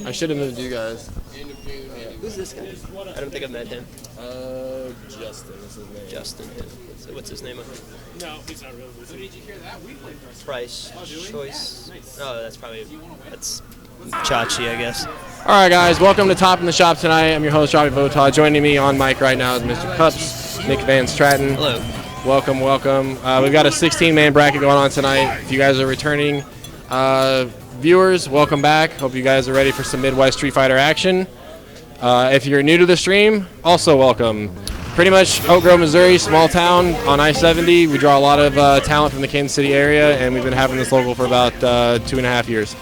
I should have moved you guys. Who's this guy? I don't think I've met him. Justin is his name. Justin. What's his name? No, he's not really. So did you hear that? We played first. Price Choice. Oh, that's Chachi, I guess. All right, guys, welcome to Top in the Shop tonight. I'm your host, Robbie Votaw. Joining me on mic right now is Mr. Cups, Nick Van Stratton. Hello. Welcome. We've got a 16-man bracket going on tonight. If you guys are returning viewers, welcome back. Hope you guys are ready for some Midwest Street Fighter action. If you're new to the stream, also welcome. Pretty much Oak Grove, Missouri, small town on I-70. We draw a lot of talent from the Kansas City area, and we've been having this local for about 2.5 years.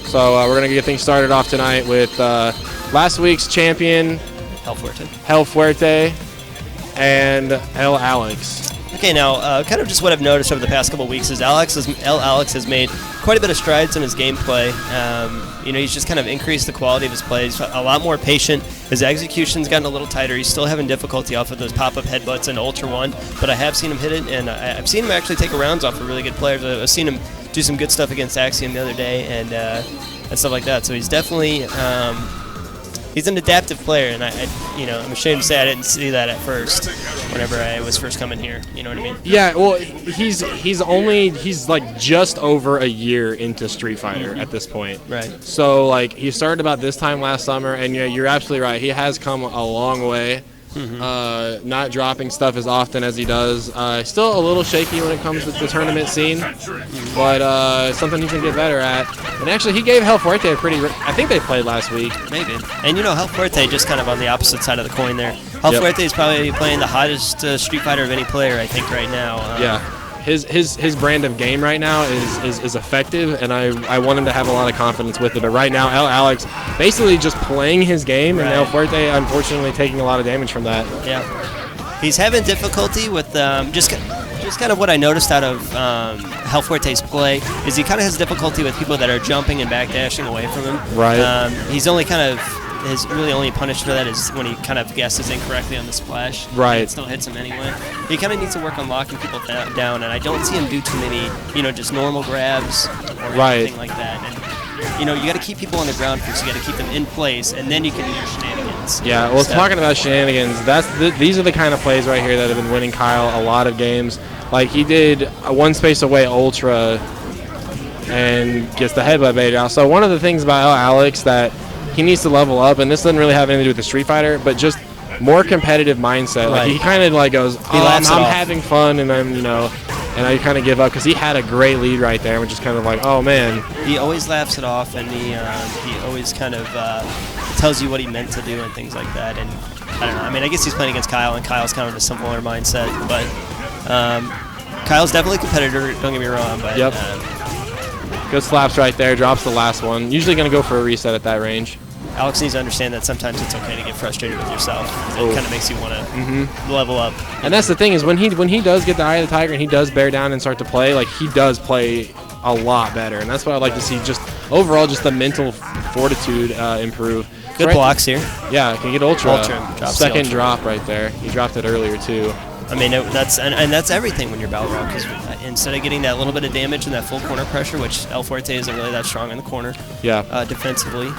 So we're going to get things started off tonight with last week's champion, Hell Fuerte, and El Alex. Okay, now kind of just what I've noticed over the past couple of weeks is El Alex has made quite a bit of strides in his gameplay. He's just kind of increased the quality of his play. He's a lot more patient. His execution's gotten a little tighter. He's still having difficulty off of those pop-up headbutts in Ultra 1, but I have seen him hit it, and I've seen him actually take rounds off of really good players. I've seen him do some good stuff against Axiom the other day and stuff like that. So he's definitely he's an adaptive player, and I'm ashamed to say I didn't see that at first whenever I was first coming here. You know what I mean? Yeah, well, he's like just over a year into Street Fighter at this point. Right. So like he started about this time last summer, and yeah, you're absolutely right. He has come a long way. Not dropping stuff as often as he does. Still a little shaky when it comes to the tournament scene, but something he can get better at. And actually, he gave Hell Fuerte a pretty. I think they played last week. Maybe. And Hell Fuerte just kind of on the opposite side of the coin there. Hell Fuerte is probably playing the hottest Street Fighter of any player, I think, right now. Yeah. His brand of game right now is effective, and I want him to have a lot of confidence with it. But right now, El Alex basically just playing his game, and El Fuerte unfortunately taking a lot of damage from that. Yeah, he's having difficulty with just kind of what I noticed out of Hell Fuerte's play is he kind of has difficulty with people that are jumping and backdashing away from him. Right. He's only kind of. His really only punish for that is when he kind of guesses incorrectly on the splash. Right. And it still hits him anyway. He kind of needs to work on locking people down, and I don't see him do too many, just normal grabs or anything like that. And, you got to keep people on the ground first. You got to keep them in place, and then you can do your shenanigans. Yeah, well, talking about shenanigans, these are the kind of plays right here that have been winning Kyle a lot of games. Like he did a one space away Ultra and gets the headbutt bait out. So one of the things about Alex that he needs to level up, and this doesn't really have anything to do with the Street Fighter, but just more competitive mindset. Like he kind of like goes, I'm having fun, and then and I kind of give up because he had a great lead right there, which is kind of like, oh man. He always laughs it off, and he always kind of tells you what he meant to do and things like that. And I don't know. I mean, I guess he's playing against Kyle, and Kyle's kind of a simpler mindset, but Kyle's definitely a competitor. Don't get me wrong, but good slaps right there. Drops the last one. Usually going to go for a reset at that range. Alex needs to understand that sometimes it's okay to get frustrated with yourself. It kind of makes you want to level up. And that's the thing is when he does get the eye of the tiger and he does bear down and start to play, like he does play a lot better. And that's what I'd like to see. Just overall, just the mental fortitude improve. Good blocks here. Yeah, can get Ultra. Second Ultra. drop right there. He dropped it earlier too. I mean, that's everything when you're battle route, because instead of getting that little bit of damage and that full corner pressure, which El Fuerte isn't really that strong in the corner. Defensively.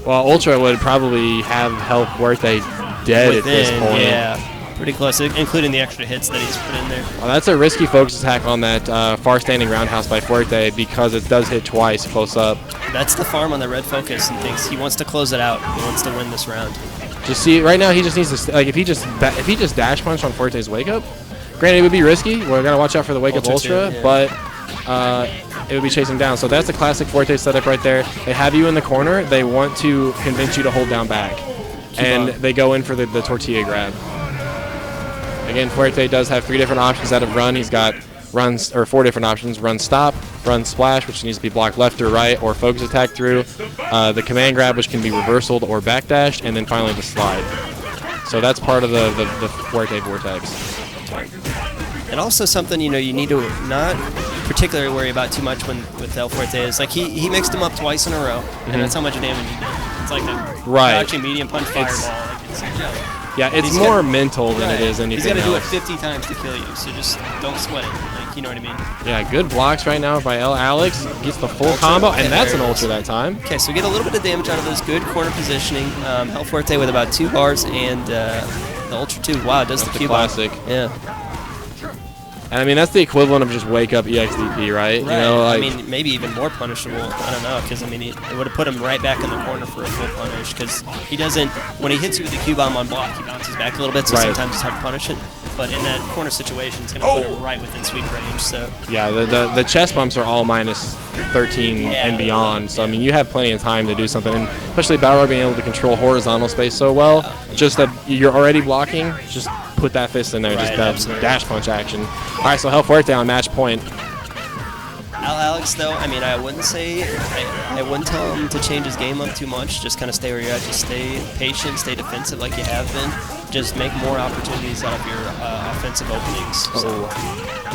Well, Ultra would probably have Hell Fuerte dead at this point. Yeah, pretty close, including the extra hits that he's put in there. Well, that's a risky focus attack on that far standing roundhouse by Fuerte because it does hit twice close up. That's the farm on the red focus and thinks he wants to close it out. He wants to win this round. Just see, right now he just needs to if he just dash punch on Fuerte's wake up. Granted, it would be risky. We're gonna watch out for the wake up Ultra, too, but it would be chasing down. So that's a classic Fuerte setup right there. They have you in the corner. They want to convince you to hold down back, they go in for the tortilla grab. Again, Fuerte does have 3 different options out of run. He's got runs or 4 different options: run stop, run splash, which needs to be blocked left or right, or focus attack through. The command grab, which can be reversaled or backdashed, and then finally the slide. So that's part of the Fuerte vortex. And also something you need to not particularly worry about too much with El Fuerte is like he mixed him up twice in a row, and that's how much damage he did. It's like a crouching medium punch fireball. Like Yeah, it's He's more gotta- mental than it is anything He's got to do it else. 50 times to kill you, so just don't sweat it. Like, you know what I mean? Yeah, good blocks right now by L. Alex. Gets the full combo, and that's an ultra that time. Okay, so we get a little bit of damage out of this. Good corner positioning. El Fuerte with about 2 bars and the Ultra 2. Wow, it does the the Q bar. classic. Yeah. And I mean, that's the equivalent of just wake up EXDP, right? You know, like, I mean, maybe even more punishable. I don't know, because I mean, it would have put him right back in the corner for a full punish. Because he doesn't, when he hits you with the Q bomb on block, he bounces back a little bit, so Right. sometimes it's hard to punish it. But in that corner situation, it's going to put him right within sweep range. So yeah, the chest bumps are all minus 13 and beyond. So I mean, you have plenty of time to do something, and especially Balrog being able to control horizontal space so well. Just that you're already blocking, just put that fist in there, just Right, that absolutely. dash punch action. All right, so El Fuerte on match point. Alex, though, I mean, I wouldn't say, I wouldn't tell him to change his game up too much. Just kind of stay where you're at. Just stay patient, stay defensive like you have been. Just make more opportunities out of your offensive openings. So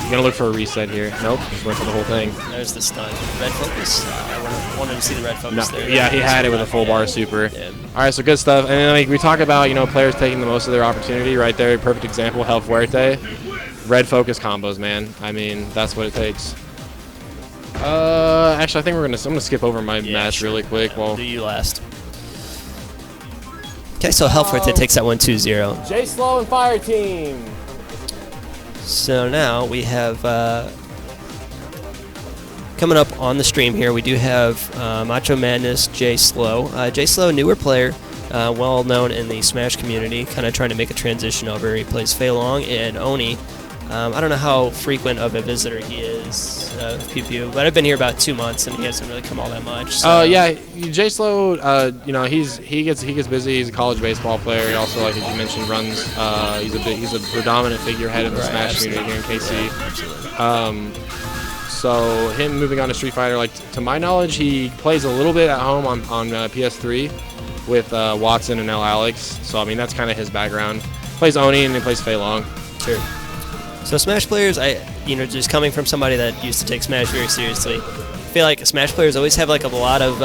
You're gonna look for a reset here. Nope, just went for the whole thing. there's the stun. Red focus. I wanted to see the red No, focus there. yeah, he had it with a full bar super. Yeah. All right, so good stuff. And then, like, we talk about, you know, players taking the most of their opportunity right there. Perfect example, El Fuerte. Red focus combos, man. I mean, that's what it takes. Actually, I think I'm gonna skip over my match really quick. We'll Well, do you last. Okay, so El Fuerte takes that one 2-0. J Slow and Fire Team. So now we have coming up on the stream here. We do have Macho Madness J Slow. J Slow, newer player, well known in the Smash community. Kind of trying to make a transition over. He plays Fei Long and Oni. I don't know how frequent of a visitor he is, Pew Pew, but I've been here about 2 months and he hasn't really come all that much. So. Yeah, J Slow. You know, he gets busy. He's a college baseball player. He also, like as you mentioned, runs. He's a predominant figurehead in the Smash community here in KC. So him moving on to Street Fighter, like to my knowledge, he plays a little bit at home on PS3 with Watson and L. Alex. So I mean, that's kind of his background. Plays Oni and he plays Fei Long. Sure. So Smash players, just coming from somebody that used to take Smash very seriously, I feel like Smash players always have like a lot of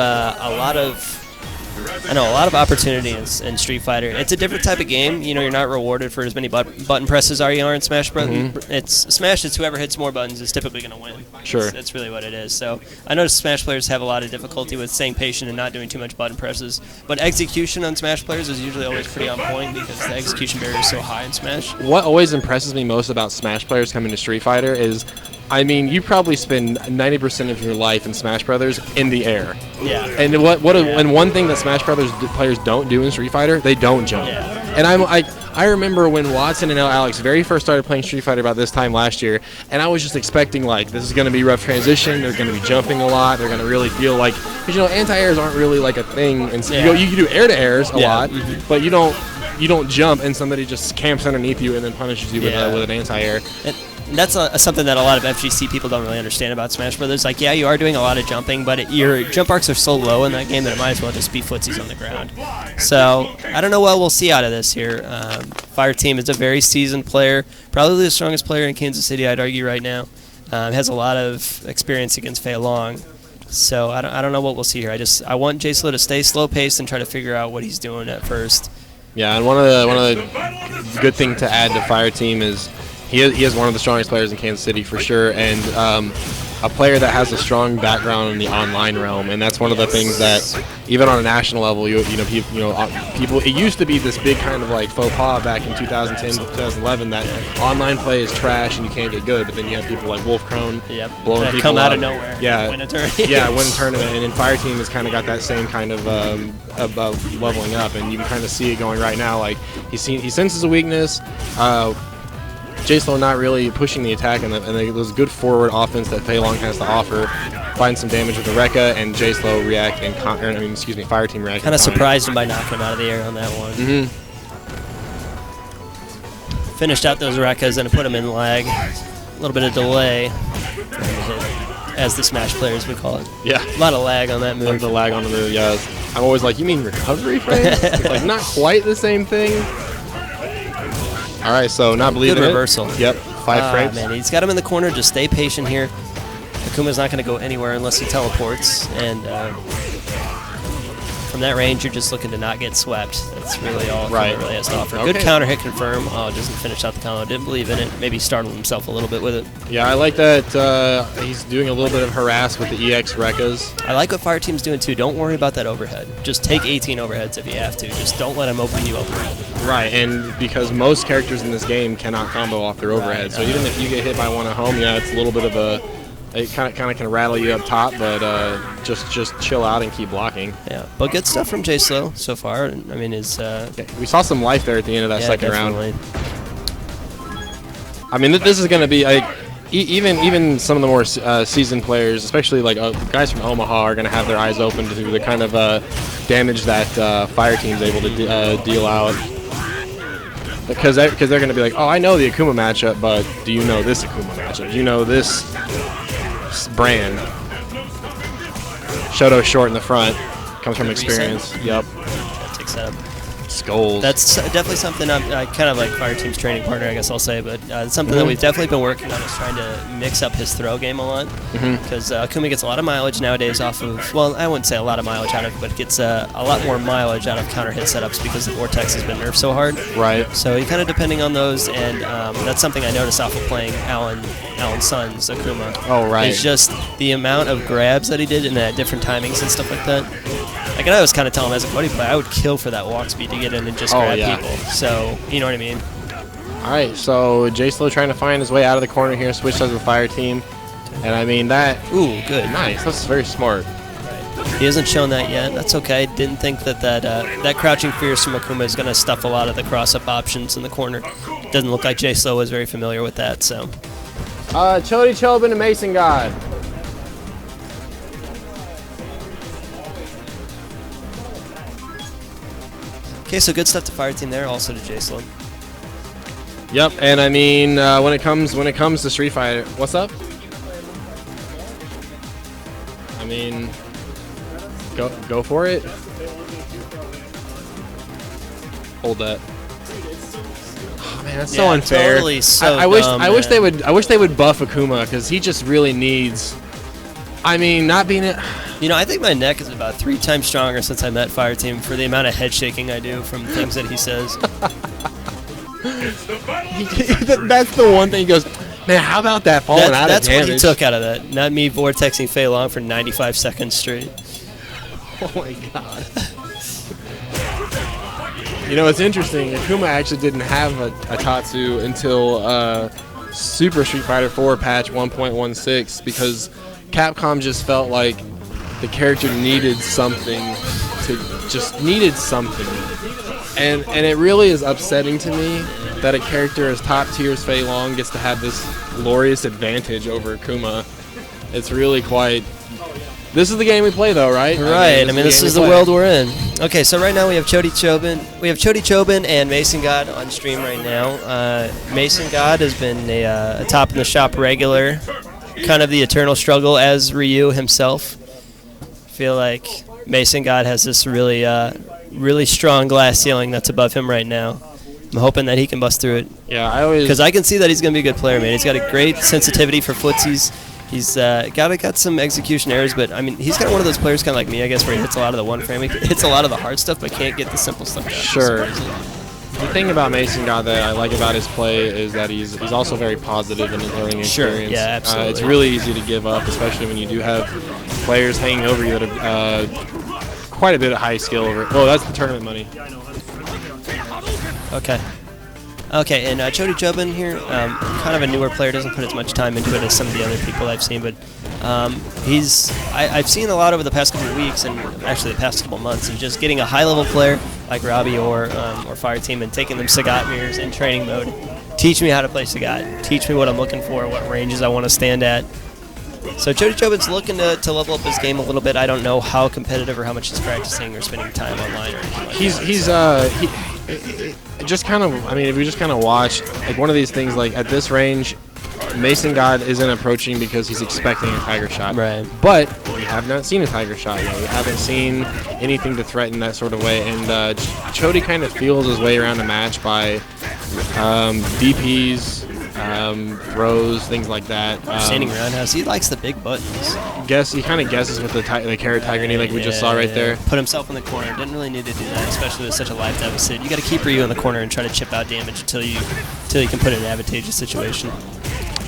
opportunity in Street Fighter. It's a different type of game. You know, you're not rewarded for as many button presses as you are in Smash Bros. It's Smash. It's whoever hits more buttons is typically going to win. Sure. That's really what it is. So I noticed Smash players have a lot of difficulty with staying patient and not doing too much button presses. But execution on Smash players is usually always pretty on point because the execution barrier is so high in Smash. What always impresses me most about Smash players coming to Street Fighter is, I mean, you probably spend 90% of your life in Smash Brothers in the air. Yeah. And and one thing that Smash Brothers players don't do in Street Fighter, they don't jump. Yeah. And I remember when Watson and L. Alex very first started playing Street Fighter about this time last year, and I was just expecting, like, this is going to be rough transition, they're going to be jumping a lot, they're going to really feel like, because, you know, anti-airs aren't really like a thing, and so you can do air-to-airs a lot, but you don't jump and somebody just camps underneath you and then punishes you with an anti-air. And that's something that a lot of FGC people don't really understand about Smash Brothers. Like, yeah, you are doing a lot of jumping, but your jump arcs are so low in that game that it might as well just be footsies on the ground. So I don't know what we'll see out of this here. Fire Team is a very seasoned player, probably the strongest player in Kansas City, I'd argue right now. Has a lot of experience against Fei Long. So I don't know what we'll see here. I want J Slow to stay slow paced and try to figure out what he's doing at first. Yeah, and one of the good thing to add to Fire Team is he is one of the strongest players in Kansas City for sure, and a player that has a strong background in the online realm, and that's one of the things that even on a national level, people. It used to be this big kind of like faux pas back in 2010 to 2011 that online play is trash and you can't get good, but then you have people like Wolf Crone blowing people come out up. of nowhere. Yeah, win a tournament. win a tournament, and then Fire Team has kind of got that same kind of leveling up, and you can kind of see it going right now. Like he senses a weakness. J Slow not really pushing the attack, and there's good forward offense that Fei Long has to offer. Find some damage with the Rekka, and J Slow react and Fire Team react. Kind of surprised him by knocking him out of the air on that one. Finished out those Rekkas and put him in lag. A little bit of delay, as the Smash players would call it. Yeah. A lot of lag on that move. Like the lag on the move, yeah. I'm always like, you mean recovery frames? It's like not quite the same thing. All right, so not believing Good it. reversal. Yep, 5 frames. Man, he's got him in the corner. Just stay patient here. Akuma's not going to go anywhere unless he teleports. And from that range, you're just looking to not get swept. That's really all Right. Akuma really has to offer. Okay. Good counter hit confirm. Oh, doesn't finish out the combo. Didn't believe in it. Maybe startled himself a little bit with it. Yeah, I like that he's doing a little bit of harass with the EX Rekkas. I like what Fireteam's doing too. Don't worry about that overhead. Just take 18 overheads if you have to. Just don't let him open you up. Right, and because most characters in this game cannot combo off their overhead, so even if you get hit by one at home, yeah, it's a little bit of a, it kind of can rattle you up top, but just chill out and keep blocking. Yeah, but good stuff from J Slow so far. I mean, We saw some life there at the end of that second definitely. round. I mean, this is going to be like even some of the more seasoned players, especially like guys from Omaha, are going to have their eyes open to the kind of damage that Fireteam's able to deal out. Because they're going to be like, oh, I know the Akuma matchup, but do you know this Akuma matchup? Do you know this brand? Shoto short in the front. Comes from experience. Yep. That takes that up. Skulls. That's definitely something I kind of like Fireteam's training partner, I guess I'll say, but it's something that we've definitely been working on, is trying to mix up his throw game a lot. Because Akuma gets a lot of mileage nowadays off of, well, I wouldn't say a lot of mileage out of it, but gets a lot more mileage out of counter hit setups because the Vortex has been nerfed so hard. Right. So you're kind of depending on those, and that's something I noticed off of playing Alan's son's Akuma. Oh, right. It's just the amount of grabs that he did and at different timings and stuff like that. Like, and I was kind of telling him as a buddy player, I would kill for that walk speed to get in and just grab people. So, you know what I mean? All right, so J Slow trying to find his way out of the corner here. Switch does the Fireteam. And I mean, that. Ooh, good. Nice. That's very smart. He hasn't shown that yet. That's okay. Didn't think that crouching fierce from Akuma is going to stuff a lot of the cross-up options in the corner. Doesn't look like J Slow was very familiar with that, so. Chody Chobin and Mason God. Okay, so good stuff to Fireteam there, also to J Slow. Yep, and I mean, when it comes to Street Fighter, what's up? I mean, go for it. Hold that. Oh man, that's so unfair. Totally so I wish dumb, I wish man. I wish they would buff Akuma, because he just really needs. I mean, not being it. You know, I think my neck is about 3 times stronger since I met Fireteam for the amount of head shaking I do from things that he says. That's the one thing he goes, man, how about that falling out That's of damage? what he took out of that. Not me vortexing Fei Long for 95 seconds straight. Oh my god. You know, it's interesting. Akuma actually didn't have a Tatsu until Super Street Fighter 4 patch 1.16, because Capcom just felt like the character needed something. And it really is upsetting to me that a character as top tier as Fei Long gets to have this glorious advantage over Akuma. It's really quite. This is the game we play, though, right? Right. This is the world we're in. Okay, so right now we have Chody Chobin. We have Chody Chobin and Mason God on stream right now. Mason God has been a top in the shop regular, kind of the eternal struggle as Ryu himself. I feel like Mason God has this really strong glass ceiling that's above him right now. I'm hoping that he can bust through it. Yeah, because I can see that he's going to be a good player, man. He's got a great sensitivity for footsies. He's got some execution errors, but I mean, he's kind of one of those players, kind of like me, I guess, where he hits a lot of the one frame. He hits a lot of the hard stuff, but can't get the simple stuff down. Sure. The thing about Mason God that I like about his play is that he's also very positive in his learning experience. Sure, yeah, absolutely. It's really easy to give up, especially when you do have players hanging over you that have quite a bit of high skill over. Oh, that's the tournament money. Okay, and Chody Chobin here, kind of a newer player, doesn't put as much time into it as some of the other people I've seen, but I've seen a lot over the past couple of weeks, and actually the past couple of months, and just getting a high-level player like Robbie or Fireteam and taking them Sagat mirrors in training mode. Teach me how to play Sagat. Teach me what I'm looking for, what ranges I want to stand at. So Chody Chobin's looking to level up his game a little bit. I don't know how competitive or how much he's practicing or spending time online or anything like that. Just kind of, I mean, if we just kind of watch, like one of these things, like at this range, Mason God isn't approaching because he's expecting a Tiger Shot. Right. But we have not seen a Tiger Shot yet. We haven't seen anything to threaten that sort of way. And Chody kind of feels his way around the match by DPs, throws, things like that. Standing roundhouse. He likes the big buttons. He kind of guesses with the carrot tiger knee like we just saw right there. Put himself in the corner. Didn't really need to do that, especially with such a life deficit. You got to keep Ryu in the corner and try to chip out damage until you can put it in an advantageous situation.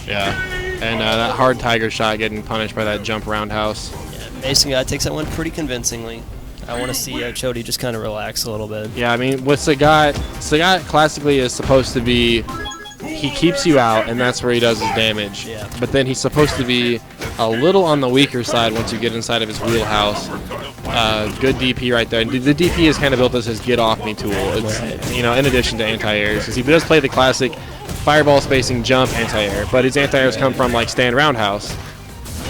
Yeah, and that hard tiger shot getting punished by that jump roundhouse. Yeah, Mason God takes that one pretty convincingly. I want to see Chody just kind of relax a little bit. Yeah, I mean, with Sagat classically is supposed to be, he keeps you out, and that's where he does his damage. Yeah. But then he's supposed to be a little on the weaker side once you get inside of his wheelhouse. Good DP right there. And the DP is kind of built as his get-off-me tool. It's, you know, in addition to anti-airs. Because he does play the classic fireball spacing jump anti-air, but his anti-airs come from, like, stand roundhouse.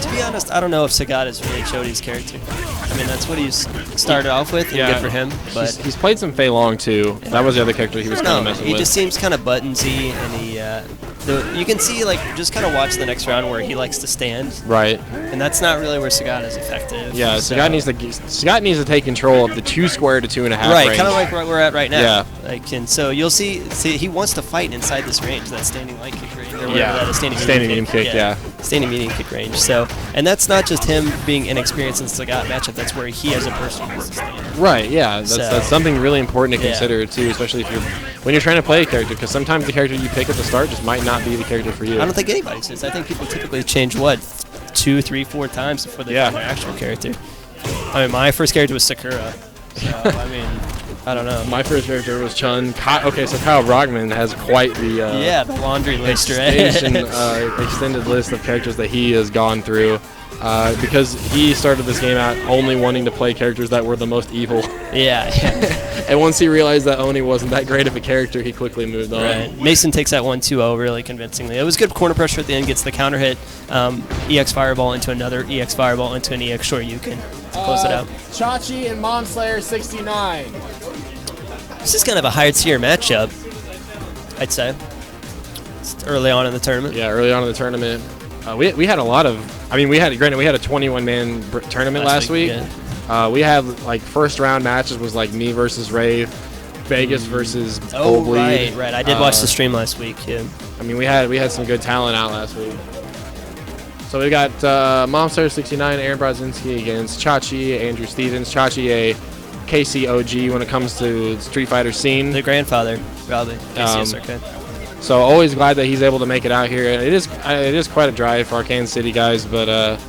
To be honest, I don't know if Sagat is really Chody's character. I mean, that's what he's started off with, and good for him. But he's played some Fei Long too. That was the other character he was kind of messing with. He just seems kind of buttonsy, and you can see, like, just kind of watch the next round where he likes to stand. Right. And that's not really where Sagat is effective. Yeah, so. Sagat needs to take control of the 2 square to 2.5 right, range. kind of like where we're at right now. Yeah. Like, and so you'll see he wants to fight inside this range, that standing light kick range. Or yeah. That is standing medium kick, yeah. Standing medium kick range. So, and that's not just him being inexperienced in the Sagat matchup. That's where he as a person needs to stand. Right. Yeah. That's something really important to consider too, especially when you're trying to play a character, because sometimes the character you pick at the start just might not be the character for you. I don't think anybody says. I think people typically change 2, 3, 4 times before they find their actual character. I mean, my first character was Sakura. So, I mean, I don't know. My first character was Chun. Okay, so Kyle Brockman has quite the the laundry list, extended list of characters that he has gone through. Because he started this game out only wanting to play characters that were the most evil. Yeah. And once he realized that Oni wasn't that great of a character, he quickly moved on. Right. Mason takes that 1-2-0 really convincingly. It was good corner pressure at the end, gets the counter hit, EX Fireball into another EX Fireball into an EX Shoryuken to close it out. Chachi and Momslayer 69. This is kind of a higher tier matchup, I'd say. It's early on in the tournament. Yeah, early on in the tournament. We had a lot of. I mean, we had a 21-man tournament last week. Yeah. We had like first round matches was like me versus Rave, Vegas versus Bold Bleed. Right. I did watch the stream last week. Yeah. I mean, we had some good talent out last week. So we got Momslayer 69, Aaron Brodzinski against Chachi, Andrew Stevens. Chachi, a KCOG when it comes to Street Fighter scene. The grandfather, probably. Okay. So always glad that he's able to make it out here. It is quite a drive for our Kansas City guys, but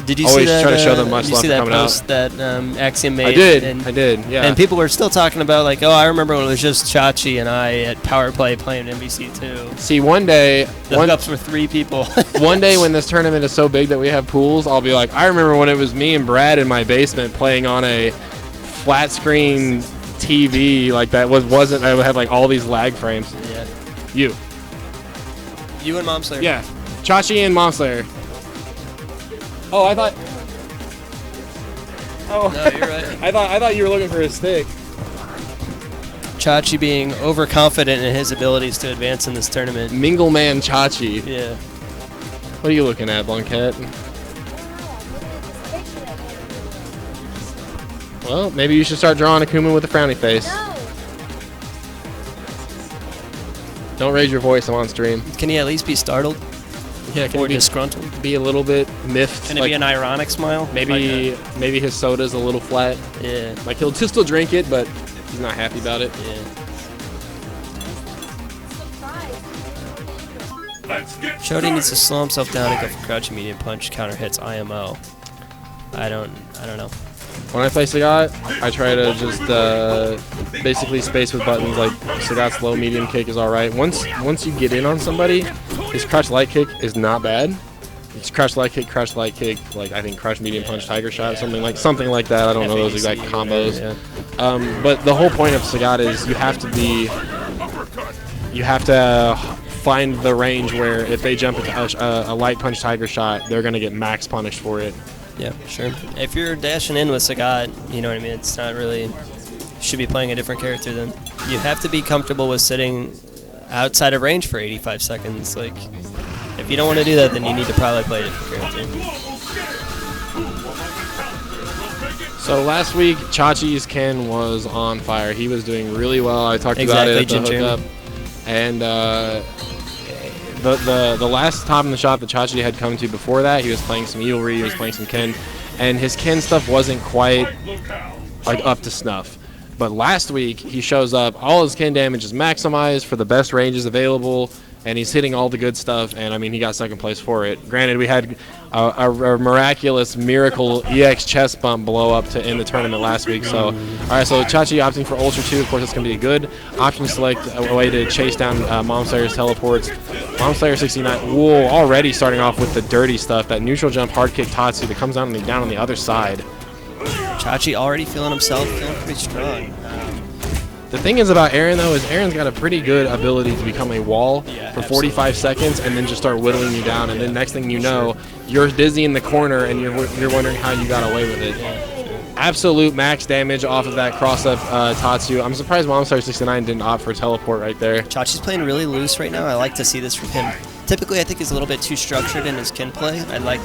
did you always see that, try to show them much love for coming post out. That Axiom made? I did. Yeah. And people were still talking about like, oh, I remember when it was just Chachi and I at Power Play playing NBC2. See, one day the hookups were 3 people. One day when this tournament is so big that we have pools, I'll be like, I remember when it was me and Brad in my basement playing on a flat screen TV like that wasn't. I had like all these lag frames. Yeah. You and Momslayer. Yeah. Chachi and Momslayer. Oh, I thought. Oh. No, you're right. I thought you were looking for a stick. Chachi being overconfident in his abilities to advance in this tournament. Mingle Man Chachi. Yeah. What are you looking at, Blanquette? Well, maybe you should start drawing Akuma with a frowny face. No. Don't raise your voice. I'm on stream. Can he at least be startled? Yeah, or disgruntled? Be a little bit miffed. Can it be an ironic smile? Maybe his soda's a litll flat. Yeah. Like he'll still drink it, but he's not happy about it. Yeah. Chody needs to slow himself down and go for crouching medium punch, counter hits IMO. I don't know. When I play Sagat, I try to just basically space with buttons. Like Sagat's low medium kick is all right. Once you get in on somebody, his crouch light kick is not bad. It's crouch light kick, like I think crouch medium punch, tiger shot, something like that. I don't know those exact combos. Yeah. But the whole point of Sagat is you have to find the range where if they jump into a light punch tiger shot, they're gonna get max punished for it. Yeah, sure. If you're dashing in with Sagat, you know what I mean? It's not really... You should be playing a different character then. You have to be comfortable with sitting outside of range for 85 seconds. Like, if you don't want to do that, then you need to probably play a different character. So last week, Chachi's Ken was on fire. He was doing really well. I talked about it at the hookup. And the last top in the shop that Chachi had come to before that, he was playing some Evilry, he was playing some Ken, and his Ken stuff wasn't quite like up to snuff. But last week he shows up, all his Ken damage is maximized for the best ranges available, and he's hitting all the good stuff, and I mean, he got second place for it. Granted, we had a miraculous miracle EX chest bump blow up to end the tournament last week. So, all right, so Chachi opting for Ultra 2. Of course, it's going to be a good option to select a way to chase down Mom Slayer's teleports. Mom Slayer 69, whoa, already starting off with the dirty stuff. That neutral jump hard kick Tatsu that comes down on the other side. Chachi already feeling himself, feeling pretty strong. The thing is about Aaron, though, is Aaron's got a pretty good ability to become a wall for 45 seconds and then just start whittling you down. And then next thing you know, you're dizzy in the corner and you're wondering how you got away with it. Absolute max damage off of that cross-up Tatsu. I'm surprised Momstar 69 didn't opt for teleport right there. Chachi's playing really loose right now. I like to see this from him. Typically, I think he's a little bit too structured in his Ken play. I like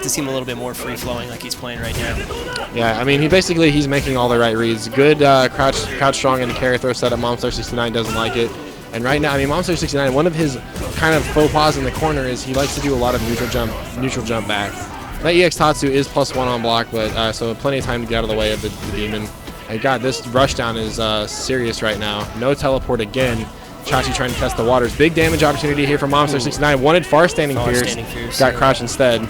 to see him a little bit more free-flowing like he's playing right now. Yeah, I mean, he's making all the right reads. Good crouch strong and carry throw setup. Momstar 69 doesn't like it. And right now, I mean, Momstar 69, one of his kind of faux pas in the corner is he likes to do a lot of neutral jump back. That EX Tatsu is +1 on block, but so plenty of time to get out of the way of the demon. And God, this rushdown is serious right now. No teleport again. Chachi trying to test the waters. Big damage opportunity here from Momstar 69. Wanted far standing Fierce. Got crouch instead.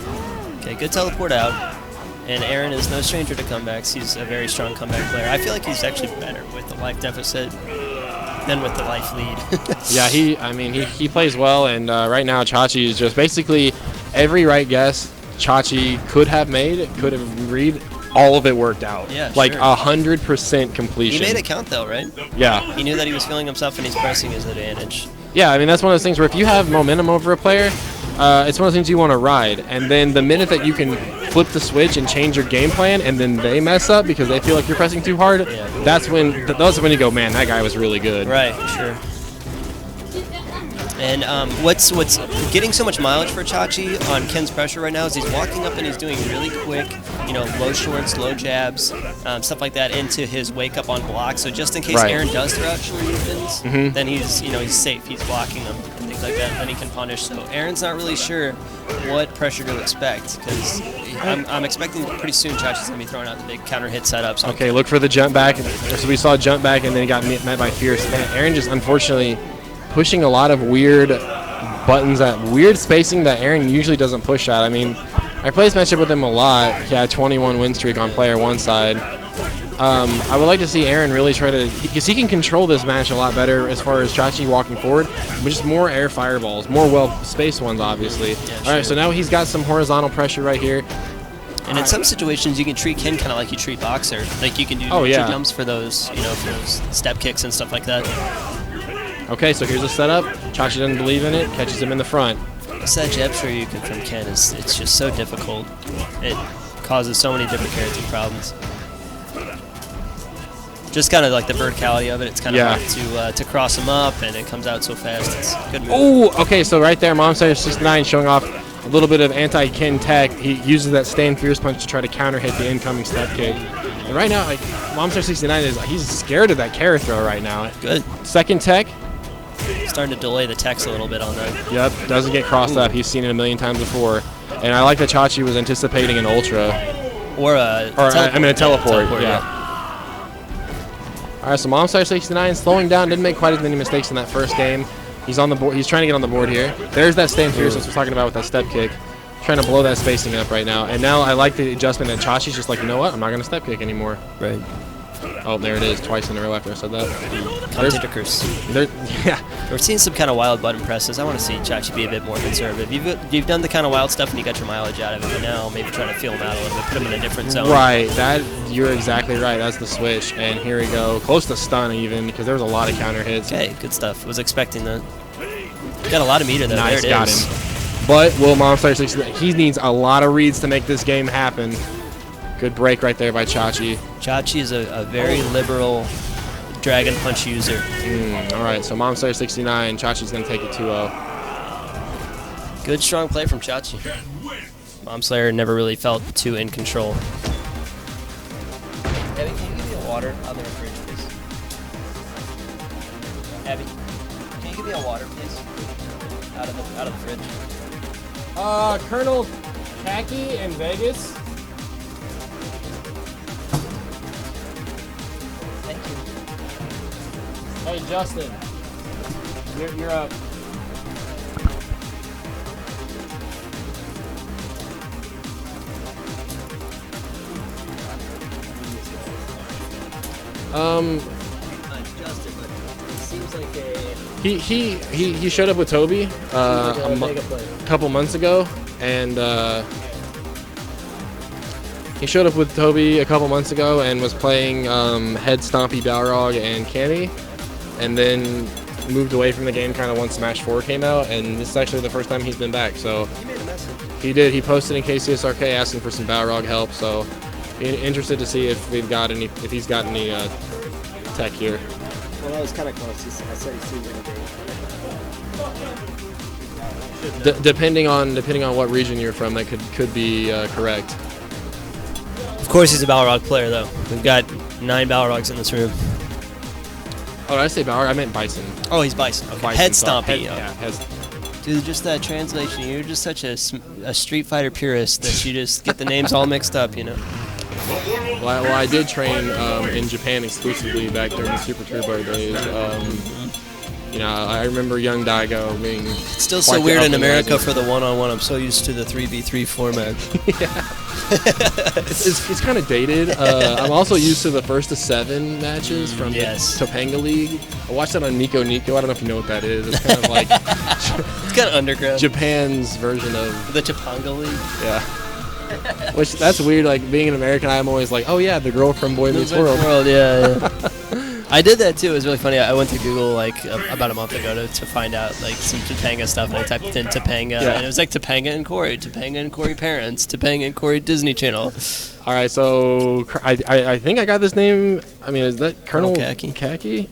Okay, good teleport out. And Aaron is no stranger to comebacks. He's a very strong comeback player. I feel like he's actually better with the life deficit than with the life lead. Yeah, he plays well, and right now Chachi is just basically every right guess Chachi could have made, could have read, all of it worked out. Yeah, like sure. 100% completion. He made it count though, right? Yeah. He knew that he was feeling himself and he's pressing his advantage. Yeah, I mean, that's one of those things where if you have momentum over a player, it's one of those things you want to ride. And then the minute that you can flip the switch and change your game plan and then they mess up because they feel like you're pressing too hard, that's when you go, man, that guy was really good. Right, sure. And what's getting so much mileage for Chachi on Ken's pressure right now is he's walking up and he's doing really quick, low shorts, low jabs, stuff like that into his wake up on block. So just in case Aaron does throw out short evens, then he's safe. He's blocking them and things like that. Then he can punish. So Aaron's not really sure what pressure to expect because I'm expecting pretty soon Chachi's gonna be throwing out the big counter hit setups. Okay, look for the jump back. So we saw jump back and then he got met by Fierce. And Aaron just unfortunately pushing a lot of weird buttons at weird spacing that Aaron usually doesn't push at. I mean, I play this matchup with him a lot. He had 21 win streak on player one side. I would like to see Aaron really try to, because he can control this match a lot better as far as Chachi walking forward, but just more air fireballs, more well-spaced ones, obviously. Yeah, All right, so now he's got some horizontal pressure right here. And in some situations, you can treat Ken kind of like you treat Boxer. Like you can do jumps for those, for those step kicks and stuff like that. Okay, so here's a setup. Chachi doesn't believe in it, catches him in the front. It's that jab you can from Ken it's just so difficult. It causes so many different character problems. Just kind of like the verticality of it. It's kind of hard to cross him up, and it comes out so fast. It's a good move. Oh, okay, so right there, Momstar 69 showing off a little bit of anti-Ken tech. He uses that Stand Fierce punch to try to counter hit the incoming step kick. And right now, like Momstar 69 he's scared of that carry throw right now. Good. Second tech. Starting to delay the techs a little bit on that. Yep, doesn't get crossed up. He's seen it a million times before. And I like that Chachi was anticipating an ultra. Or a teleport. Yeah. All right, so Momstar 69 slowing down. Didn't make quite as many mistakes in that first game. He's on the board. He's trying to get on the board here. There's that Stand Fierce I was talking about with that step kick. Trying to blow that spacing up right now. And now I like the adjustment that Chachi's just like, you know what? I'm not going to step kick anymore. Right. Oh, there it is. Twice in a row after I said that. Yeah. We're seeing some kind of wild button presses. I want to see Chachi be a bit more conservative. You've done the kind of wild stuff and you got your mileage out of it, but now maybe trying to feel him out a little bit, put him in a different zone. Right. You're exactly right. That's the switch. And here we go. Close to stun even because there was a lot of counter hits. Okay, good stuff. Was expecting that. Got a lot of meter though. Nice, there it got is. Him. But will Momstar 69, he needs a lot of reads to make this game happen. Good break right there by Chachi. Chachi is a very liberal Dragon Punch user. All right, so Momstar 69, Chachi's going to take it 2-0. Good, strong play from Chachi. Momslayer never really felt too in control. Abby, can you give me a water on the fridge, please? Abby, can you give me a water, please? Out of the fridge. Colonel Khaki in Vegas. Thank you. Hey, Justin. You're up. Justin, but it seems like a He showed up with Toby a couple months ago, and he showed up with Toby a couple months ago and was playing Head Stompy, Balrog, and Canny, and then moved away from the game kind of once Smash 4 came out, and this is actually the first time he's been back. So he made a message. he did. He posted in KCSRK asking for some Balrog help. So interested to see if he's got any tech here. Well, that was kind of close. I said he seemed like Depending on what region you're from, that could be correct. Of course, he's a Balrog player, though. We've got 9 Balrogs in this room. Oh, did I say Balrog? I meant Bison. Oh, he's Bison. Okay. Bison, Head so Stompy. Dude, just that translation. You're just such a Street Fighter purist that you just get the names all mixed up, you know? Well, I did train in Japan exclusively back during the Super Turbo days. I remember young Daigo being. It's still so weird in America for the one-on-one. I'm so used to the 3v3 format. It's kind of dated. I'm also used to the first to 7 matches from Topanga League. I watched that on Nico Nico. I don't know if you know what that is. It's kind of like it's kind of underground. Japan's version of the Topanga League. Yeah. Which that's weird. Like being an American, I'm always like, oh yeah, the girl from Boy Meets World. Yeah. I did that too. It was really funny. I went to Google like about a month ago to find out like some Topanga stuff, and I typed in Topanga, and it was like Topanga and Corey parents, Topanga and Corey Disney Channel. All right, so I think I got this name. I mean, is that Colonel Khaki?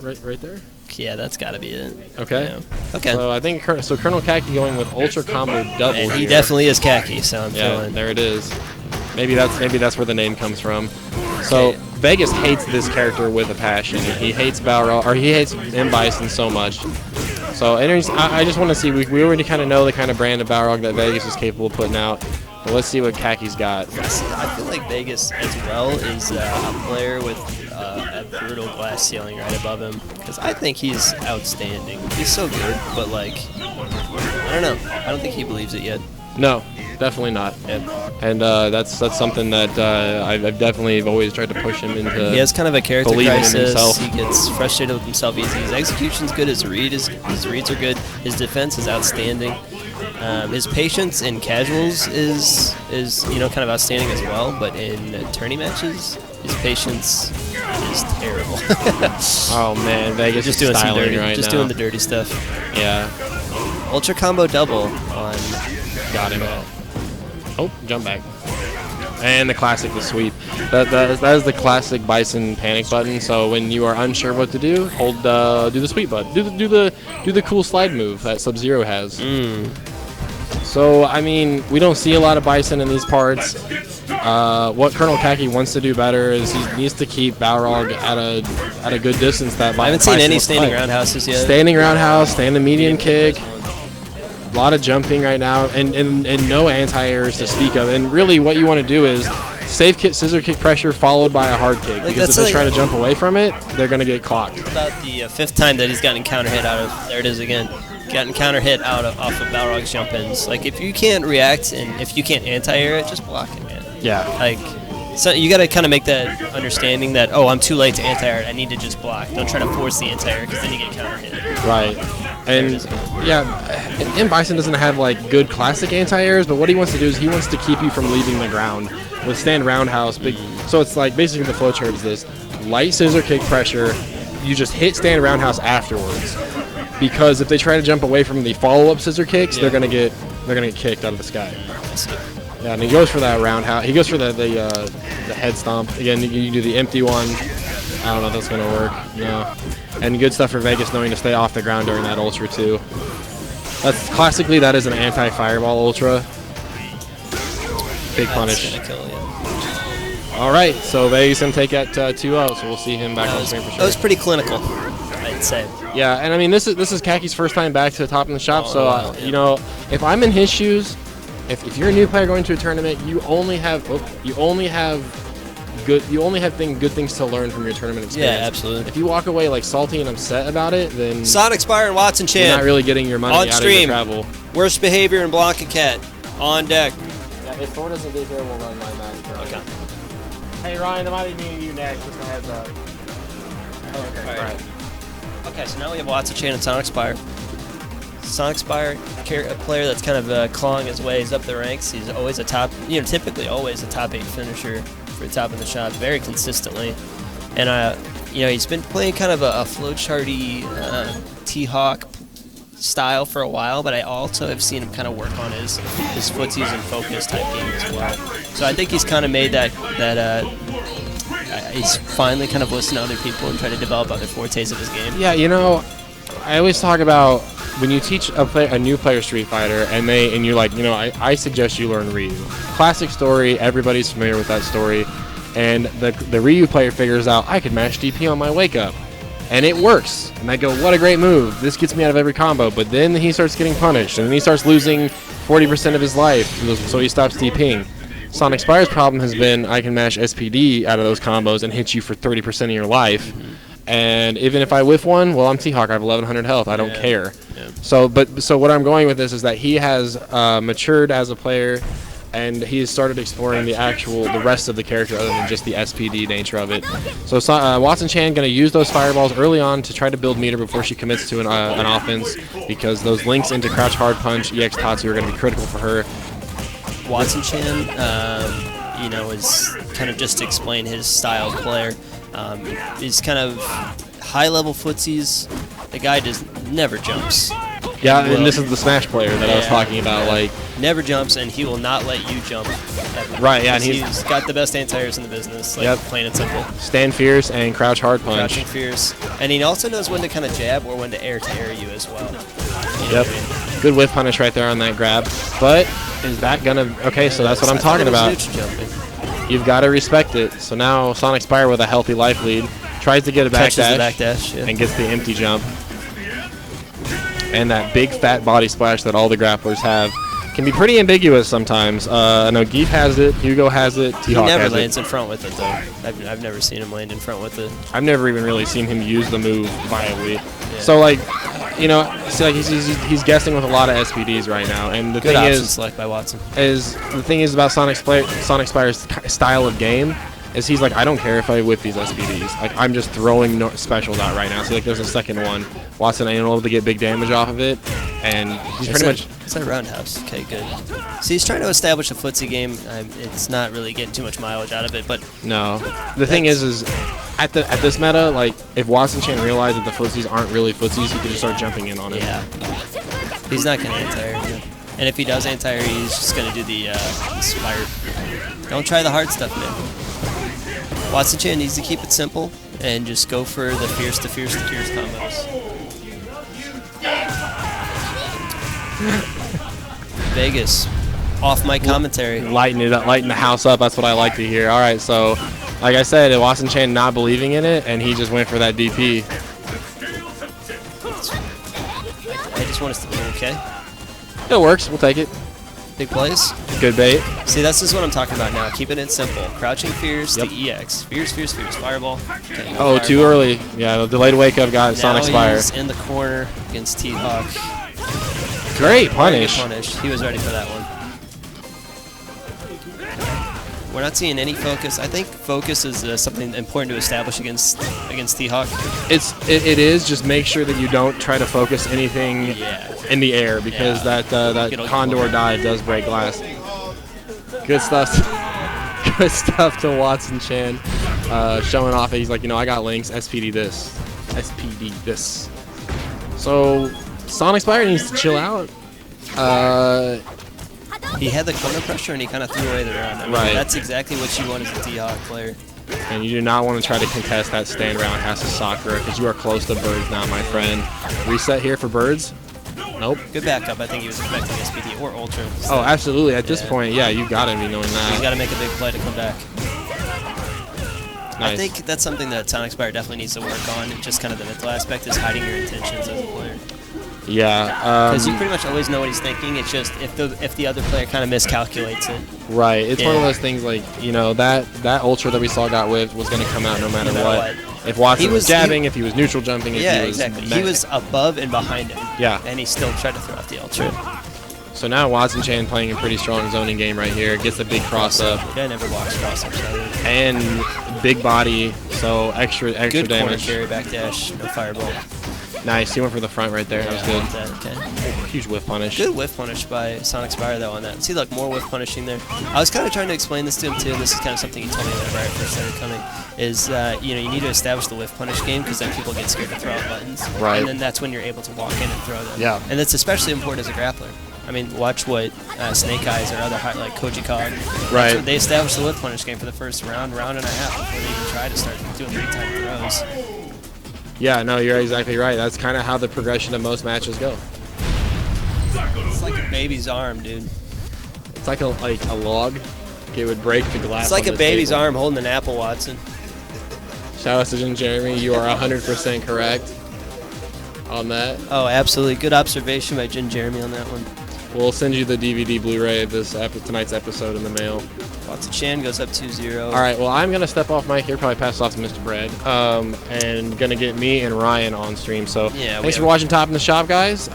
Right there. Yeah, that's got to be it. Okay. Yeah. Okay. So I think Colonel Khaki going with Ultra Combo Double. And he definitely is Khaki, so I'm feeling. There it is. Maybe that's where the name comes from. So Vegas hates this character with a passion. He hates Balrog, or he hates M. Bison so much. So I just want to see. We already kind of know the kind of brand of Balrog that Vegas is capable of putting out. But let's see what Khaki's got. I feel like Vegas as well is a player with a brutal glass ceiling right above him, because I think he's outstanding. He's so good, but like, I don't know. I don't think he believes it yet. No, definitely not. Yeah. And that's something that I've definitely always tried to push him into. He has kind of a character crisis. In himself. He gets frustrated with himself easy. His execution's good. His reads are good. His defense is outstanding. His patience in casuals is kind of outstanding as well. But in tourney matches, his patience is terrible. Oh man, Vegas just doing some dirty, right just now. doing the dirty stuff. Yeah. Ultra Combo Double on. Got him. Oh, jump back. And the classic, the sweep. That is the classic Bison panic button. So when you are unsure what to do, do the sweep button. Do the cool slide move that Sub-Zero has. So I mean, we don't see a lot of Bison in these parts. What Colonel Khaki wants to do better is he needs to keep Balrog at a good distance. I haven't seen any standing roundhouses yet. Standing roundhouse, stand the medium kick. A lot of jumping right now, and no anti-airs to speak of. And really, what you want to do is safe kick, scissor kick pressure folled by a hard kick. Because if they try to jump away from it, they're going to get clocked. About the 5th time that he's gotten counter hit out of. There it is again. Gotten counter hit off of Balrog's jump ins. Like if you can't react and if you can't anti-air it, just block it, man. Yeah. Like. So you got to kind of make that understanding that, oh, I'm too late to anti-air it. I need to just block. Don't try to force the anti-air because then you get counter hit. Right. And M. Bison doesn't have like good classic anti-airs, but what he wants to do is he wants to keep you from leaving the ground with stand roundhouse. So it's like basically the flowchart is this: light scissor kick pressure, you just hit stand roundhouse afterwards. Because if they try to jump away from the follow-up scissor kicks, they're gonna get kicked out of the sky. Yeah, and he goes for that roundhouse. He goes for the head stomp. Again, you do the empty one. I don't know if that's going to work. No. And good stuff for Vegas knowing to stay off the ground during that Ultra, too. Classically, that is an anti-fireball Ultra. Big punish. That's gonna kill you. All right, so Vegas going to take that 2-0, so we'll see him back on screen for sure. That was pretty clinical. I'd say. Yeah, and I mean this is Kaki's first time back to the top in the shop, so wow, yeah. you know, if I'm in his shoes, if you're a new player going to a tournament, you only have good things to learn from your tournament experience. Yeah, absolutely. If you walk away like salty and upset about it, then Sonic Spire and Watson you're Chan not really getting your money on out of your stream. travel. Worst behavior in Blanca Cat on deck. Yeah, if Thor doesn't get here, we'll run my match. Bro. Okay. Hey Ryan, I might be meeting you next. Just a heads up. Oh, okay. All right. Okay, so now we have Watson Chan and Sonic Spire. Sonic Spire, a player that's kind of clawing his ways up the ranks. He's always typically always a top 8 finisher for the top of the shop, very consistently. And he's been playing kind of a flowcharty T-Hawk style for a while, but I also have seen him kind of work on his footsies and focus type game as well. So I think he's kind of made that he's finally kind of listened to other people and try to develop other fortes of his game. Yeah, you know, I always talk about when you teach a new player Street Fighter and you're like, you know, I suggest you learn Ryu. Classic story, everybody's familiar with that story, and the Ryu player figures out I can mash DP on my wake up, and it works. And I go, what a great move! This gets me out of every combo. But then he starts getting punished, and then he starts losing 40% of his life, so he stops DPing. Sonic Spire's problem has been I can mash SPD out of those combos and hit you for 30% of your life. And even if I whiff one, well, I'm T-Hawk. I have 1,100 health. I don't care. Yeah. So what I'm going with this is that he has matured as a player, and he has started exploring the rest of the character other than just the SPD nature of it. So Watson Chan going to use those fireballs early on to try to build meter before she commits to an offense, because those links into crouch hard punch, EX Tatsu are going to be critical for her. Watson Chan, is kind of just to explain his style of player. He's kind of high-level footsies. The guy never jumps. Yeah, and this is the Smash player that I was talking about. Like, never jumps, and he will not let you jump. Ever. Right, yeah, and he's got the best anti-airs in the business. Like, plain and simple. Stand fierce and crouch hard punch. Crouching fierce, and he also knows when to kind of jab or when to air you as well. Yep. Good whiff punish right there on that grab. But is that gonna? Okay, so that's what I'm talking about. You've got to respect it. So now Sonic Spire with a healthy life lead tries to get a backdash and gets the empty jump. And that big fat body splash that all the grapplers have can be pretty ambiguous sometimes. I know Geef has it, Hugo has it, T-Hawk has it. He never lands in front with it though. I've never seen him land in front with it. I've never even really seen him use the move viably. Yeah. So like, you know, he's guessing with a lot of SPDs right now, and the Good thing option select by Watson. is about Sonic Spire's style of game is he's like, I don't care if I whip these SPDs. Like, I'm just throwing specials out right now. So like, there's a second one. Watson ain't able to get big damage off of it, and he's pretty much. It's that roundhouse. Okay, good. So he's trying to establish a footsie game. It's not really getting too much mileage out of it, but no. The thing is at this meta, like if Watson Chan realized that the footsies aren't really footsies, he could just start jumping in on it. Yeah. He's not gonna anti-air you. And if he does anti-air, he's just gonna do the Spire. Don't try the hard stuff, man. Watson Chan needs to keep it simple and just go for the fierce to fierce to fierce combos. Vegas, off my commentary. Lighten it up, lighten the house up. That's what I like to hear. All right, so like I said, Watson Chan not believing in it, and he just went for that DP. I just want us to be okay. It works. We'll take it. Big plays. Good bait. See, this is what I'm talking about now. Keeping it simple. Crouching fierce to EX. Fierce, fierce, fierce. Fireball. Okay, oh, fireball. Too early. Yeah, the delayed wake up got Sonic Spire. He's in the corner against T-Hawk. Great punish. He was ready for that one. We're not seeing any focus. I think focus is something important to establish against T-Hawk. It is. Just make sure that you don't try to focus anything in the air, because that Condor dive does break glass. Good stuff. Good stuff to Watson Chan, showing off that he's like, you know, I got links. SPD this. SPD this. So Sonic Spire needs to chill out. He had the corner pressure and he kind of threw away the round. I mean, right. That's exactly what you want as a T-Hawk player. And you do not want to try to contest that stand round Hasa Sakura, because you are close to birds now, my friend. Reset here for birds. Nope. Good backup. I think he was expecting SPD or Ultra. Oh, absolutely. At this point, yeah, you got to be knowing that. He's got to make a big play to come back. I think that's something that Sonic Spire definitely needs to work on. Just kind of the mental aspect is hiding your intentions as a player. Yeah. Because you pretty much always know what he's thinking. It's just if the other player kind of miscalculates it. Right. It's one of those things like, that Ultra that we saw got whiffed was going to come out no matter what. If Watson was jabbing, if he was neutral jumping, if he was... exactly. He was above and behind him. Yeah. And he still tried to throw out the Ultra. So now Watson Chan playing a pretty strong zoning game right here. Gets a big cross up. Yeah, never blocks cross ups. And big body, so extra good damage. Good corner carry, backdash, no fireball. Nice, he went for the front right there. That was good. Okay. Huge whiff punish. Good whiff punish by Sonic Spire though on that. See, look, more whiff punishing there. I was kind of trying to explain this to him too, and this is kind of something he told me whenever I first started coming. Is you need to establish the whiff punish game because then people get scared to throw out buttons. Right. And then that's when you're able to walk in and throw them. Yeah. And that's especially important as a grappler. I mean, watch what Snake Eyes or other like Koji Kog. Right. They established the whiff punish game for the first round and a half before they even try to start doing big time throws. Yeah, no, you're exactly right. That's kind of how the progression of most matches go. It's like a baby's arm, dude. It's like a log. It would break the glass. It's like a baby's table. arm holding an apple, Watson. Shout out to Jin Jeremy. You are 100% correct on that. Oh, absolutely. Good observation by Jin Jeremy on that one. We'll send you the DVD Blu-ray of tonight's episode in the mail. Watson Chan goes up 2-0. All right, well, I'm going to step off mic here, probably pass it off to Mr. Brad, and going to get me and Ryan on stream. So thanks for watching Top in the Shop, guys.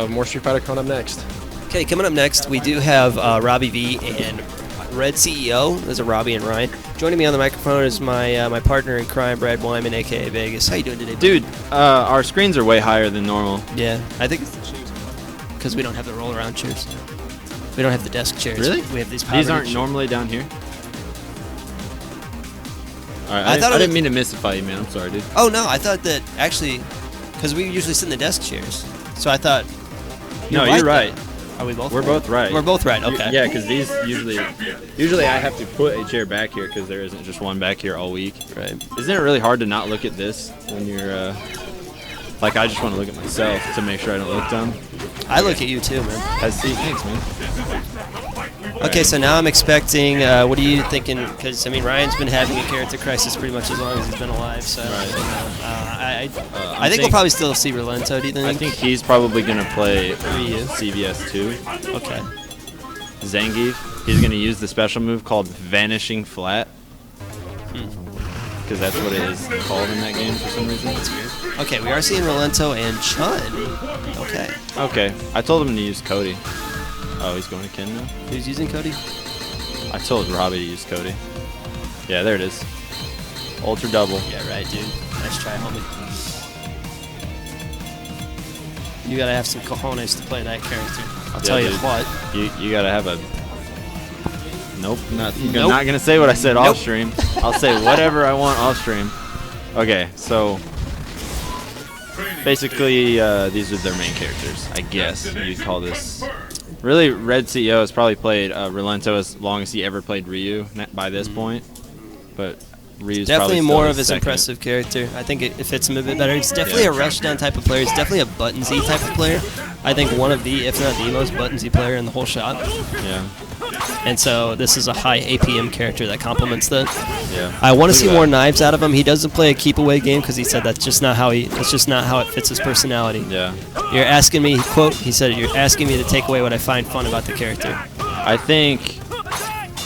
More Street Fighter coming up next. Okay, coming up next, we do have Robbie V and Red CEO. Those are Robbie and Ryan. Joining me on the microphone is my partner in crime, Brad Wyman, a.k.a. Vegas. How you doing today, dude? Our screens are way higher than normal. Yeah, I think it's the chairs. Because we don't have the roll-around chairs. We don't have the desk chairs. Really? We have these. These aren't normally down here. All right, I didn't mean to mystify you, man. I'm sorry, dude. Oh no, I thought that actually, because we usually sit in the desk chairs, so I thought. No, you're right. Are we both? We're both right. We're both right. Okay. Yeah, because these usually I have to put a chair back here because there isn't just one back here all week. Right. Isn't it really hard to not look at this when you're like I just want to look at myself to make sure I don't look dumb. I look at you too, man. Thanks, man. Okay, so now I'm expecting. What are you thinking? Because I mean, Ryan's been having a character crisis pretty much as long as he's been alive. So I think we'll probably still see Relento. Do you think? I think he's probably gonna play CVS 2. Okay. Zangief. He's gonna use the special move called Vanishing Flat. Because that's what it is called in that game for some reason. That's weird. Okay, we are seeing Relento and Chun. Okay. Okay, I told him to use Cody. Oh, he's going to Ken now? Who's using Cody? I told Robbie to use Cody. Yeah, there it is. Ultra double. Yeah, right, dude. Nice try, homie. You gotta have some cojones to play that character. I'll tell you what. You gotta have a... Nope, I'm not gonna say what I said off stream. I'll say whatever I want off stream. Okay, so basically these are their main characters, I guess you'd call this. Really, Red CEO has probably played Relento as long as he ever played Ryu by this point, but Ryu's definitely probably more of his second. Impressive character. I think it fits him a bit better. He's definitely a rushdown type of player. He's definitely a buttonsy type of player. I think one of the, if not the most buttonsy player in the whole shop. Yeah. And so this is a high APM character that complements that. Yeah. I want to see more knives out of him. He doesn't play a keep away game because he said that's just not how it fits his personality. Yeah. You're asking me, quote, he said, you're asking me to take away what I find fun about the character. I think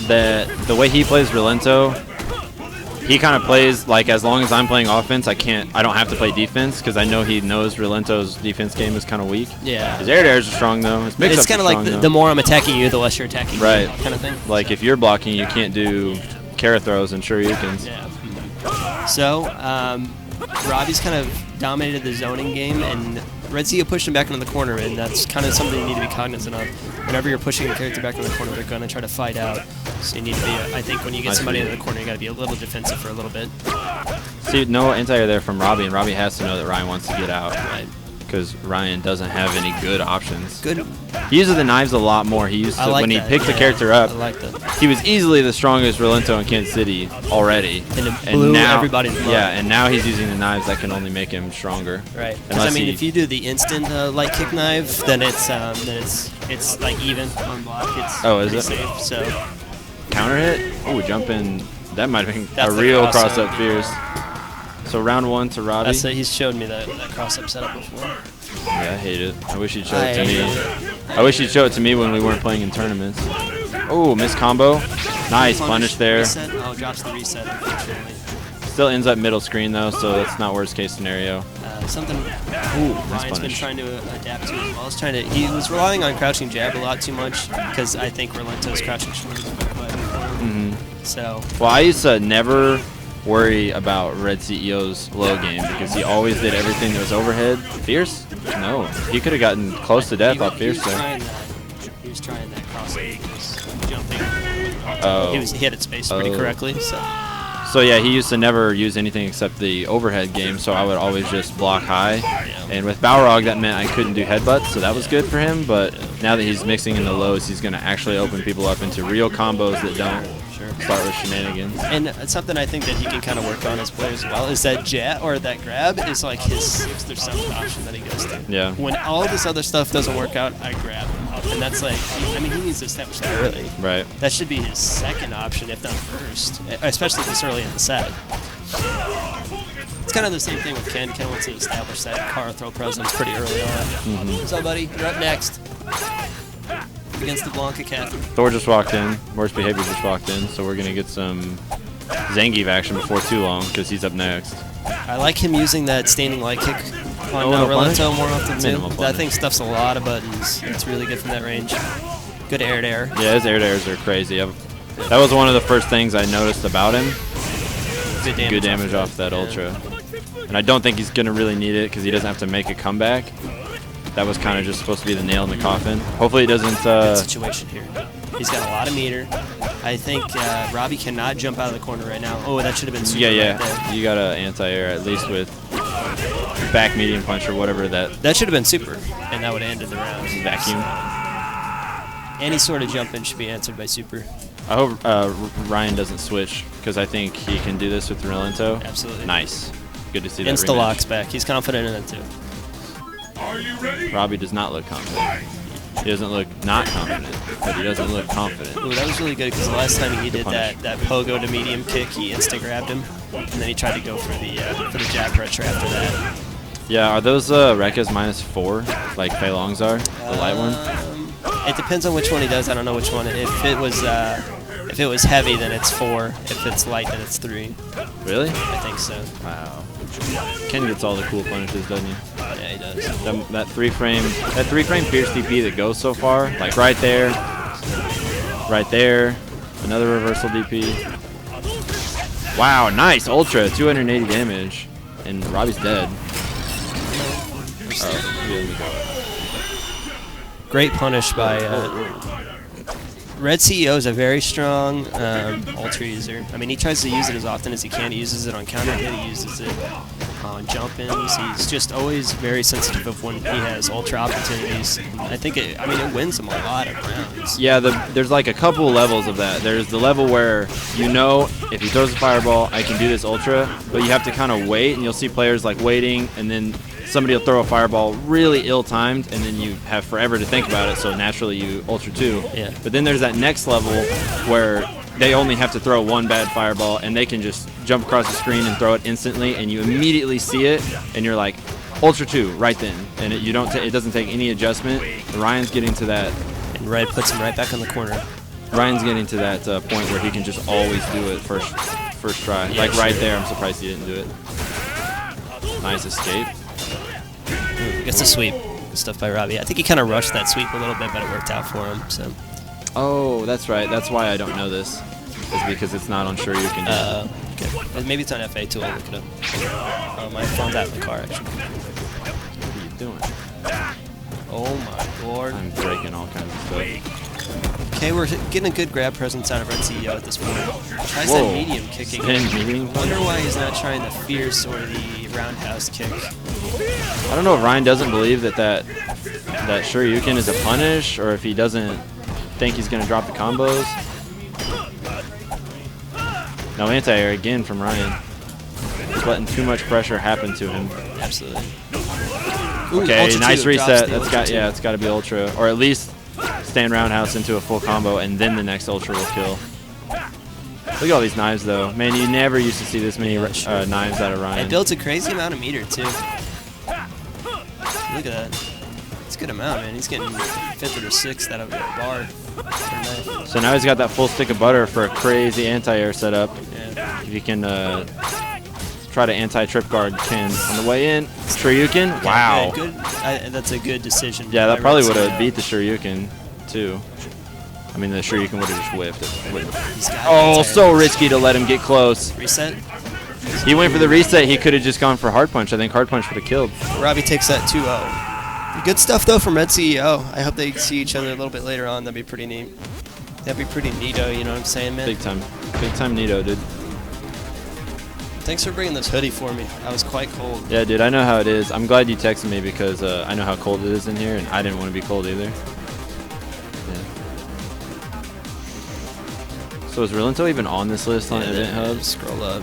that the way he plays Relento, he kind of plays like as long as I'm playing offense, I don't have to play defense because I know he knows Relento's defense game is kind of weak. Yeah. His air dairs are strong though. His mix-ups it's kind of like the more I'm attacking you, the less you're attacking right. me, kind of thing. Like if you're blocking, you can't do Kara throws and Shoryukens. Yeah. So Robbie's kind of dominated the zoning game, and Red CEO pushed him back into the corner, and that's kind of something you need to be cognizant of. Whenever you're pushing a character back in the corner, they're going to try to fight out. So you need to be, I think when you get somebody into the corner, you got to be a little defensive for a little bit. See, no anti-air there from Robbie, and Robbie has to know that Ryan wants to get out. Right. Because Ryan doesn't have any good options. Good. He uses the knives a lot more. He used to, like when he that. picked the character up, I like that. he was easily the strongest Relento in Kansas City already. And it blew everybody's mind. Yeah, and now he's using the knives that can only make him stronger. Right. Because I mean, if you do the instant light kick knife, then it's like even on block. It's is pretty it? safe. So Counter hit? Oh, jumping That might have been That's a the real cross-up. cross-up fierce. So round 1 to Robbie. That's it. He's showed me that cross-up setup before. Yeah, I hate it. I wish he'd show it I to me. hate I wish he'd show it to me when we weren't playing in tournaments. Oh, missed combo. Nice punish there. Reset. Oh, drops the reset, unfortunately. Still ends up middle screen though, so that's not worst case scenario. Something nice Ryan's been punish. trying to adapt to as well. He was relying on crouching jab a lot too much because I think Relento's crouching short is a better play. So Well, I used to never worry about Red CEO's low game because he always did everything that was overhead. Fierce? No. He could have gotten close to death off Fierce there. He was trying that crossover. He was jumping. Oh. He hit it spaced pretty Oh. correctly. So yeah, he used to never use anything except the overhead game, so I would always just block high. And with Balrog, that meant I couldn't do headbutts, so that was good for him. But now that he's mixing in the lows, he's going to actually open people up into real combos that don't start with shenanigans. And it's something I think that he can kind of work on his play as well. Is that jab or that grab is like his 6th or 7th option that he goes to. Yeah. When all this other stuff doesn't work out, I grab him up, and that's like, I mean, he needs to establish that early. Right. That should be his 2nd option, if not first, especially this early in the set. It's kind of the same thing with Ken. Ken wants to establish that car throw presence pretty early on. What's up, buddy? You're up next. Against the Blanca Catherine. Thor just walked in. Worst behavior just walked in, so we're going to get some Zangief action before too long because he's up next. I like him using that standing light kick on Minimal punish? Relenто more often too. Minimal That punish. thing stuffs a lot of buttons. It's really good from that range. Good air to air. Yeah, his air to airs are crazy. That was one of the first things I noticed about him. Good damage off that Ultra. And I don't think he's going to really need it because he doesn't have to make a comeback. That was kind of just supposed to be the nail in the coffin. Hopefully he doesn't... Good situation here. He's got a lot of meter. I think Robbie cannot jump out of the corner right now. Oh, that should have been super Yeah. right there. You got an anti-air at least with back medium punch or whatever that That should have been super, and that would have ended the round. vacuum. Any sort of jump in should be answered by super. I hope Ryan doesn't switch because I think he can do this with Relento. Absolutely. Nice. Good to see that Insta rematch. locks back. He's confident in it too. Robbie does not look confident. He doesn't look not confident, but he doesn't look confident. Ooh, that was really good because the last time he did punish. that pogo to medium kick, he insta grabbed him, and then he tried to go for the jab pressure after that. Yeah, are those Rekkas -4 like Fei Longs are? The light one? It depends on which one he does. I don't know which one. If it was heavy, then it's 4. If it's light, then it's 3. Really? I think so. Wow. Ken gets all the cool punishes, doesn't he? Yeah, he does. That three frame Fierce DP that goes so far, like right there, another reversal DP. Wow, nice Ultra, 280 damage, and Robbie's dead. Great punish by Red CEO is a very strong Ultra user. I mean, he tries to use it as often as he can. He uses it on counter hit. He uses it on jump-ins. He's just always very sensitive of when he has Ultra opportunities. I think it wins him a lot of rounds. Yeah, there's like a couple levels of that. There's the level where you know if he throws a fireball, I can do this Ultra, but you have to kind of wait, and you'll see players like waiting, and then somebody will throw a fireball really ill-timed, and then you have forever to think about it, so naturally you Ultra 2. Yeah. But then there's that next level where they only have to throw one bad fireball, and they can just jump across the screen and throw it instantly, and you immediately see it, and you're like, Ultra 2 right then, and it doesn't take any adjustment. Ryan's getting to that. And Red puts him right back on the corner. Ryan's getting to that point where he can just always do it first try. Yeah, like right sure. there, I'm surprised he didn't do it. Nice escape. Gets the sweep. Good stuff by Robbie. I think he kind of rushed that sweep a little bit, but it worked out for him. So. Oh, that's right. That's why I don't know this. Is because it's not on Shoryuken. Okay. Maybe it's on FA too. I'll look it up. My phone's out in the car actually. What are you doing? Oh my lord. I'm breaking all kinds of stuff. Okay, we're getting a good grab presence out of Red CEO at this point. Tries Whoa. that medium kicking. Spin medium Wonder why he's not trying the fierce or the roundhouse kick. I don't know if Ryan doesn't believe that Shoryuken is a punish, or if he doesn't think he's going to drop the combos. No anti-air again from Ryan. Just letting too much pressure happen to him. Absolutely. Ooh, Okay, Ultra nice 2 drops reset. the That's Ultra 2. it's got to be Ultra, or at least stand roundhouse into a full combo, and then the next Ultra will kill. Look at all these knives, though. Man, you never used to see this many knives out of Ryan. It builds a crazy amount of meter, too. Look at that. It's a good amount, man. He's getting 5th or 6th out of a bar. So now he's got that full stick of butter for a crazy anti-air setup. Yeah. If you can try to anti-trip guard Ken on the way in. Shoryuken. Wow. Good. That's a good decision. Yeah, that probably would have beat the Shoryuken, too. I mean, the Shoryuken would have just whiffed it. Oh, so risky to let him get close. Reset. He went for the reset. He could have just gone for hard punch. I think hard punch would have killed. Robbie takes that 2-0. Good stuff, though, from Red CEO. I hope they see each other a little bit later on. That'd be pretty neat. That'd be pretty neato, you know what I'm saying, man? Big time. Big time neato, dude. Thanks for bringing this hoodie for me. I was quite cold. Yeah, dude, I know how it is. I'm glad you texted me because I know how cold it is in here, and I didn't want to be cold either. Yeah. So is Rolento even on this list on Event Hub? Scroll up.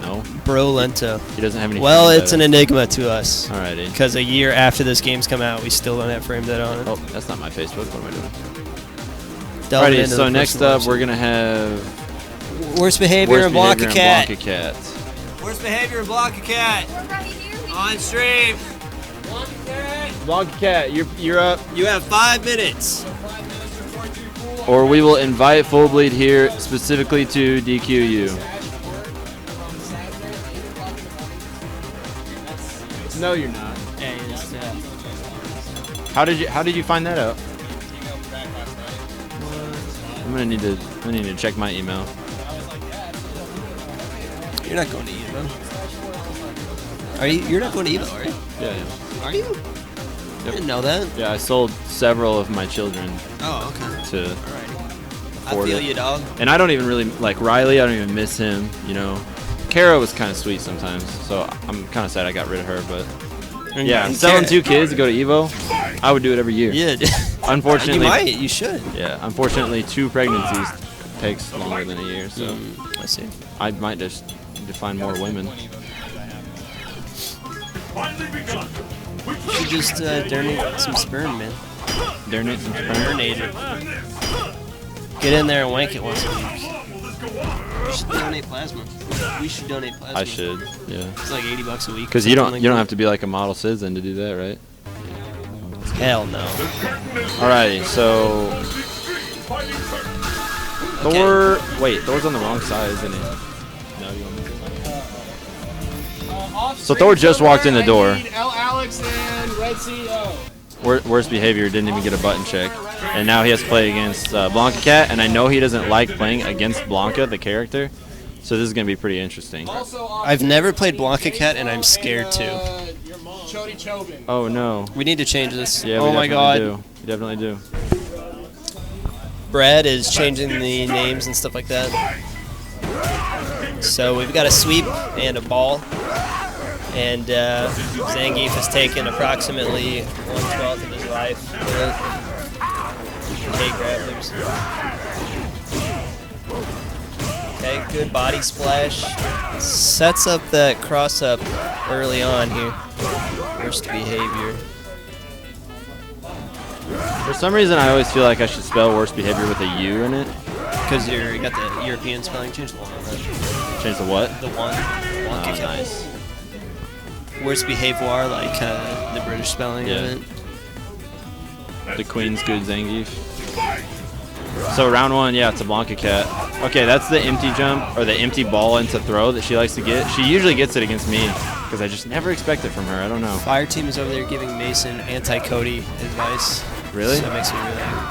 No. Brolento. He doesn't have any. Well, it's an enigma to us. Alrighty. Because a year after this game's come out, we still don't have Frame Dead on it. Oh, that's not my Facebook. What am I doing? Delving Alrighty, into so the next personal up, we're going to have Worst behavior in Blanca Cat. Blanca Cat. Worst behavior in Blanca Cat. On stream. Blanca Cat, you're up. You have 5 minutes. Or we will invite Full Bleed here specifically to DQU. No, you're not. How did you find that out? I'm gonna need to check my email. You're not going to Evo. Are you? You're not going to Evo, are you? Yeah. Are you? I didn't know that. Yeah, I sold several of my children Oh, okay. to Alrighty. I afford feel it. you, dog. And I don't even really like Riley. I don't even miss him. You know, Kara was kind of sweet sometimes, so I'm kind of sad I got rid of her. But yeah, And selling Kara- 2 kids to go to Evo, I would do it every year. Yeah. Unfortunately, You might. You should. Yeah, unfortunately, 2 pregnancies takes longer than a year, so I see. I might just find more women. You should just donate some sperm, man. Donate some sperm. Donate it. Get in there and wank it once a week. You should donate plasma. We should donate plasma. I should, yeah. It's like $80 a week. Because you don't have to be like a model citizen to do that, right? Hell no. Alrighty, so Thor. Wait, Thor's on the wrong side, isn't he? No, you want me to? So Thor just walked in the door. L. Alex and Red CEO. Worst behavior, didn't even get a button check, and now he has to play against Blanca Cat, and I know he doesn't like playing against Blanca, the character. So this is gonna be pretty interesting. I've never played Blanca Cat, and I'm scared too. Chody Chobin. Oh no. We need to change this. Yeah, oh we my definitely god. do. We definitely do. Brad is changing the names and stuff like that. So we've got a sweep and a ball. And Zangief has taken approximately 1/12 of his life with it. K grapplers. Okay, good body splash. Sets up that cross up early on here. Worst behavior. For some reason, I always feel like I should spell worst behavior with a U in it. Because you got the European spelling. Change the one on that. Change the what? The one. Oh, Kick out. nice. Worst behavior, like the British spelling Yeah. of it. The Queen's good Zangief. So round 1, yeah, it's a Blanca Cat. Okay, that's the empty jump, or the empty ball into throw that she likes to get. She usually gets it against me, because I just never expect it from her. I don't know. Fire team is over there giving Mason anti-Cody advice. Really? So it makes me really angry.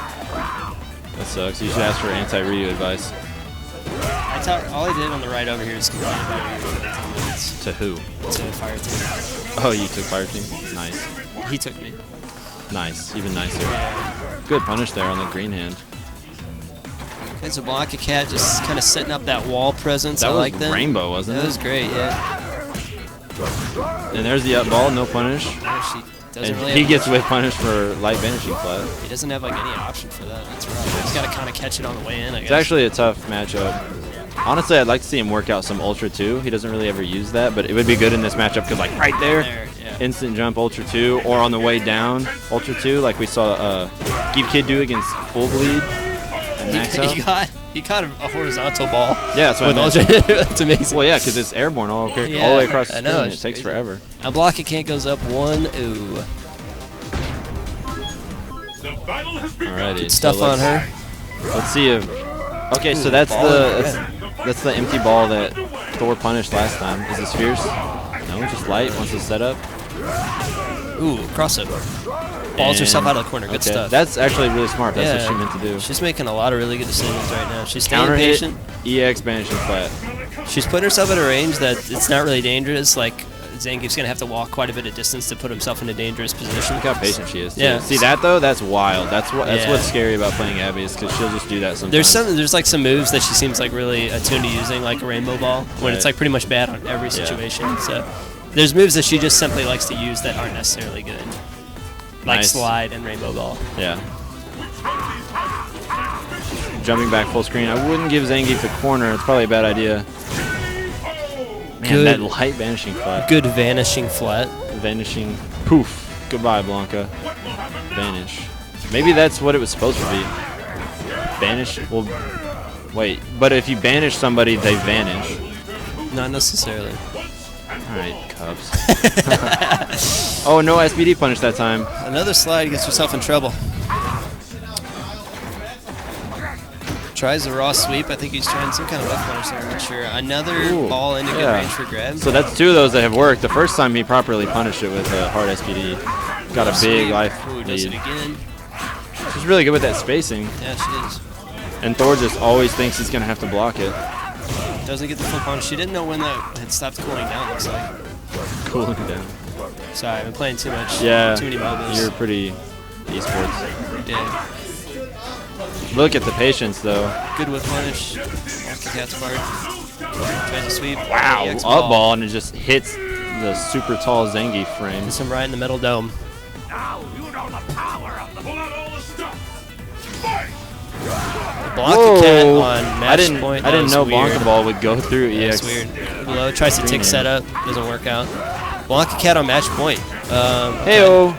That sucks. You should ask for anti-Ryu advice. All I did on the ride over here is complain about Ryu. To who? To Fire team. Oh, you took Fire Team? Nice. He took me. Nice. Even nicer. Good punish there on the green hand. Okay, so Blanca Cat just kind of setting up that wall presence. That I was like that. rainbow, wasn't That it? was great, yeah. And there's the up ball, no punish. No, she doesn't And really he have gets whip punish for light vanishing flat. He doesn't have like any option for that. That's rough. He's got to kind of catch it on the way in, I guess. It's actually a tough matchup. Honestly, I'd like to see him work out some Ultra 2. He doesn't really ever use that, but it would be good in this matchup because, like, right there, yeah. instant jump Ultra 2, or on the way down Ultra 2, like we saw Geek Kid do against Full Bleed and Max Out. He caught a horizontal ball. Yeah, that's what I with meant. Ultra. That's amazing. Well, yeah, because it's airborne all the Yeah, way across the I screen. know, It it's takes crazy. forever. Now Block It Can't goes up 1-0. Alrighty. Good stuff on her. Let's see if. Okay, so that's ball that's the empty ball that Thor punished last time. Is this fierce? No, just light once it's set up. Ooh, cross it. Balls herself out of the corner. Good okay, stuff. That's actually really smart. That's what she meant to do. She's making a lot of really good decisions right now. She's staying Counter hit, patient. EX banishing flat. She's putting herself at a range that it's not really dangerous. Like, Zangief's going to have to walk quite a bit of distance to put himself in a dangerous position. Look how patient she is. Too. Yeah. See that though? That's wild. That's Yeah. what's scary about playing Abby is because she'll just do that sometimes. There's like some moves that she seems like really attuned to using, like a rainbow ball, when it's Right. like pretty much bad on every situation. So there's moves that she just simply likes to use that aren't necessarily good, like Nice. slide and rainbow ball. Yeah. Jumping back full screen. I wouldn't give Zangief the corner. It's probably a bad idea. Man, Good. that light vanishing flat. Good vanishing flat. Vanishing. Poof. Goodbye, Blanca. Vanish. Maybe that's what it was supposed to be. Banish? Well, wait. But if you banish somebody, they vanish. Not necessarily. Alright, Cubs. Oh, no SBD punish that time. Another slide gets herself in trouble. Tries the raw sweep. I think he's trying some kind of up punish there. I'm not sure. Another Ooh, ball into good yeah. range for grab. So that's two of those that have worked. The first time he properly punished it with a hard SBD. Got a big life Ooh, does it lead. again. She's really good with that spacing. Yeah, she is. And Thor just always thinks he's going to have to block it. Doesn't get the full punish. She didn't know when that had stopped cooling down, looks like. Cooling down. Sorry, I've been playing too much. Yeah, Too many mobiles. you're pretty esports. Yeah. Look at the patience, though. Good whip punish. Off the cat's part. Tries to sweep. Wow, EX up ball, and it just hits the super tall Zangief frame. Hits him right in the middle dome. Block the cat on match point. I didn't know Blanca Blanca Ball would go through EX. That's weird. Below tries to tick Screen setup. Doesn't work out. Blanca cat on match point. Hey-oh.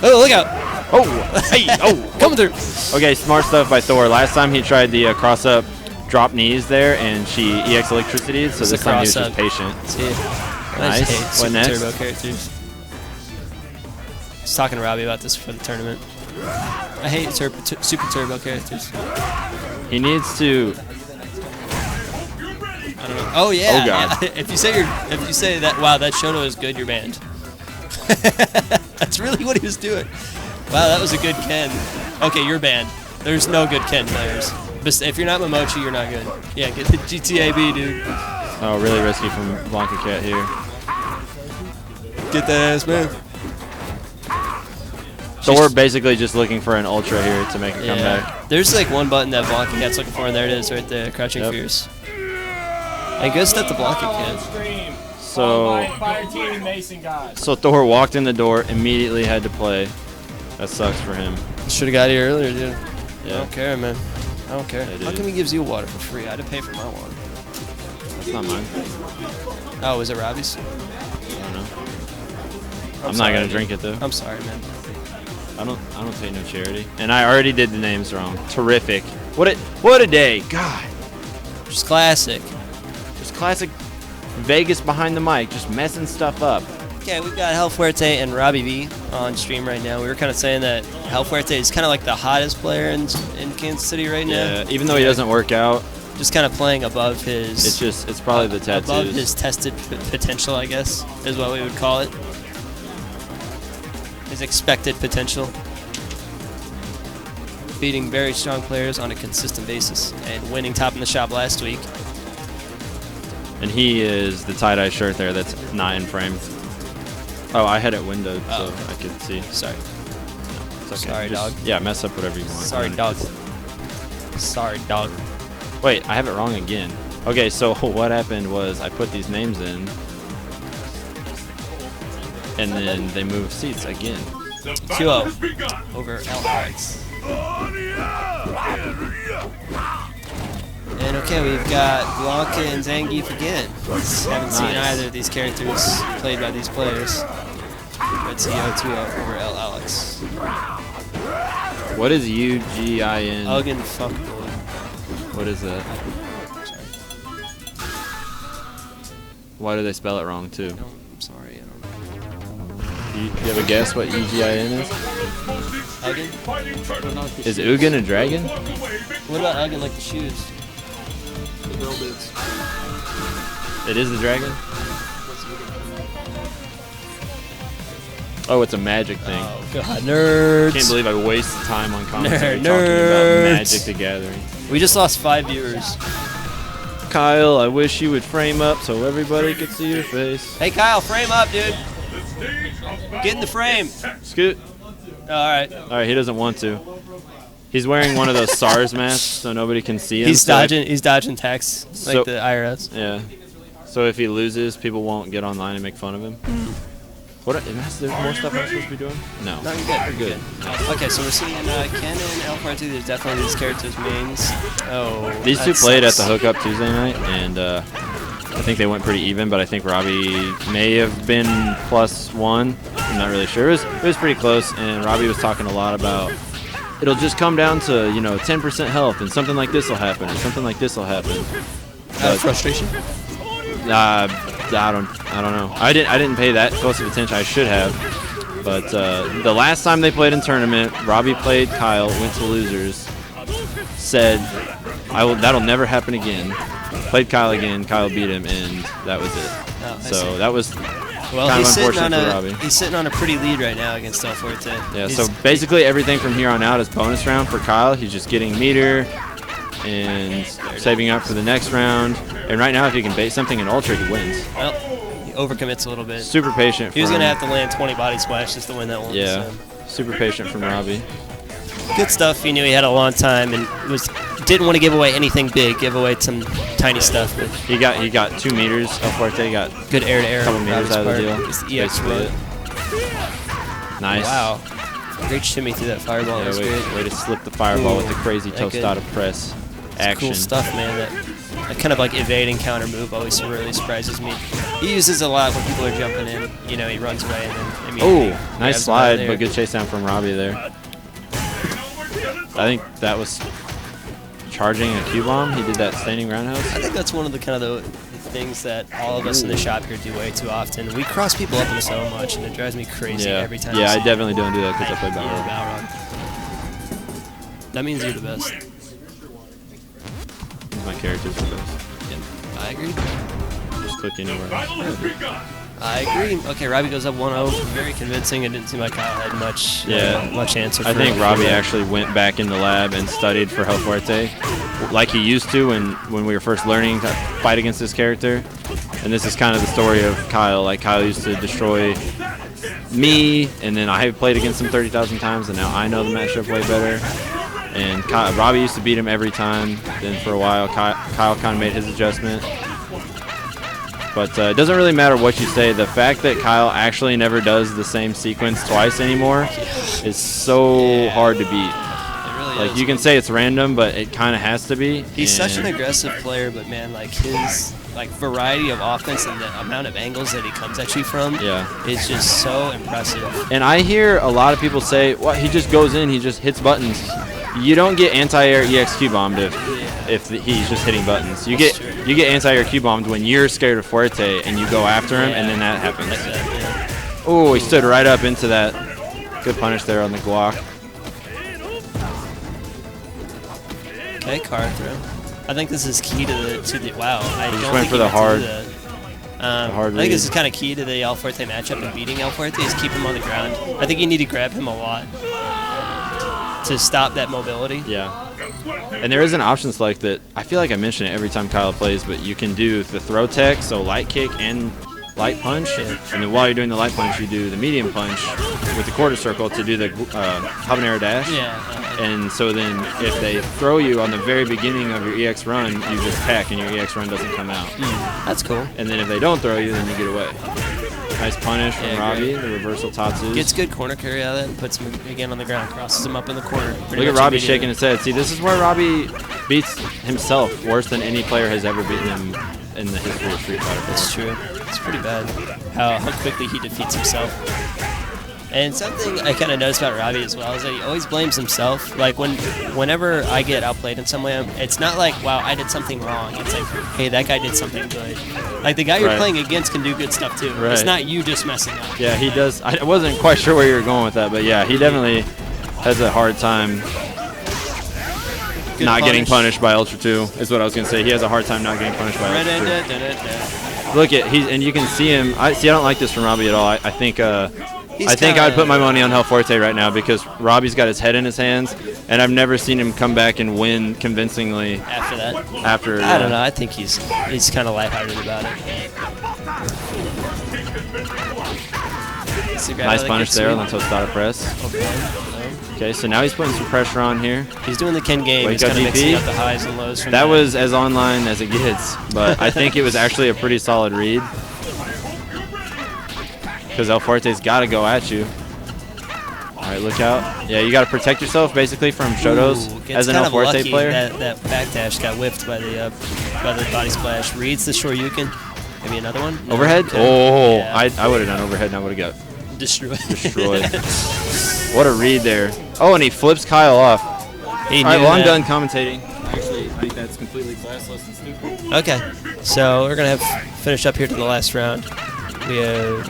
Oh, look out. Oh, hey, oh. Coming through. Okay, smart stuff by Thor. Last time he tried the cross-up drop knees there, and she EX electricity, so It's this a time he was cross-up. just patient. See, Nice. hate What Super next? Turbo characters. I was talking to Robbie about this for the tournament. I hate Super Turbo characters. He needs to... I don't know. Oh yeah. Oh, God. Yeah. If you say that, wow, that Shoto is good, you're banned. That's really what he was doing. Wow, that was a good Ken. Okay, you're banned. There's no good Ken players. But if you're not Momochi, you're not good. Yeah, get the GTAB, dude. Oh, really risky from Blanca Cat here. Get that ass, man. Thor basically just looking for an ultra here to make a Yeah. comeback. There's like one button that Blanca Cat's looking for, and there it is right there, Crouching Yep. Fierce. And good stuff to Blanca Cat. Scream. So, Fire team Mason God. so Thor walked in the door, immediately had to play. That sucks for him. Should have got here earlier, dude. I Yeah, don't care, man. I don't care. Yeah, How dude. come he gives you water for free? I had to pay for my water. that's not mine. Oh, was it Robbie's? I don't know. I'm sorry, not gonna dude. drink it though. I'm sorry, man. I don't take no charity. And I already did the names wrong. Terrific. What a day. God. Just classic. Just classic Vegas behind the mic, just messing stuff up. Okay, we've got Hell Fuerte and Robbie V on stream right now. We were kind of saying that Hell Fuerte is kind of like the hottest player in Kansas City right now. Yeah, even though he doesn't work out, Just kind of playing above his... it's probably the tattoos. above his tested potential, I guess, is what we would call it. His expected potential. Beating very strong players on a consistent basis and winning top in the shop last week. And he is the tie-dye shirt there that's not in frame. Oh, I had it windowed so okay. I could see. Sorry. It's okay. Sorry, Just- dog. Yeah, mess up whatever you want. Sorry, dog. Sorry, dog. Wait, I have it wrong again. Okay, so what happened was I put these names in, and then they moved seats again. 2-0 over LRX. And okay, we've got Blanca and Zangief again. Haven't seen Nice. either of these characters played by these players. Red CO 2-0 over L Alex. What is UGIN? Ugin fuckboy. What is that? Why do they spell it wrong too? I'm sorry, I don't know. You have a guess what EGIN is? Ugin? Is Ugin a dragon? What about Ugin like the shoes? The girl boots. It is the dragon? Oh, it's a magic thing. Oh god, nerds. Can't believe I wasted time on commentary Nerds. talking about Magic the Gathering. We just lost 5 viewers. Kyle, I wish you would frame up so everybody could see your face. Hey Kyle, frame up, dude. Get in the frame. Scoot. Alright. Alright, he doesn't want to. He's wearing one of those SARS masks so nobody can see him. He's so dodging texts like So- the IRS. Yeah. So if he loses, people won't get online and make fun of him. What? Is there more stuff I'm supposed to be doing? No. No, you're good. Okay, so we're seeing Ken and L42. There's definitely these characters' mains. Oh, These that two played at the sucks. Hookup Tuesday night, and I think they went pretty even, but I think Robbie may have been +1. I'm not really sure. It was pretty close, and Robbie was talking a lot about it'll just come down to, 10% health, and something like this will happen, and something like this will happen. Frustration. I don't know. I didn't pay that close of attention. I should have. But the last time they played in tournament, Robbie played Kyle, went to losers, said, that'll never happen again. Played Kyle again, Kyle beat him, and that was it. Oh, I So see. that was Well, kind of he's sitting unfortunate on for a Robbie. he's sitting on a pretty lead right now against El Forte. Yeah, He's- so basically everything from here on out is bonus round for Kyle. He's just getting meter and saving up for the next round. And right now, if he can bait something in Ultra, he wins. well, he overcommits a little bit. Super patient. He was from- gonna have to land 20 body splash just to win that one. Yeah, so. super patient from Robbie. Good stuff. He knew he had a long time and didn't want to give away anything big. Give away some tiny stuff. But He got 2 meters. El Fuerte got good air to air. couple meters out of the deal. Just the EX Basically run. it. Nice. Wow. Great shimmy through that fireball. Yeah, That's great. way to slip the fireball with the crazy that good. tostada press action. Cool stuff, man. That kind of like evading counter move always really surprises me. He uses a lot when people are jumping in. He runs away and then immediately Oh, grabs nice him out slide, of there. but good chase down from Robbie there. I think that was charging a Q-bomb. He did that standing roundhouse. I think that's one of the kind of the things that all of us in the shop here do way too often. We cross people up in so much, and it drives me crazy every time. Yeah, I I see definitely don't do that because I play Yeah, Balrog. Balrog. That means you're the best. My character's the best. I agree. Just click anywhere. I agree. Okay, Robbie goes up 1-0. Very convincing. It didn't seem like Kyle had much answer. I for think it. Robbie actually went back in the lab and studied for Hellforte like he used to when we were first learning to fight against this character. And this is kind of the story of Kyle. Like, Kyle used to destroy me, and then I played against him 30,000 times, and now I know the matchup way better. And Robbie used to beat him every time. Then for a while, Kyle kind of made his adjustment. But it doesn't really matter what you say. The fact that Kyle actually never does the same sequence twice anymore is so hard to beat. It really Like, is. you can say it's random, but it kind of has to be. He's such an and- aggressive player, but man, like his variety of offense and the amount of angles that he comes at you from is just so impressive. And I hear a lot of people say, "Well, he just goes in, he just hits buttons." You don't get anti-air EXQ bombed if he's just hitting buttons. You get anti-air Q bombed when you're scared of Fuerte and you go after him, and then that happens. Like that, yeah. Oh, he stood right up into that. Good punish there on the Glock. Okay, card throw. I think this is key to the wow. I just don't went think for he the meant to hard- do that. hard I think this read. is kind of key to the El Fuerte matchup and beating El Fuerte is keep him on the ground. I think you need to grab him a lot to stop that mobility. Yeah. And there is an option select that I feel like I mention it every time Kyle plays, but you can do the throw tech, so light kick and light punch. And then while you're doing the light punch, you do the medium punch with the quarter circle to do the habanero dash. Yeah. And so then if they throw you on the very beginning of your EX run, you just tech and your EX run doesn't come out. That's cool. And then if they don't throw you, then you get away. Nice punish from Yeah, Robbie, great. the reversal Tatsu. Gets good corner carry out of that and puts him again on the ground. Crosses him up in the corner. Pretty Look at much Robbie immediately. shaking his head. See, this is where Robbie beats himself worse than any player has ever beaten him in the history of Street Fighter 4. That's true. It's pretty bad how quickly he defeats himself. And something I kind of noticed about Robbie as well is that he always blames himself. Like whenever I get outplayed in some way, it's not like, wow, I did something wrong. It's like, hey, that guy did something good. Like the guy you're playing against can do good stuff too. It's not you just messing up. Yeah, he does. I wasn't quite sure where you were going with that, but yeah, he definitely has a hard time not getting punished by Ultra 2 is what I was going to say. He has a hard time not getting punished by Ultra 2. Look at and you can see him. I don't like this from Robbie at all. I think I'd put my money on Hellforte right now because Robbie's got his head in his hands, and I've never seen him come back and win convincingly. After that? I don't know. I think he's kind of lighthearted about it. Nice punish there on the tostada press. Okay, so now he's putting some pressure on here. He's doing the Ken game. He's kind of mixing up the highs and lows from that. Was as online as it gets, but I think it was actually a pretty solid read. Because Hellforte's got to go at you. All right, look out. Yeah, you got to protect yourself basically from Shotos as an Hellforte player. That backdash got whiffed by the body splash. Reads the Shoryuken. Maybe another one? No, overhead? Oh, yeah. I would have done overhead and I would have got destroyed. What a read there. Oh, and he flips Kyle off. All right, well, I'm done commentating. Actually, I think that's completely classless and stupid. Okay, so we're going to finish up here to the last round. We have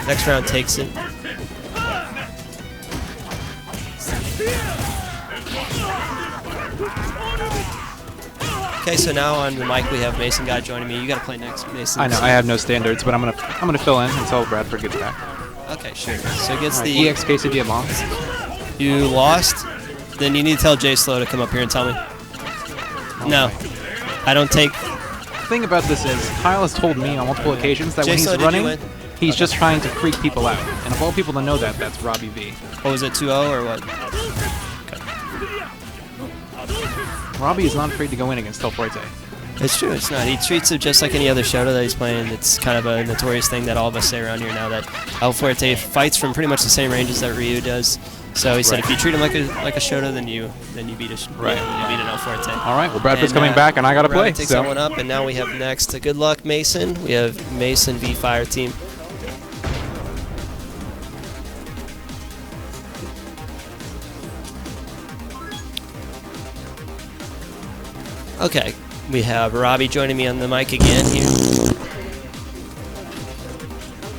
next round takes it. Okay, so now on the mic we have Mason God joining me. You got to play next, Mason. I know I have no standards, but I'm gonna fill in until Bradford gets back. Okay, sure. So it gets the EX quesadilla bomb. You lost, then you need to tell Jay Slow to come up here and tell me. No, I don't take. The thing about this is Kyle has told me on multiple occasions that when he's running, he's just trying to freak people out. And of all people to know that, that's Robbie V. What was it, 2-0 or what? Robbie is not afraid to go in against Hellforte. It's true, it's not. He treats it just like any other Shoto that he's playing. It's kind of a notorious thing that all of us say around here now, that Hellforte fights from pretty much the same ranges that Ryu does. So he said if you treat him like a Shoto, then you beat a you beat an Hellforte. All right, well Bradford's coming back and I got to play. Takes that one up, and now we have next. Good luck, Mason. We have Mason v Fire Team. Okay, we have Robbie joining me on the mic again here.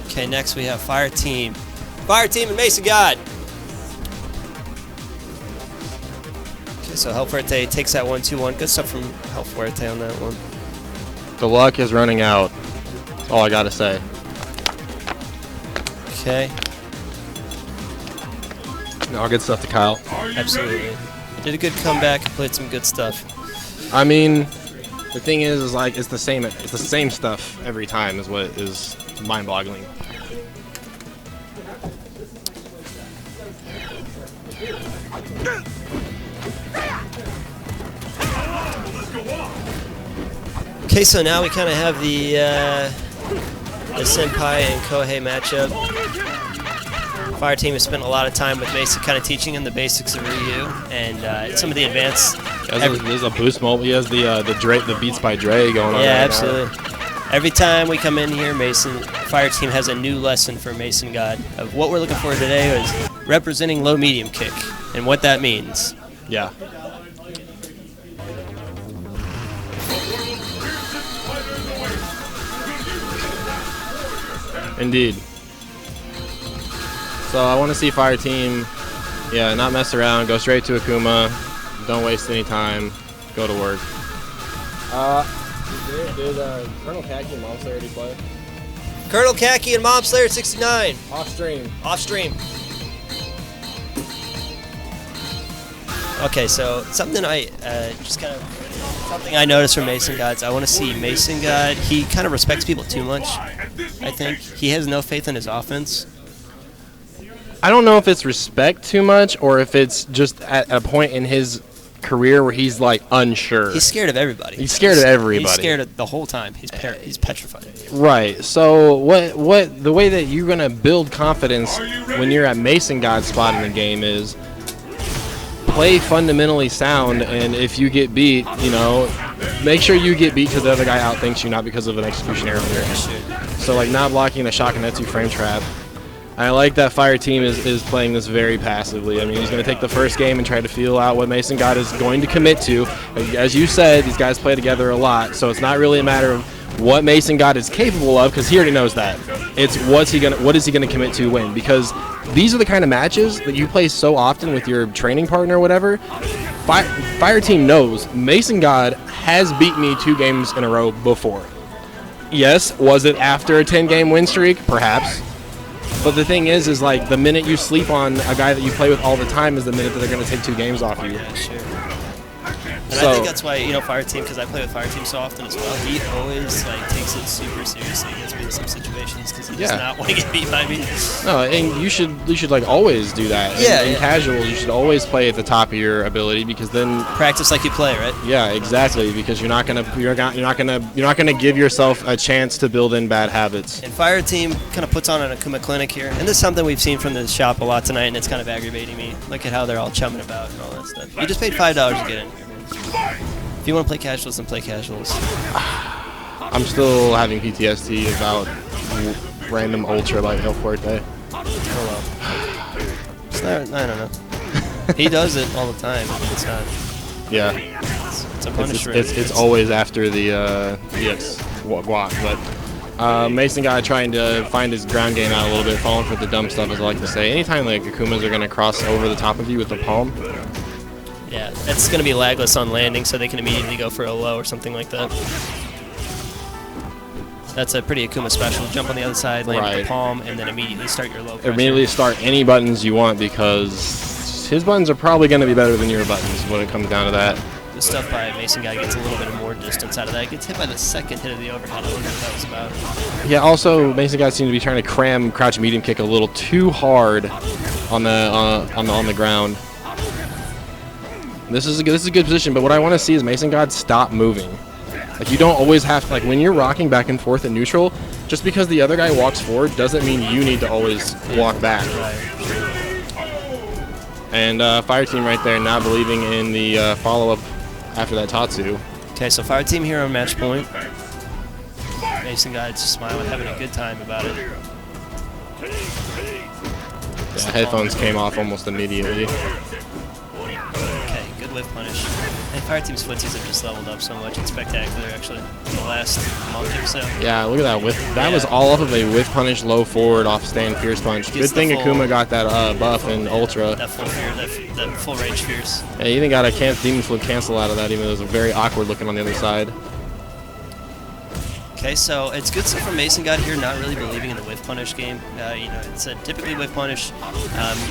Okay, next we have Fire Team. Fire Team and Mason God. Okay, so Hellforte takes that 1-2-1. Good stuff from Hellforte on that one. The luck is running out. That's all I gotta say. Okay. No, good stuff to Kyle. Absolutely. Did a good comeback, played some good stuff. I mean, the thing is like it's the same stuff every time is what is mind-boggling. Okay, so now we kind of have the Senpai and Kohei matchup. Fire Team has spent a lot of time with Mason kind of teaching him the basics of Ryu and some of the advanced. There's a boost mode. He has the Beats by Dre going on. Yeah, right absolutely. Now. Every time we come in here, Fire Team has a new lesson for Mason God. Of what we're looking for today is representing low medium kick and what that means. Yeah. Indeed. So I want to see Fire Team, not mess around, go straight to Akuma, don't waste any time, go to work. Did Colonel Khaki and Mom Slayer already play? Colonel Khaki and Mom Slayer 69. Off stream. Off stream. Okay, so something I noticed from Mason God. I want to see Mason God. He kind of respects people too much. I think he has no faith in his offense. I don't know if it's respect too much or if it's just at a point in his career where he's like unsure. He's scared of everybody. He's scared of everybody. He's scared of the whole time. He's petrified. Right. So what the way that you're gonna build confidence when you're at Mason God's spot in the game is play fundamentally sound, and if you get beat, make sure you get beat because the other guy outthinks you, not because of an execution error. So like not blocking the Shakunetsu frame trap. I like that Fire Team is playing this very passively. I mean, he's going to take the first game and try to feel out what Mason God is going to commit to. As you said, these guys play together a lot, so it's not really a matter of what Mason God is capable of, because he already knows that. It's what is he gonna commit to win, because these are the kind of matches that you play so often with your training partner or whatever. Fire Team knows Mason God has beat me 2 games in a row before. Yes, was it after a 10-game win streak? Perhaps. But the thing is like the minute you sleep on a guy that you play with all the time is the minute that they're gonna take 2 games off you. Yeah, sure. And I think that's why, you know, Fire Team, because I play with Fire Team so often as well, he always like takes it super seriously against me in some situations because he does not want to get beat by me. No, and you should like always do that. Yeah, in casuals, you should always play at the top of your ability, because then practice like you play, right? Yeah, exactly, because you're not gonna give yourself a chance to build in bad habits. And Fire Team kind of puts on an Akuma clinic here, and this is something we've seen from the shop a lot tonight, and it's kind of aggravating me. Look at how they're all chumming about and all that stuff. You just paid $5 to get in here. If you want to play casuals, then play casuals. I'm still having PTSD about random Ultra like El Fuerte. Oh well. It's not, I don't know. He does it all the time. It's not. Yeah. It's a punisher. It's always after the guac, but Mason God trying to find his ground game out a little bit, falling for the dumb stuff, as I like to say. Anytime like Akumas are going to cross over the top of you with the palm. Yeah, it's going to be lagless on landing, so they can immediately go for a low or something like that. That's a pretty Akuma special. Jump on the other side, land with the palm, and then immediately start your low pressure. Immediately start any buttons you want, because his buttons are probably going to be better than your buttons when it comes down to that. The stuff by Mason Guy gets a little bit more distance out of that. It gets hit by the second hit of the overhead. I wonder what that was about. Yeah, also, Mason Guy seemed to be trying to cram crouch medium kick a little too hard on the ground. This is a good position, but what I want to see is Mason God stop moving. Like, you don't always have to, like, when you're rocking back and forth in neutral, just because the other guy walks forward doesn't mean you need to always walk back. And Fire Team right there not believing in the follow-up after that Tatsu. Okay, so Fire Team here on match point. Mason Guy's just smiling, having a good time about it. Yeah, headphones came off almost immediately. Okay, good whiff punish. And Fire Team's footsies have just leveled up so much. It's spectacular, actually, in the last month or so. Yeah, look at that whiff. That was all off of a whiff punish, low forward, off stand, fierce punch. Good thing Akuma got that buff in Ultra. That full range fierce. Yeah, he even got a demon flip cancel out of that, even though it was very awkward looking on the other side. Okay, so it's good stuff from Mason God here, not really believing in the whiff punish game. You know, it's typically whiff punish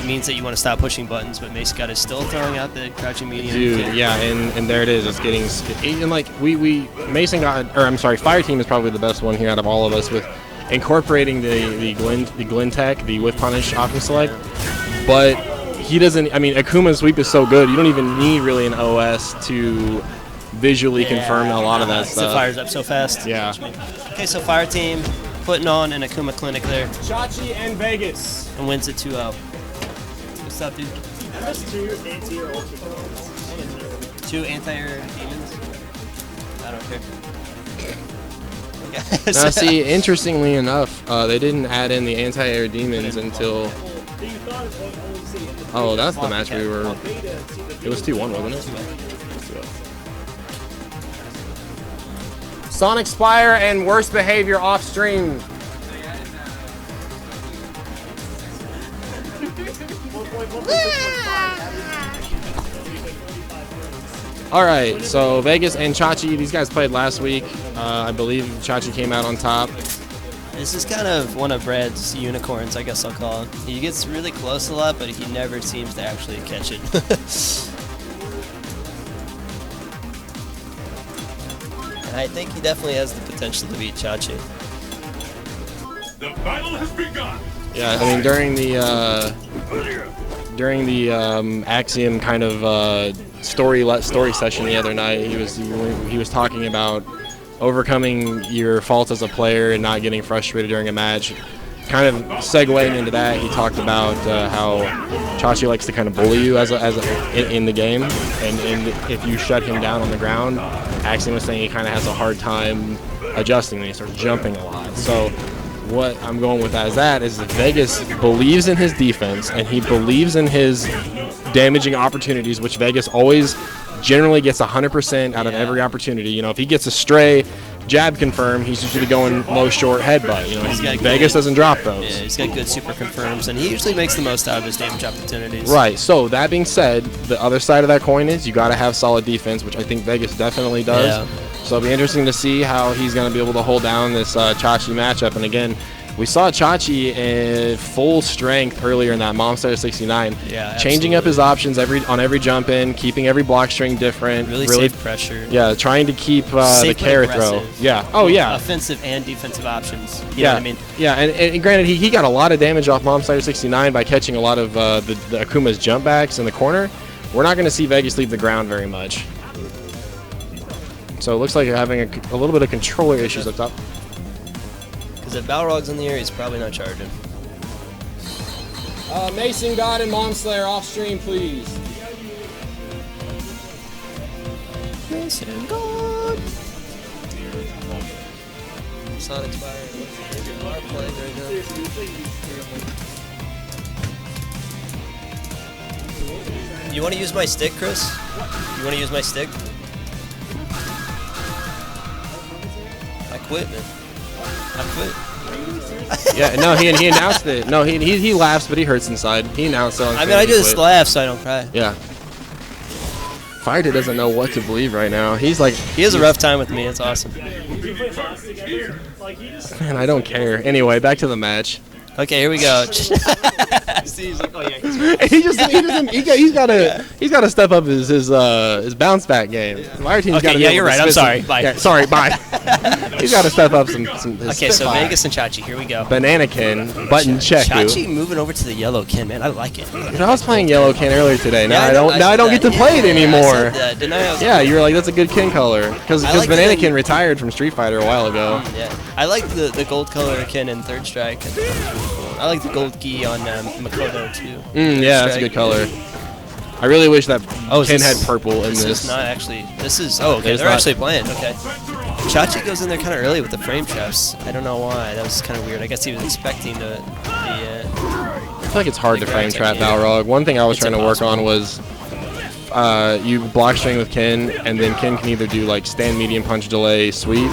means that you want to stop pushing buttons, but Mason God is still throwing out the crouching medium. Dude, yeah, and there it is. It's getting, and like Mason God, or I'm sorry, Fire Team is probably the best one here out of all of us with incorporating the Glyn Tech, the whiff punish option select, but he doesn't. I mean, Akuma's sweep is so good, you don't even need really an OS to visually confirm a lot of that stuff. It fires up so fast. Yeah. Okay, so Fire Team putting on an Akuma clinic there. Chachi and Vegas. And wins it 2-0. What's up, dude? That's 2 anti-air ultra. 2 anti-air demons? I don't care. Now, see, interestingly enough, they didn't add in the anti-air demons until... Oh, that's the match we were... It was 2-1, wasn't it? Sonic Spire and worst behavior off stream. All right, so Vegas and Chachi, these guys played last week. I believe Chachi came out on top. This is kind of one of Brad's unicorns, I guess I'll call it. He gets really close a lot, but he never seems to actually catch it. I think he definitely has the potential to beat Chachi. The battle has begun. Yeah, I mean during the Axiom kind of story session the other night, he was talking about overcoming your faults as a player and not getting frustrated during a match. Kind of segueing into that, he talked about how Chachi likes to kind of bully you in the game, and if you shut him down on the ground, Axiom was saying he kind of has a hard time adjusting and he starts jumping a lot. So what I'm going with as that is that Vegas believes in his defense and he believes in his damaging opportunities, which Vegas always generally gets 100% out of every opportunity. You know, if he gets a stray jab confirm, he's usually going low short headbutt. You know, Vegas doesn't drop those. Yeah, he's got good super confirms, and he usually makes the most out of his damage opportunities. Right. So that being said, the other side of that coin is you got to have solid defense, which I think Vegas definitely does. Yeah. So it'll be interesting to see how he's going to be able to hold down this Chachi matchup. And again, we saw Chachi in full strength earlier in that Momstar 69. Yeah, changing up his options on every jump in, keeping every block string different. Really safe pressure. Yeah, trying to keep the carry throw. Yeah. Oh, yeah. Offensive and defensive options. You know what I mean? Yeah, and granted, he got a lot of damage off Momstar 69 by catching a lot of the Akuma's jump backs in the corner. We're not going to see Vegas leave the ground very much. So it looks like you're having a little bit of controller issues up top. Because if Balrog's in the air, he's probably not charging. Mason God and Momslayer off stream, please. Mason God. Sonic's firing. Our play right now. You want to use my stick, Chris? You want to use my stick? I quit, man. I quit. Yeah, no, he announced it. No, he laughs, but he hurts inside. He announced it on I mean, I just laugh so I don't cry. Yeah. Fighter doesn't know what to believe right now. He's like... He has a rough time with me. It's awesome. Man, I don't care. Anyway, back to the match. Okay, here we go. He's like, oh yeah, he's got to step up his bounce back game. My team's got to. Yeah, you're right. I'm sorry. Bye. Yeah, sorry. Bye. He's got to step up some. Okay, so Vegas and Chachi. Here we go. Bananakin, button check. Chachi moving over to the yellow Ken, man. I like it. I was playing yellow Ken earlier today. Now I don't get to play it anymore. Didn't I? Yeah, you were like, that's a good Ken color because like Bananakin retired from Street Fighter a while ago. Yeah, I like the gold color Ken in Third Strike. I like the gold gi on Makoto too. Yeah, that's a good color. I really wish that Ken had purple in this. This is not actually. This is. Oh, okay. They're actually playing. Okay. Chachi goes in there kind of early with the frame traps. I don't know why. That was kind of weird. I guess he was expecting the I feel like it's hard to frame trap Balrog. One thing I was trying to work on was you block string with Ken, and then Ken can either do like stand medium punch delay sweep,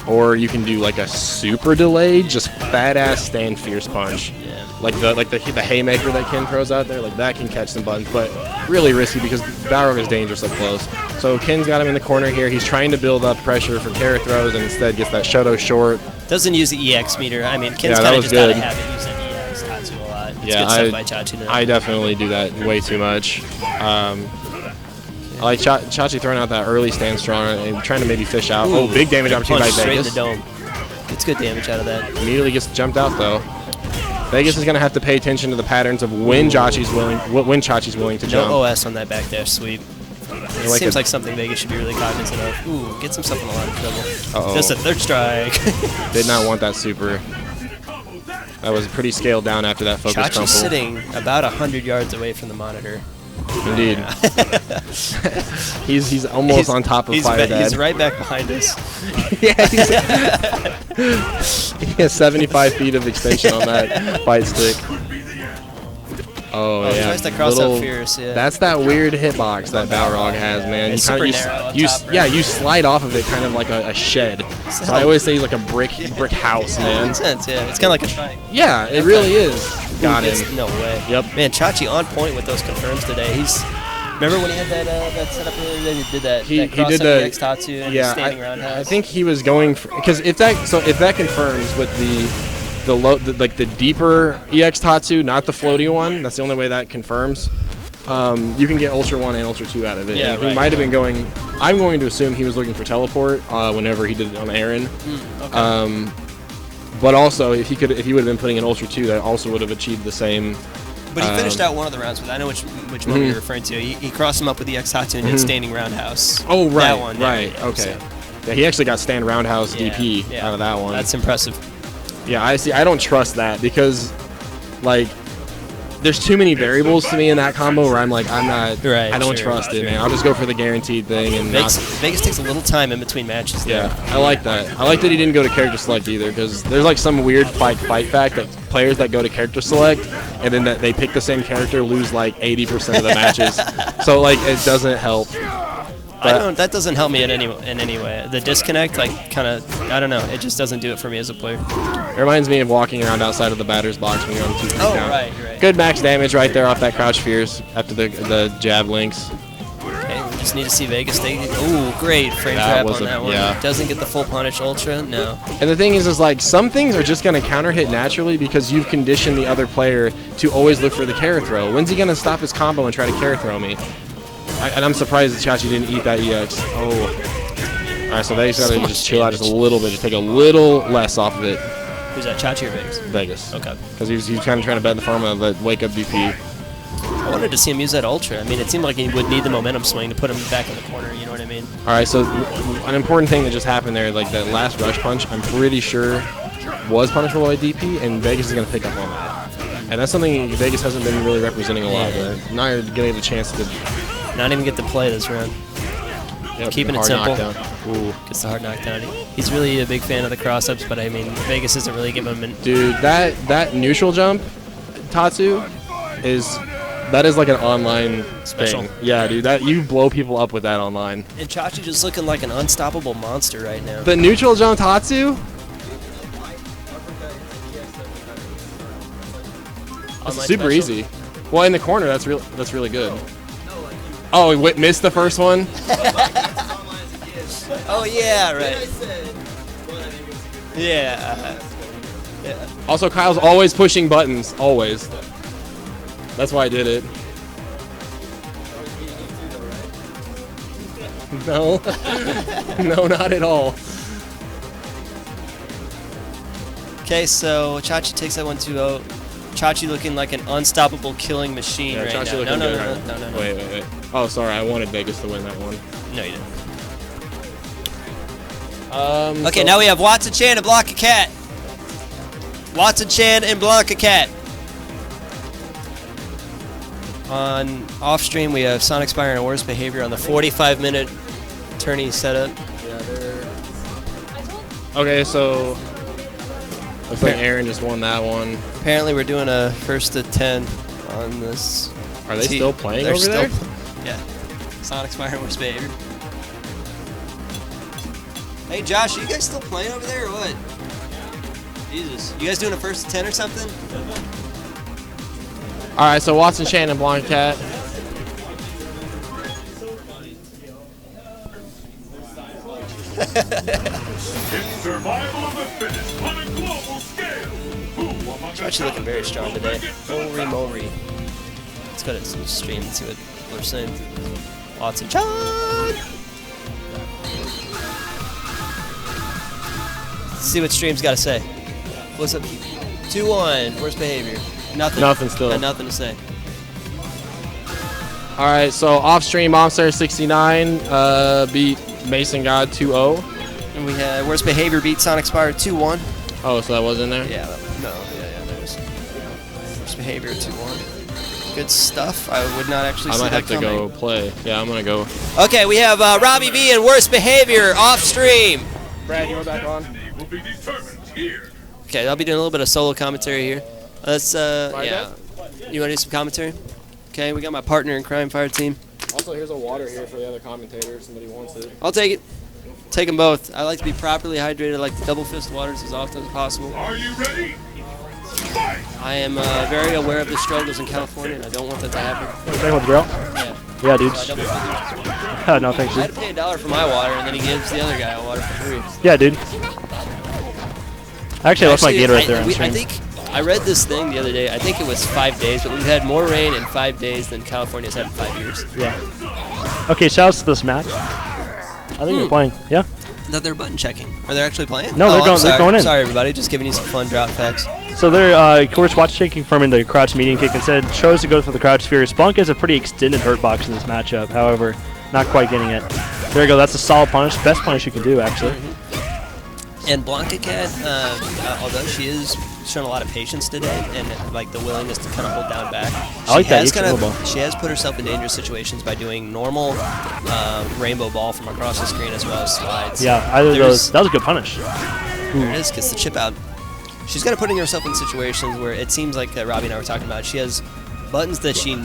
or you can do like a super delay, just fat ass stand fierce punch. Yeah. Like the haymaker that Ken throws out there, like that can catch some buttons, but really risky because Balrog is dangerous up close. So Ken's got him in the corner here. He's trying to build up pressure for carry throws, and instead gets that Shoto short. Doesn't use the EX meter. I mean, Ken's kind of just out of habit using EX Tatsu a lot. It's good stuff by Chachi now. I definitely do that way too much. I like Chachi throwing out that early stand strong and trying to maybe fish out. Ooh, big damage opportunity by straight Vegas. in the dome. It's good damage out of that. Immediately gets jumped out though. Vegas is going to have to pay attention to the patterns of when Chachi's willing to jump. No OS on that back there sweep. It seems like something Vegas should be really cognizant of. Ooh, gets himself in a lot of trouble. Just a Third Strike. Did not want that super. That was pretty scaled down after that focus crumple. Chachi's sitting about 100 yards away from the monitor. Indeed. he's almost on top of Fire Dad. He's right back behind us. Yeah, he has 75 feet of extension on that fight stick. Oh, yeah. Tries to cross up fierce, yeah. That's that weird hitbox that Balrog has, man. It's super narrow you slide off of it kind of like a shed. So I always say he's like a brick house, man. Makes sense, yeah. It's kind of like a triangle. Yeah, it really is. Got him. No way. Yep. Man, Chachi on point with those confirms today. Remember when he had that setup earlier? He did that. He did the EX Tatsu and standing roundhouse. I think he was going for, because if that confirms with the deeper EX Tatsu, not the floaty one. That's the only way that confirms. You can get Ultra 1 and Ultra 2 out of it. Yeah, He might have been going. I'm going to assume he was looking for teleport whenever he did it on Aaron. Okay. But also, if he would have been putting an Ultra 2, that also would have achieved the same. But he finished out one of the rounds with. I know which one you're referring to. He crossed him up with the EX Tatsu and did standing roundhouse. Oh right, that one, right, yeah, okay. So. Yeah, he actually got stand roundhouse DP out of that one. That's impressive. Yeah, I see. I don't trust that because, like, there's too many variables to me in that combo where I'm like, Right, I don't sure, trust it, man. I'll just go for the guaranteed thing. And Vegas takes a little time in between matches. Yeah, I like that. I like that he didn't go to character select either, because there's like some weird fight fact that players that go to character select and then that they pick the same character lose like 80% of the matches. So like it doesn't help. That doesn't help me in any way. The disconnect, like, kind of, I don't know. It just doesn't do it for me as a player. It reminds me of walking around outside of the batter's box when you're on 2-3 count. Right. Good max damage right there off that crouch fears after the jab links. Okay, we just need to see Vegas take it. Ooh, great frame That trap was on that one. yeah. Doesn't get the full punish ultra. No. And the thing is like some things are just going to counter hit naturally because you've conditioned the other player to always look for the carry throw. When's he going to stop his combo and try to carry throw me? And I'm surprised that Chachi didn't eat that EX. Oh. All right, so Vegas got to just chill out just a little bit, just take a little less off of it. Who's that, Chachi or Vegas? Vegas. Okay. Because he was kind of trying to bet the farm of the wake up DP. I wanted to see him use that ultra. I mean, it seemed like he would need the momentum swing to put him back in the corner. You know what I mean? All right, so an important thing that just happened there, like that last rush punch, I'm pretty sure was punishable by DP, and Vegas is going to pick up on that. And that's something Vegas hasn't been really representing a lot. But now you're getting the chance to not even get to play this round. Yep, Keeping it hard simple. knockdown. Ooh. Gets the hard knockdown. He's really a big fan of the cross-ups, but I mean, Vegas isn't really giving him Dude, that neutral jump, Tatsu, that is like an online Special. thing. Yeah, dude, that you blow people up with that online. And Chachi just looking like an unstoppable monster right now. The neutral jump Tatsu? That's super easy. Well, in the corner, that's really good. Oh, he missed the first one? Oh, yeah, right. Yeah. Also, Kyle's always pushing buttons. Always. That's why I did it. No. No, not at all. Okay, so Chachi takes that 1-2-0. Chachi looking like an unstoppable killing machine right Chachi now. looking No. good. Wait. Oh, sorry. I wanted Vegas to win that one. No, you didn't. Okay, now we have Watson Chan and Blanca Cat. Watson Chan and Blanca Cat. On off stream, we have Sonic Spire and Worst Behavior on the 45-minute tourney setup. Okay, so looks like Aaron just won that one. Apparently, we're doing a first to 10 on this. Are they still playing over there? Yeah. Sonic Spire and Worst Behavior. Hey, Josh, are you guys still playing over there or what? Jesus. You guys doing a first to 10 or something? All right, so Watson, Shannon, Blonde Cat. It's survival of the fittest on a global scale. Who among us Actually looking very strong today. Holy moly. Let's go to some stream and see what we're saying. Watson Chan! Let's see what stream's got to say. What's up? 2-1. Worst behavior. Nothing. Nothing still. Got nothing to say. All right, so off stream, Monster 69 beat Mason God 2-0. And we had Worst Behavior beat Sonic Spire 2-1. Oh, so that was in there? Yeah, there was. Worst Behavior 2-1. Good stuff. I would not actually I see might that have to coming. go play. Yeah, I'm going to go. Okay, we have Robbie V and Worst Behavior off stream. Brad, you want back on? will be determined here. Okay, I'll be doing a little bit of solo commentary here. Let's, yeah. You want to do some commentary? Okay, we got my partner in crime, Fire Team. Also, here's a water here for the other commentator if somebody wants it. I'll take it. Take them both. I like to be properly hydrated. I like to double fist waters as often as possible. Are you ready? Fight! I am very aware of the struggles in California, and I don't want that to happen. Back with the grill? Yeah. Yeah, dude. So I double fist. No, thanks, I had dude. to pay $1 for my water, and then he gives the other guy water for free. Yeah, dude. Actually, I left my Gatorade there on I stream. think I read this thing the other day. I think it was 5 days, but we've had more rain in 5 days than California's had in 5 years. Yeah. Okay, shoutouts to this match. I think they're playing. Yeah. That they're button checking. Are they actually playing? No, they're I'm going- sorry. they're going in. Sorry, everybody. Just giving you some fun drop facts. So they're, of course, watch taking from in the crouch medium kick instead chose to go for the crouch spheres. Blanca has a pretty extended hurt box in this matchup, however, not quite getting it. There you go. That's a solid punish. Best punish you can do, actually. And Blanca Cat, although she is shown a lot of patience today, and like the willingness to kind of hold down back. I like that. She has put herself in dangerous situations by doing normal rainbow ball from across the screen as well as slides. Yeah, either of those. That was a good punish. There it is, gets the chip out. She's kind of putting herself in situations where it seems like Robbie and I were talking about. She has buttons that she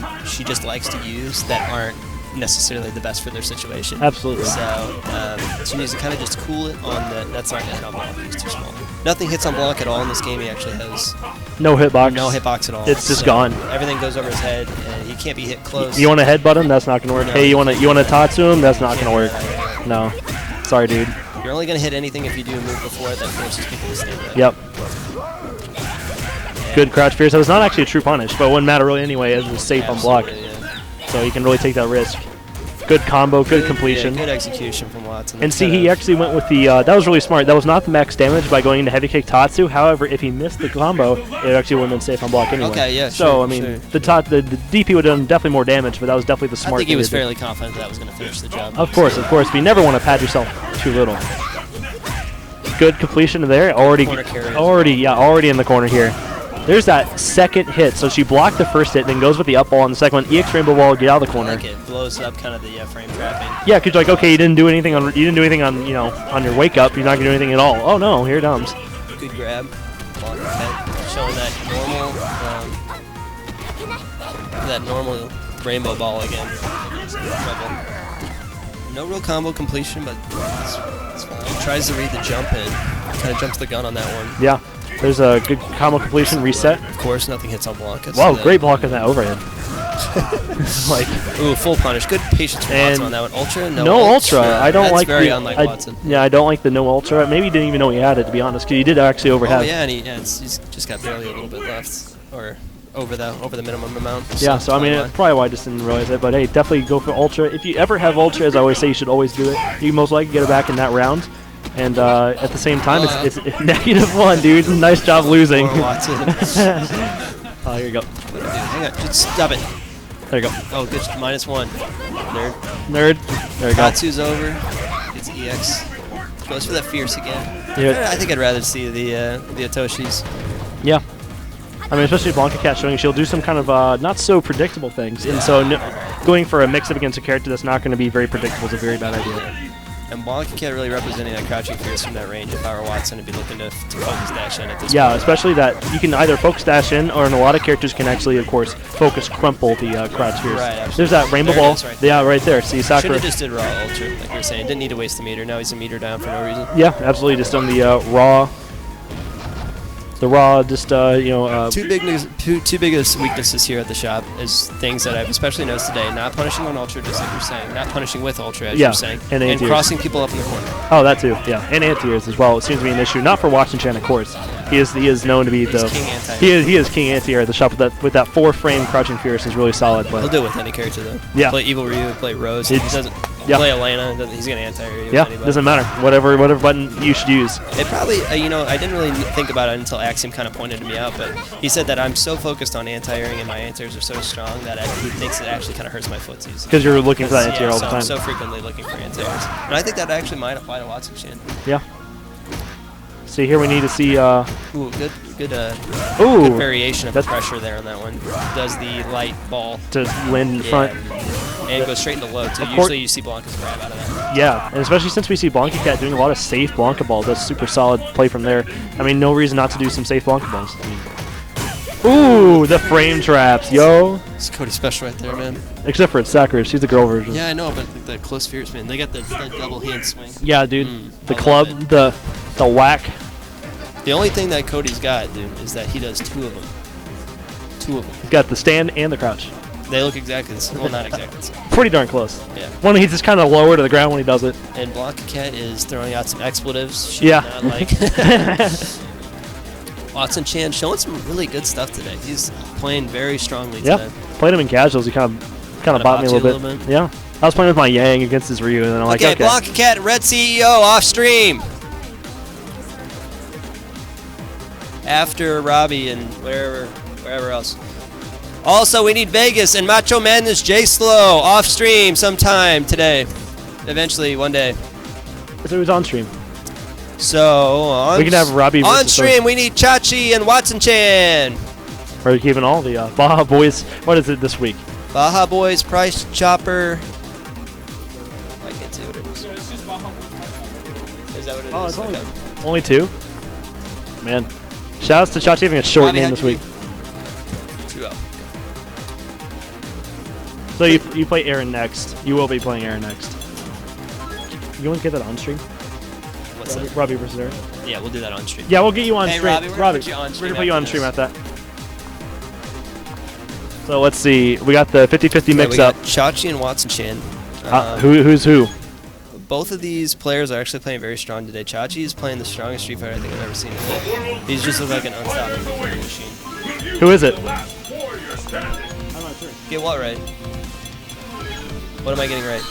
just likes to use that aren't necessarily the best for their situation. Absolutely. So she needs to kind of just cool it on the. That's not going to hit on Blanc. He's too small. Nothing hits on Blanc at all in this game. He actually has no hitbox. No hitbox at all. It's just gone. Everything goes over his head, and he can't be hit close. You want to headbutt him? That's not going to work. No, hey, you want to Tatsu him? That's not going to work. No. Sorry, dude. You're only going to hit anything if you do a move before it that forces people to stand up. Yep. Good crouch fierce. That was not actually a true punish, but it wouldn't matter really anyway as it was safe on block. Yeah. So you can really take that risk. Good combo, good completion. Yeah, good execution from Watson. And see, he actually went with the, that was really smart. That was not the max damage by going into heavy kick Tatsu. However, if he missed the combo, it actually would have been safe on block anyway. Okay, yeah, So, I mean, the DP would have done definitely more damage, but that was definitely the smart thing. I think he was fairly confident that was going to finish the job. Of course, but you never want to pad yourself too little. Good completion there. Already in the corner here. There's that second hit. So she blocked the first hit, then goes with the up ball on the second one. EX Rainbow Wall, get out of the corner. I like it. Blows up kind of the frame trapping. Yeah, because you're like, okay, you didn't do anything on on your wake up. You're not gonna do anything at all. Oh no, here it comes. Good grab. Showing that normal rainbow ball again. No real combo completion, but it's fine. He tries to read the jump and kind of jumps the gun on that one. Yeah. There's a good combo completion reset. Of course, nothing hits on Blanc. Wow, great block on that overhead. Ooh, full punish. Good patience from Watson on that one. Ultra? No ultra. I don't like very unlike Watson. Yeah, I don't like the no ultra. Maybe he didn't even know he had it, to be honest, because he did actually overhead. Oh, yeah, and he's just got barely a little bit left. Or over the minimum amount. Yeah, so I mean, probably why I just didn't realize it. But hey, definitely go for ultra. If you ever have ultra, as I always say, you should always do it. You most likely get it back in that round. And at the same time, it's -1, dude. Nice job losing. Oh, here you go. Hang on, just stop it. There you go. Oh, good. -1. Nerd. There you go. Tatsu's over. It's EX. Goes for that fierce again. Yeah. I think I'd rather see the Atoshis. Yeah. I mean, especially Blanca Cat showing she'll do some kind of not so predictable things. And so going for a mix-up against a character that's not going to be very predictable is a very bad idea. And Blanca Cat really representing that crouching fierce from that range. If I were Watson, I'd be looking to focus dash in at this point. Yeah, especially that you can either focus dash in, or in a lot of characters can actually, of course, focus crumple the crouch fierce. Right, absolutely. There's that rainbow ball. Right there. Yeah, right there. See, Sakura. Should have just did raw ultra, like we were saying. Didn't need to waste the meter. Now he's a meter down for no reason. Yeah, absolutely. Just on the raw. Just two biggest weaknesses here at the shop is things that I've especially noticed today. Not punishing on ultra, just like you're saying. Not punishing with ultra, as you're saying. And crossing people up in the corner. Oh, that too. Yeah, and anti-airs as well. It seems to be an issue. Not for Watson Chan, of course. He is known to be he is king anti-air at the shop. With that 4-frame crouching fierce is really solid. But he'll do it with any character though. Yeah. Play Evil Ryu, play Rose. He doesn't play Elena. He's gonna anti-air you. Yeah, doesn't matter. Whatever button you should use. It probably I didn't really think about it until Axiom kind of pointed me out, but he said that I'm so focused on anti-airing and my anti-airs are so strong that he thinks it actually kind of hurts my footsies. Because you're looking for that anti-air all the time. I'm so frequently looking for anti-airs. And I think that actually might apply to Watson Chan. Yeah. See, here we need to see... Ooh, good variation of the pressure there on that one. Does the light ball. To land in front. And goes straight into low, too. Usually you see Blanca's grab out of that. Yeah, and especially since we see Blanca Cat doing a lot of safe Blanca ball. That's super solid play from there. I mean, no reason not to do some safe Blanca balls. Ooh, the frame traps, yo. It's Cody's special right there, man. Except for it's Sakura. She's the girl version. Yeah, I know, but the close fierce, man. They got the double hand swing. Yeah, dude. The club, the whack. The only thing that Cody's got, dude, is that he does 2 of them. 2 of them. He's got the stand and the crouch. They look exactly the same. Well, not exactly the same. Pretty darn close. Yeah. One, he's just kind of lower to the ground when he does it. And Blanca Cat is throwing out some expletives. She not like. Watson Chan showing some really good stuff today. He's playing very strongly today. Played him in casuals. He kind of bought me a little bit. Yeah. I was playing with my Yang against his Ryu, and then I'm like, okay. Blanca Cat, Red CEO off stream. After Robbie and wherever else. Also, we need Vegas and Macho Madness J Slow off stream sometime today. Eventually, one day. So he was on stream. So we can have Robbie on versus stream. We need Chachi and Watson Chan. We're keeping all the Baja Boys. What is it this week? Baja Boys, Price Chopper. I can't see what it is. Is that what it is? Oh, it's Okay. only 2? Man. Shout outs to Chachi having a short Bobby, name how'd this you week. do? 2-0. So you play Aaron next. You will be playing Aaron next. You want to get that on stream? What's that? Robbie versus Aaron? Yeah, we'll do that on stream. Yeah, we'll get you on Hey, stream. Robbie, we're gonna put you on we're stream gonna put you on after stream this. at that. So let's see. We got the 50-50 Yeah, mix we got up. Chachi and Watson Chan. Who's who? Both of these players are actually playing very strong today. Chachi is playing the strongest Street Fighter I think I've ever seen today. He's just looks like an unstoppable killing machine. Who is it? Get what right? What am I getting right?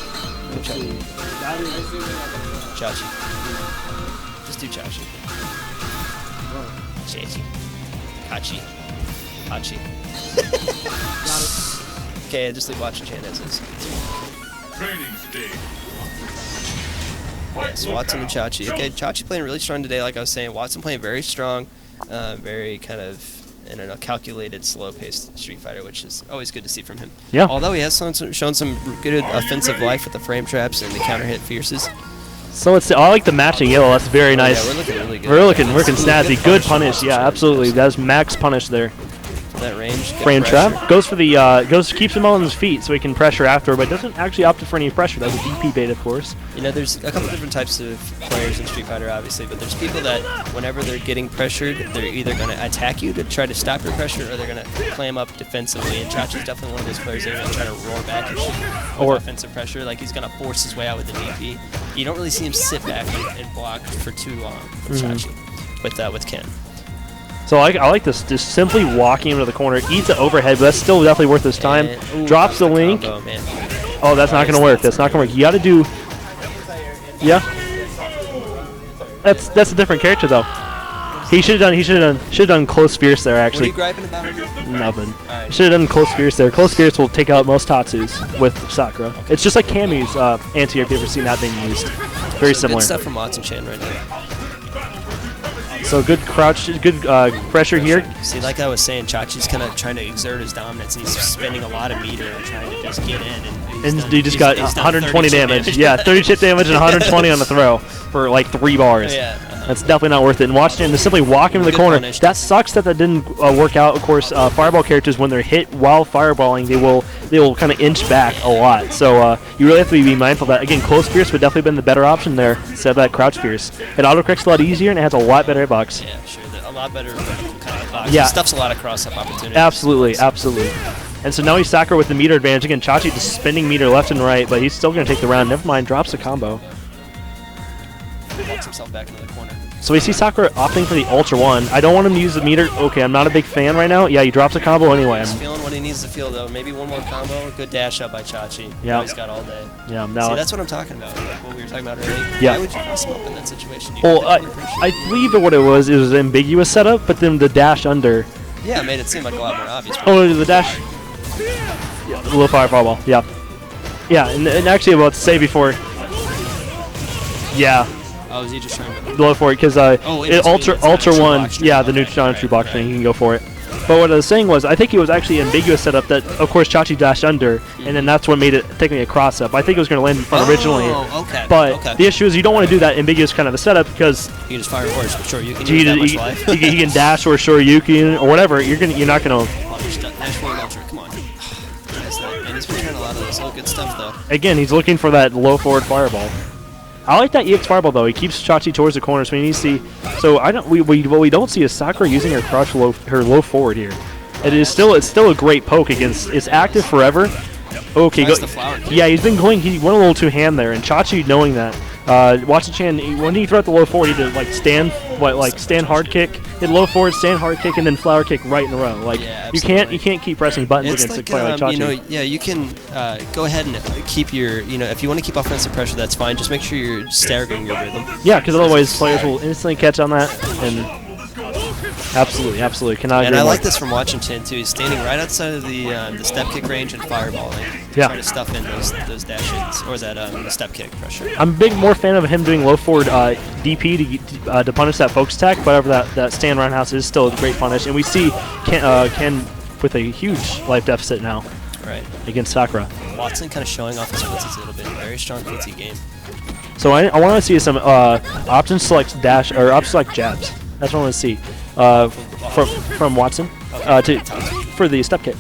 Chachi. Just do Chachi. Chachi. Hachi. Hachi. Okay, just leave Watson Chan as is. Training stage. So Watson and Chachi. Okay, Chachi playing really strong today, like I was saying. Watson playing very strong, very kind of, I don't know, calculated, slow-paced Street Fighter, which is always good to see from him. Yeah. Although he has shown some good offensive life with the frame traps and the counter hit fierces. So let's see. I like the matching yellow. That's very nice. Yeah, we're looking really good. We're looking snazzy. Good from punish. Watson Yeah, Chan. absolutely. That's max punish there. That range. good Frame pressure. trap goes for the keeps him on his feet so he can pressure after, but doesn't actually opt for any pressure. That's a DP bait, of course. You know, there's a couple different types of players in Street Fighter, obviously, but there's people that whenever they're getting pressured, they're either going to attack you to try to stop your pressure, or they're going to clam up defensively. And Chachi's definitely one of those players that are going to try to roar back and shoot with Or- offensive pressure. Like, he's going to force his way out with the DP. You don't really see him sit back and block for too long with Chachi, with Ken. So I like this, just simply walking him to the corner. Eats an overhead, but that's still definitely worth his time. And- ooh, Drops the that was a link. combo, man. Oh, that's not going to work. That's not going to work. You got to do... Yeah. That's a different character, though. He should have done close fierce there, What are actually. you griping about? Nothing. Alright. Should have done close fierce there. Close fierce will take out most Tatsus with Sakura. It's just like Cammy's anti-air if you've ever seen that being used. Very So similar. Good stuff from Watson Chan right now. So good crouch, good pressure here. See, like I was saying, Chachi's kind of trying to exert his dominance, and he's spending a lot of meter and trying to just get in. And done- he just got he's done 120 30 chip damage. Yeah, 30 chip damage and 120 on the throw for like 3 bars. Yeah. That's definitely not worth it. And watching him to simply walk him to the Good corner. punish. That sucks that didn't work out. Of course, fireball characters, when they're hit while fireballing, they will kind of inch back a lot. So you really have to be mindful of that. Again, close fierce would definitely been the better option there instead of that crouch fierce. It autocorrects a lot easier and it has a lot better hitbox. Yeah, sure. A lot better kind of box. Yeah. Stuffs a lot of cross-up opportunities. Absolutely, absolutely. And so now he's Sakura with the meter advantage. Again, Chachi just spinning meter left and right, but he's still going to take the round. Never mind, drops the combo. Walks himself back into the corner. So we see Sakura opting for the Ultra 1. I don't want him to use the meter. Okay, I'm not a big fan right now. Yeah, he drops a combo anyway. He's feeling what he needs to feel, though. Maybe one more combo. Good dash up by Chachi. Yeah. He's got all day. Yeah, See, now. that's what I'm talking about. Like what we were talking about earlier. Yeah. Why would you cross him up in that situation? You Well, definitely appreciate I believe that what it was an ambiguous setup, but then the dash under. it. Yeah, it made it seem like a lot more obvious. Oh, the dash. Yeah, the low fire fireball. Yeah. Yeah, and actually, about to say before. Yeah, Oh, is he just trying to... go for it because Oh, in between, Ultra it's not a true 1. box Yeah, stream. the new Okay, non-true box right. thing. You can go for it. But what I was saying was, I think it was actually an ambiguous setup that, of course, Chachi dashed under, and then that's what made it technically a cross-up. I think it was going to land in front originally. Oh, okay. But okay. the issue is you don't want to do that ambiguous kind of a setup because You can just fire force, but sure, you can he, use that much he, life. he can dash or Shoryuken or whatever. You're not gonna. Dash forward ultra, come on. Nice that. And he's been trying a lot of this little good stuff, though. Again, he's looking for that low forward fireball. I like that EX fireball though. He keeps Chachi towards the corner, so we need to see. So I don't. What we don't see is Sakura using her crouch low, her low forward here. It's still a great poke against. It's active forever. Okay, Tries go. the flower kick. Yeah, he's been going. He went a little too hand there, and Chachi knowing that. Watson Chan, when he threw out the low forward, he did like stand hard kick, hit low forward, stand hard kick, and then flower kick right in a row. Like Yeah, you can't keep pressing buttons It's against like, a player like Chachi. you know, yeah, you can go ahead and keep your, if you want to keep offensive pressure, that's fine. Just make sure you're staggering your rhythm. Yeah, because otherwise players will instantly catch on that. And Absolutely, absolutely. Cannot And agree I more. like this from watching Chin too. He's standing right outside of the step kick range and fireballing. Yeah. Trying to stuff in those dash ins or that step kick pressure. I'm a big more fan of him doing low forward DP to punish that focus attack. Whatever that stand roundhouse is still a great punish, and we see Ken with a huge life deficit now. Right. Against Sakura. Watson kind of showing off his footsies a little bit. Very strong footsie game. So I want to see some option select dash or option select jabs. That's what I want to see from Watson for the step kick.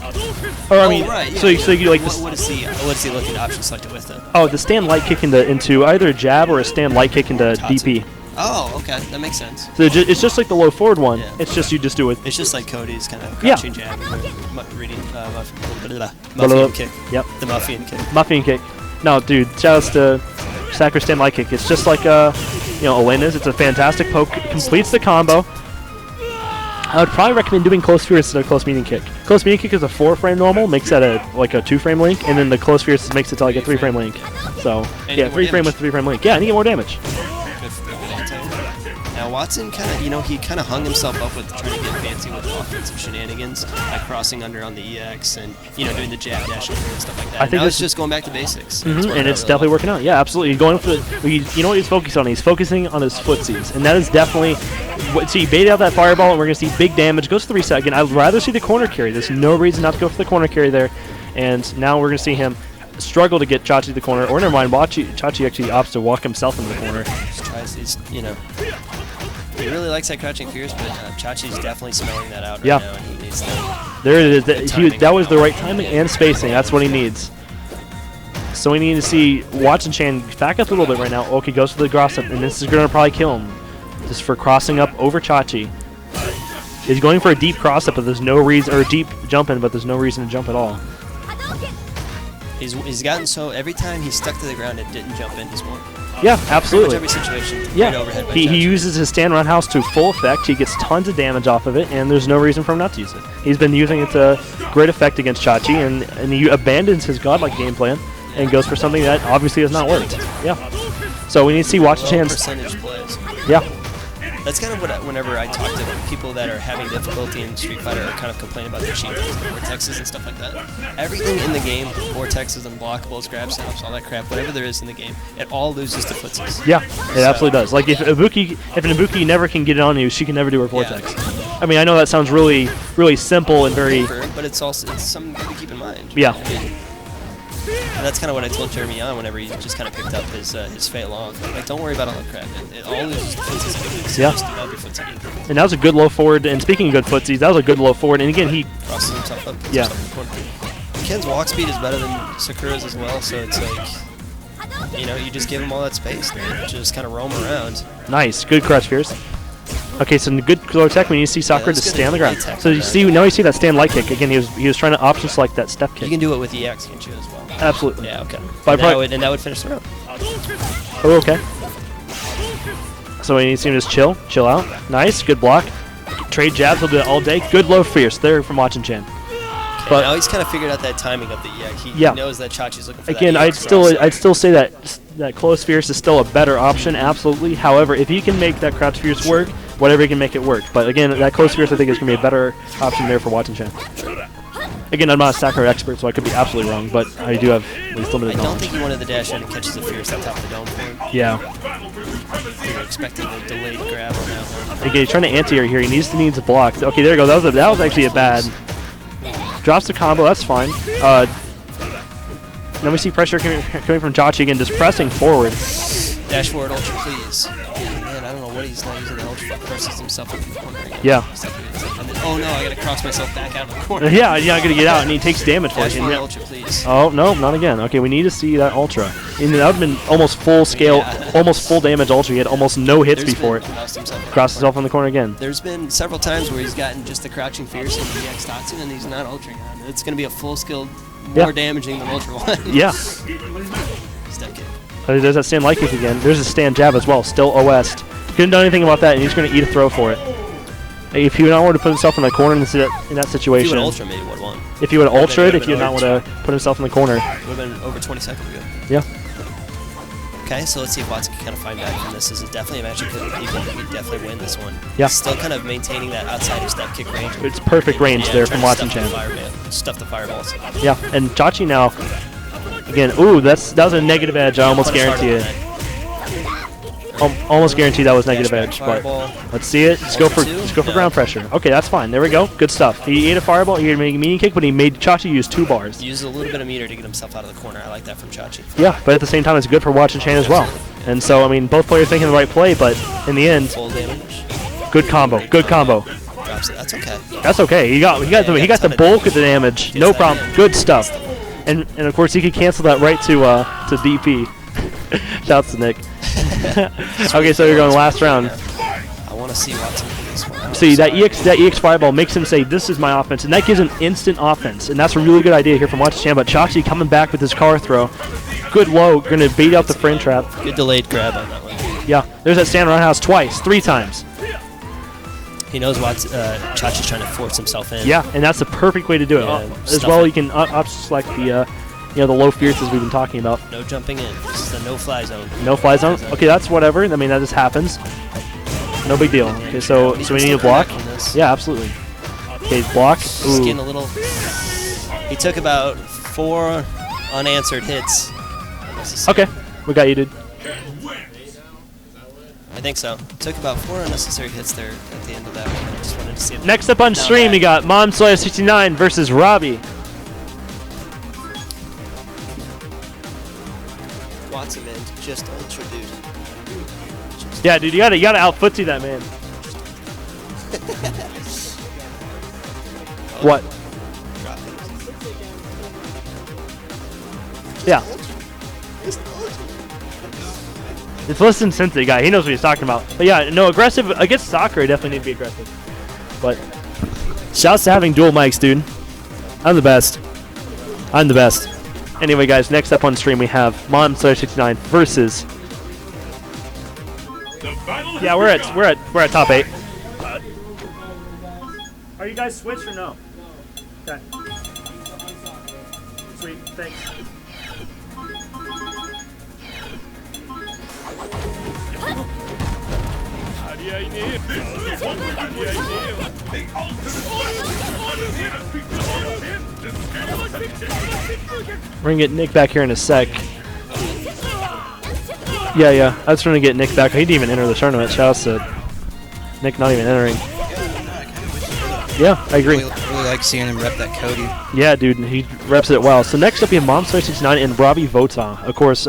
Or I mean, right, yeah, so you like this. What is he looking to option select it with then? Oh, the stand light kick into either a jab or a stand light kick into DP. Oh, okay, that makes sense. So it's just like the low forward one. Yeah. It's just you just do it. It's just like Cody's kind of Yeah. crouching jab, reading Blah, muffin kick. Yep. The muffin kick. Muffin kick. No, dude, shout outs to Sakura stand light kick. It's just like Elena's. It's a fantastic poke. Completes the combo. I would probably recommend doing close fierce instead of close medium kick. Close medium kick is a 4-frame normal, makes that a 2-frame link, and then the close fierce makes it to like a 3-frame link. So And yeah, get more 3-frame with 3-frame link. Yeah, and you get more damage. Good anti. Now Watson kind of, he kind of hung himself up with trying to get fancy with offensive shenanigans, like crossing under on the EX and doing the jab dash and stuff like that. I think now this it's just going back to basics. And it's definitely working out. Yeah, absolutely. He's going for you know what he's focusing on? He's focusing on his footsies, and that is definitely. So he baited out that fireball, and we're going to see big damage. Goes to the reset again. I'd rather see the corner carry. There's no reason not to go for the corner carry there. And now we're going to see him struggle to get Chachi to the corner. Or never mind, Chachi actually opts to walk himself into the corner. Just tries, he really likes that crouching fierce, but Chachi's definitely smelling that out right now, and he needs to. There it is. That was the right timing and spacing. That's what he needs. So we need to see Watson Chan back up a little bit right now. Okay, goes for the cross up, and this is going to probably kill him. Just for crossing up over Chachi. He's going for a deep cross up, but there's no reason, or a deep jump in, but there's no reason to jump at all. He's gotten so every time he's stuck to the ground, it didn't jump in. He's won. Yeah, absolutely. Pretty much every situation. Yeah, Right overhead by he Chachi. uses his stand roundhouse to full effect. He gets tons of damage off of it, and there's no reason for him not to use it. He's been using it to great effect against Chachi, and he abandons his godlike game plan and goes for something that obviously has not worked. Yeah. So we need to see Watson Low Chan's. percentage plays. Yeah. That's kind of what whenever I talk to people that are having difficulty in Street Fighter or kind of complain about their cheat codes, the vortexes and stuff like that. Everything in the game, vortexes, unblockables, grab setups, all that crap, whatever there is in the game, it all loses to footsies. Yeah, it absolutely does. Like if an Ibuki never can get it on you, she can never do her vortex. I mean, I know that sounds really, really simple and very. But it's something to keep in mind. Yeah. I mean, and that's kind of what I told Jeremy on whenever he just kind of picked up his Fei Long. Like, don't worry about all that crap. It all loses to footsies. Yeah. Just develop your footsie. And that was a good low forward. And speaking of good footsies, that was a good low forward. And again, he Crosses himself up. Yeah. Ken's walk speed is better than Sakura's as well, so it's like, you just give him all that space. They just kind of roam around. nice, good crouch fierce. Okay, so in the good low tech, we need to see Sakura that's just good stay on the ground. attack So on you that. see now you see that stand light kick again. He was trying to option select that step You kick. can do it with EX, can't you, as well? Absolutely. Yeah, okay. But And that would finish the round. Oh, okay. So we need to see him just chill out. Nice, good block. Trade jabs, he'll do it all day. Good low fierce there from Watson Chan. Okay, But- now he's kind of figured out that timing of the EX. He knows that Chachi's looking for Again, that I'd EX still say that close fierce is still a better option, absolutely. However, if he can make that crouch fierce work, whatever he can make it work. But again, that close fierce I think is going to be a better option there for Watson Chan. Again, I'm not a Sakura expert, so I could be absolutely wrong, but I do have at least limited I don't knowledge. think he wanted the dash in and catches the fierce on top of the dome for him. Yeah. You were expecting a delayed grab on that one. Again, he's trying to anti-air here. He needs to block. Okay, there you go. That was actually a bad. Drops the combo. That's fine. Then we see pressure coming from Chachi again, just pressing forward. Dash forward ultra, please. Man, I don't know what he's not using the ultra, but presses himself into the corner again. Yeah. And then, oh no, I gotta cross myself back out of the corner. Yeah, I'm gonna get out, and he takes damage for Dash it. forward Yeah. ultra, please. Oh no, not again. Okay, we need to see that ultra. And that would have been almost full scale, Yeah. almost full damage ultra. He had almost no hits There's before been- it. lost himself in the Crosses corner. off on the corner again. There's been several times where he's gotten just the crouching fierce and the EX Tatsu, and he's not ultring on. It's gonna be a full skilled, more Yeah. damaging than ultra one. Yeah. Step kick. There's that stand light kick again. There's a stand jab as well. Still OS. Couldn't do anything about that, and he's going to eat a throw for it. If he would not want to put himself in the corner in that If he situation, would ultra, maybe would have won. if he would have ultra'd, been if he would not want to put himself in the corner. Would have been over 20 seconds ago. Yeah. Okay, so let's see if Watson can kind of find back from this. This is definitely a match he could definitely win this one. Yeah. Still kind of maintaining that outside step kick range. It's perfect range there from Watson Chan. Stuff the fireballs. Yeah, and Chachi now, again, ooh, that was a negative edge. I almost guarantee it. Almost guarantee that was negative edge, but let's see it. Just go for ground pressure. Okay, that's fine. There we go. Good stuff. He ate a fireball. He made a medium kick, but he made Chachi use 2 bars. Use a little bit of meter to get himself out of the corner. I like that from Chachi. Yeah, but at the same time, it's good for Watson Chan as well. And so, I mean, both players thinking the right play, but in the end, Full damage. good combo. Good combo. Drops it. That's okay. That's okay. He got the bulk of the damage. No problem. Good stuff. And of course, he could cancel that right to DP. Shouts to Nick. Okay, so you're going last round. I want to see Watson do this one. See, that EX fireball makes him say, this is my offense, and that gives him instant offense, and that's a really good idea here from Watson Chan, but Chachi coming back with his car throw. Good low, going to bait out the frame trap. Good delayed grab on that one. Yeah, there's that stand roundhouse twice, 3 times. He knows Chachi's trying to force himself in. Yeah, and that's the perfect way to do it. As well, you can up-select the the low fierces we've been talking about. No jumping in. This is a no-fly zone. No-fly zone? Okay, that's whatever. I mean, that just happens. No big deal. Okay, so we need a block? Yeah, absolutely. Okay, block. Ooh. Getting a little... He took about 4 unanswered hits. Okay, we got you, dude. I think so. Took about 4 unnecessary hits there at the end of that one. I just wanted to see it. Next up on stream, we got MomSlayer69 versus Robbie. Watson, man, just ultra, dude. Yeah, dude, you gotta out footsie that man. What? Yeah. It's less than Sensei guy. He knows what he's talking about. But yeah, no, aggressive against Sakura, definitely need to be aggressive. But shouts to having dual mics, dude. I'm the best. I'm the best. Anyway, guys, next up on stream we have MomSlayer69 versus. Yeah, we're at top 8. Are you guys switched or no? Okay. Sweet, thanks. We're gonna get Nick back here in a sec. Yeah. I was trying to get Nick back. He didn't even enter the tournament. Shouts to Nick not even entering. Yeah, I agree. I really like seeing him rep that Cody. Yeah, dude, he reps it well. So next up, we have MomSlayer69 and Robbie Vota. Of course,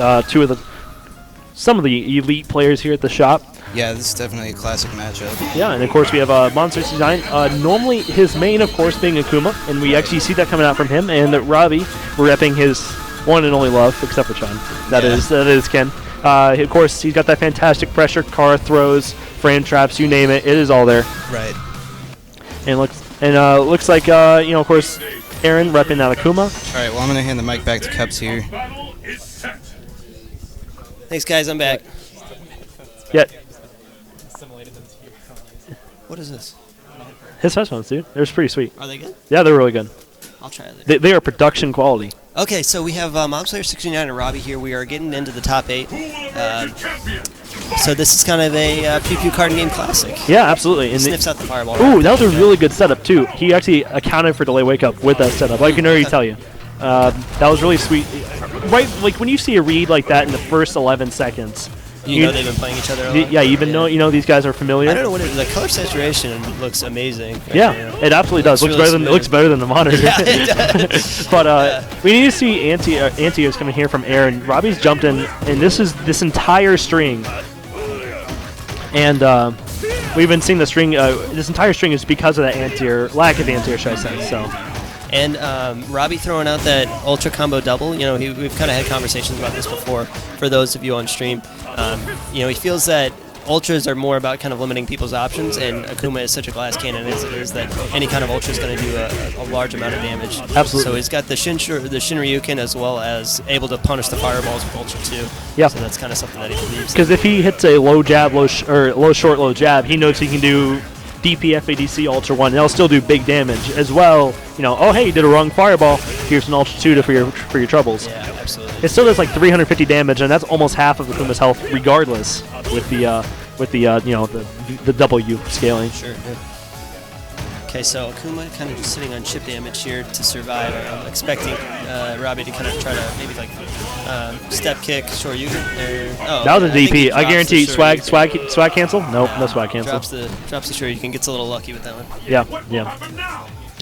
some of the elite players here at the shop. Yeah, this is definitely a classic matchup. Yeah, and of course we have MomSlayer69. Normally his main, of course, being Akuma, and we actually see that coming out from him. And Robbie, we're repping his one and only love, except for Chun. That is Ken. Of course, he's got that fantastic pressure, car throws, frame traps, you name it. It is all there. Right. And looks like of course, Aaron repping that Akuma. All right, well I'm gonna hand the mic back to Cups here. Thanks, guys. I'm back. Yeah. What is this? His headphones, dude. They're pretty sweet. Are they good? Yeah, they're really good. I'll try it. They are production quality. Okay, so we have MomSlayer69 and Robbie here. We are getting into the top 8. So this is kind of a pew-pew card game classic. Yeah, absolutely. He sniffs out the fireball. Ooh, that was a really good setup, too. He actually accounted for delay wake-up with that setup. I can already tell you. That was really sweet. Right, like when you see a read like that in the first 11 seconds. You know they've been playing each other a lot? Yeah, even though these guys are familiar. I don't know what it is. The color saturation looks amazing. Yeah, it absolutely does. Looks better than the monitor. Yeah, it does. But we need to see anti-airs coming here from Aaron. Robbie's jumped in, and this entire string. And we've been seeing the string. This entire string is because of that anti-air, lack of anti-air, should I say? So. And Robbie throwing out that ultra combo double. We've kind of had conversations about this before. For those of you on stream, he feels that ultras are more about kind of limiting people's options, and Akuma is such a glass cannon as it is that any kind of ultra is going to do a large amount of damage. Absolutely. So he's got the Shinryuken as well as able to punish the fireballs with ultra too. Yeah. So that's kind of something that he believes. Because if he hits a low jab, low short, low jab, he knows he can do DP FADC Ultra 1, and it'll still do big damage as well. You know, oh hey, you did a wrong fireball. Here's an Ultra 2 for your troubles. Yeah, absolutely. It still does like 350 damage, and that's almost half of Akuma's health, regardless, with the you know, the W scaling. Sure. Yeah. Okay, so Akuma kind of just sitting on chip damage here to survive. I'm expecting Robbie to kind of try to maybe like step kick, sure you can. Oh, that was a I think he DP. I drops guarantee the swag cancel. Nope, no swag cancel. Drops the sure you can. Gets a little lucky with that one. Yeah.